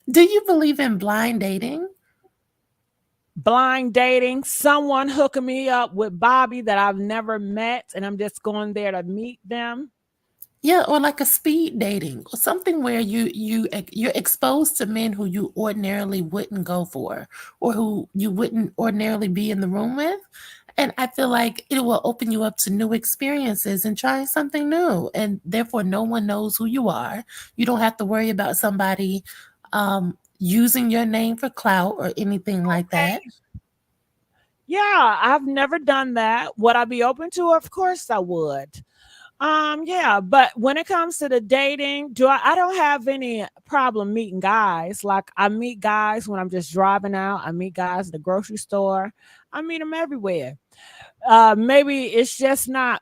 Do you believe in blind dating? Blind dating, someone hooking me up with Bobby that I've never met, and I'm just going there to meet them. Yeah, or like a speed dating, or something where you're exposed to men who you ordinarily wouldn't go for, or who you wouldn't ordinarily be in the room with. And I feel like it will open you up to new experiences and trying something new. And therefore, no one knows who you are. You don't have to worry about somebody using your name for clout or anything like that. Yeah, I've never done that. Would I be open to it? Of course I would. Yeah, but when it comes to the dating, I don't have any problem meeting guys. Like, I meet guys when I'm just driving out. I meet guys at the grocery store. I meet them everywhere. Maybe it's just not.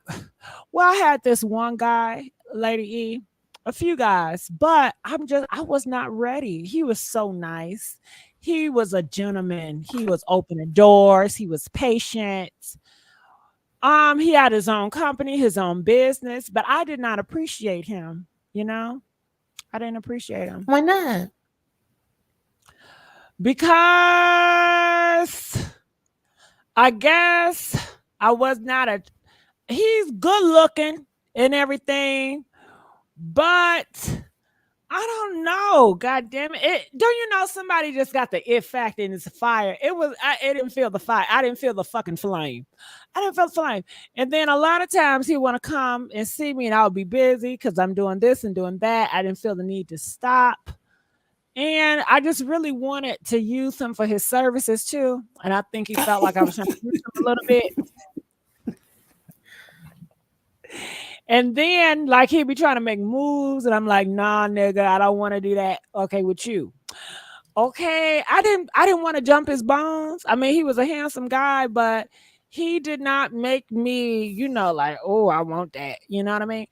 Well, I had this one guy, Lady E, a few guys, but I was not ready. He was so nice. He was a gentleman. He was opening doors. He was patient. He had his own company, his own business, but I did not appreciate him. I didn't appreciate him. Why not? Because I guess I was not he's good looking and everything, but I don't know. God damn it. Don't you know somebody just got the it factor and it's a fire? It didn't feel the fire. I didn't feel the fucking flame. I didn't feel the flame. And then a lot of times he want to come and see me and I would be busy because I'm doing this and doing that. I didn't feel the need to stop. And I just really wanted to use him for his services too. And I think he felt like I was trying to use him a little bit. And then, like, he'd be trying to make moves, and I'm like, nah, nigga, I don't want to do that. Okay, with you. Okay, I didn't want to jump his bones. I mean, he was a handsome guy, but he did not make me, like, oh, I want that. You know what I mean?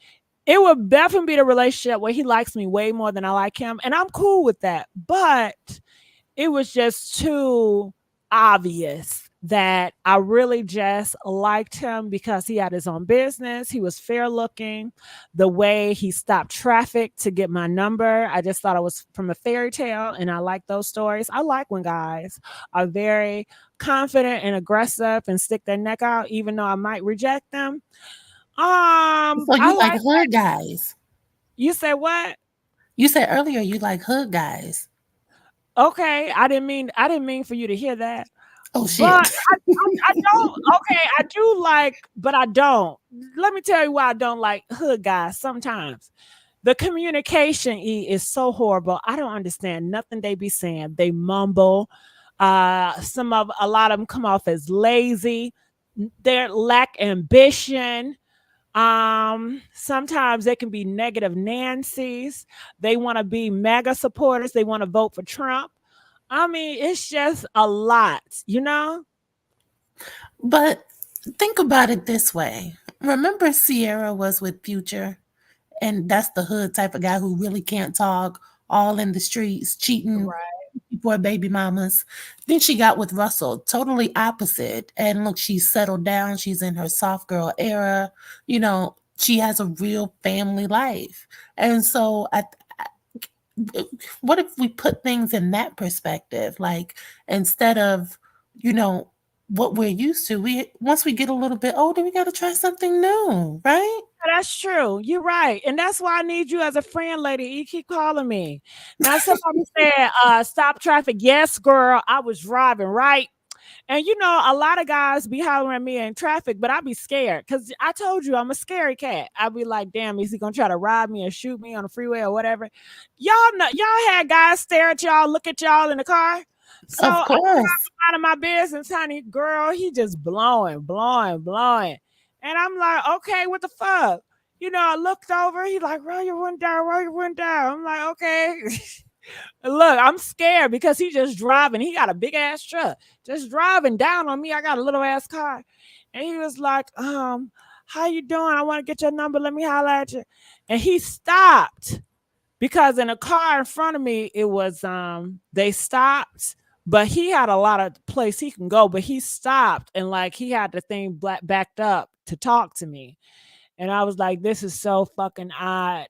It would definitely be the relationship where he likes me way more than I like him, and I'm cool with that. But it was just too obvious that I really just liked him because he had his own business. He was fair looking. The way he stopped traffic to get my number, I just thought it was from a fairy tale. And I like those stories. I like when guys are very confident and aggressive and stick their neck out, even though I might reject them. So you like hood guys. You said what? You said earlier you like hood guys. Okay, I didn't mean for you to hear that. Oh shit. But I don't. Okay, I do like, but I don't. Let me tell you why I don't like hood guys. Sometimes the communication is so horrible. I don't understand nothing they be saying. They mumble. A lot of them come off as lazy. They lack ambition. Sometimes they can be negative Nancy's. They want to be MAGA supporters. They want to vote for Trump. I mean, it's just a lot, But think about it this way. Remember Sierra was with Future? And that's the hood type of guy who really can't talk, all in the streets, cheating for baby mamas. Then she got with Russell, totally opposite. And look, she's settled down. She's in her soft girl era. You know, she has a real family life. And so what if we put things in that perspective? Like instead of, you know, what we're used to, once we get a little bit older, we got to try something new, right? That's true. You're right. And that's why I need you as a friend, lady. You keep calling me. Now, somebody said, stop traffic. Yes, girl. I was driving, right? And you know, a lot of guys be hollering at me in traffic, but I be scared because I told you I'm a scary cat. I be like, damn, is he gonna try to rob me or shoot me on the freeway or whatever? Y'all know, y'all had guys stare at y'all, look at y'all in the car. So Of I'm course. out of my business, honey. Girl, he just blowing. And I'm like, okay, what the fuck? You know, I looked over. He like, roll your window down. I'm like, okay. Look, I'm scared because he just driving. He got a big ass truck, just driving down on me. I got a little ass car, and he was like, how you doing? I want to get your number. Let me holler at you." And he stopped because in a car in front of me, it was they stopped, but he had a lot of place he can go. But he stopped and like he had the thing backed up to talk to me, and I was like, "This is so fucking odd."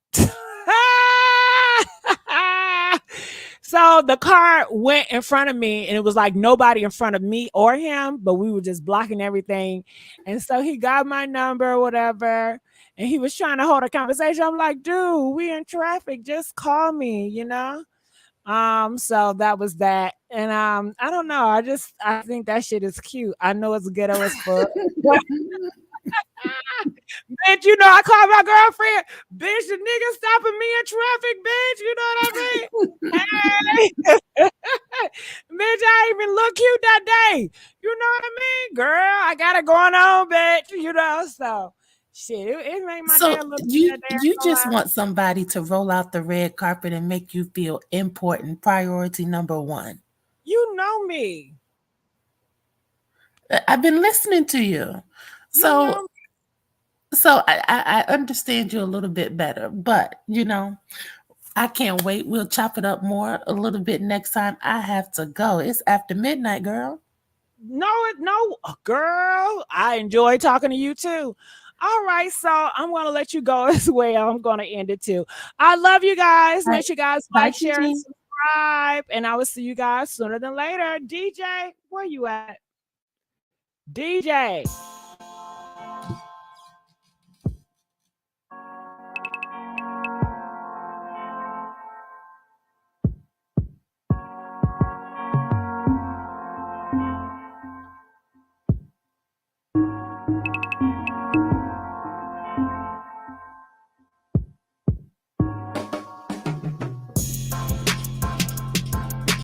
So the car went in front of me and it was like nobody in front of me or him, but we were just blocking everything. And so he got my number or whatever. And he was trying to hold a conversation. I'm like, dude, we in traffic. Just call me, you know? So that was that. And I don't know. I think that shit is cute. I know it's ghetto as fuck. Bitch, you know, I call my girlfriend, bitch, the nigga stopping me in traffic, bitch. You know what I mean? Hey. Bitch, I even look cute that day. You know what I mean? Girl, I got it going on, bitch. You know, so shit, it made my day So a little you bit there. you just want somebody to roll out the red carpet and make you feel important. Priority number one. You know me. I've been listening to you. You So know me. so I understand you a little bit better, but you know, I can't wait. We'll chop it up more a little bit next time. I have to go. It's after midnight, girl. No, girl. I enjoy talking to you too. All right, so I'm gonna let you go as well. I'm gonna end it too. I love you guys. All Make right. sure you guys Bye, like, share, and Gigi. subscribe. And I will see you guys sooner than later. DJ, where you at? DJ.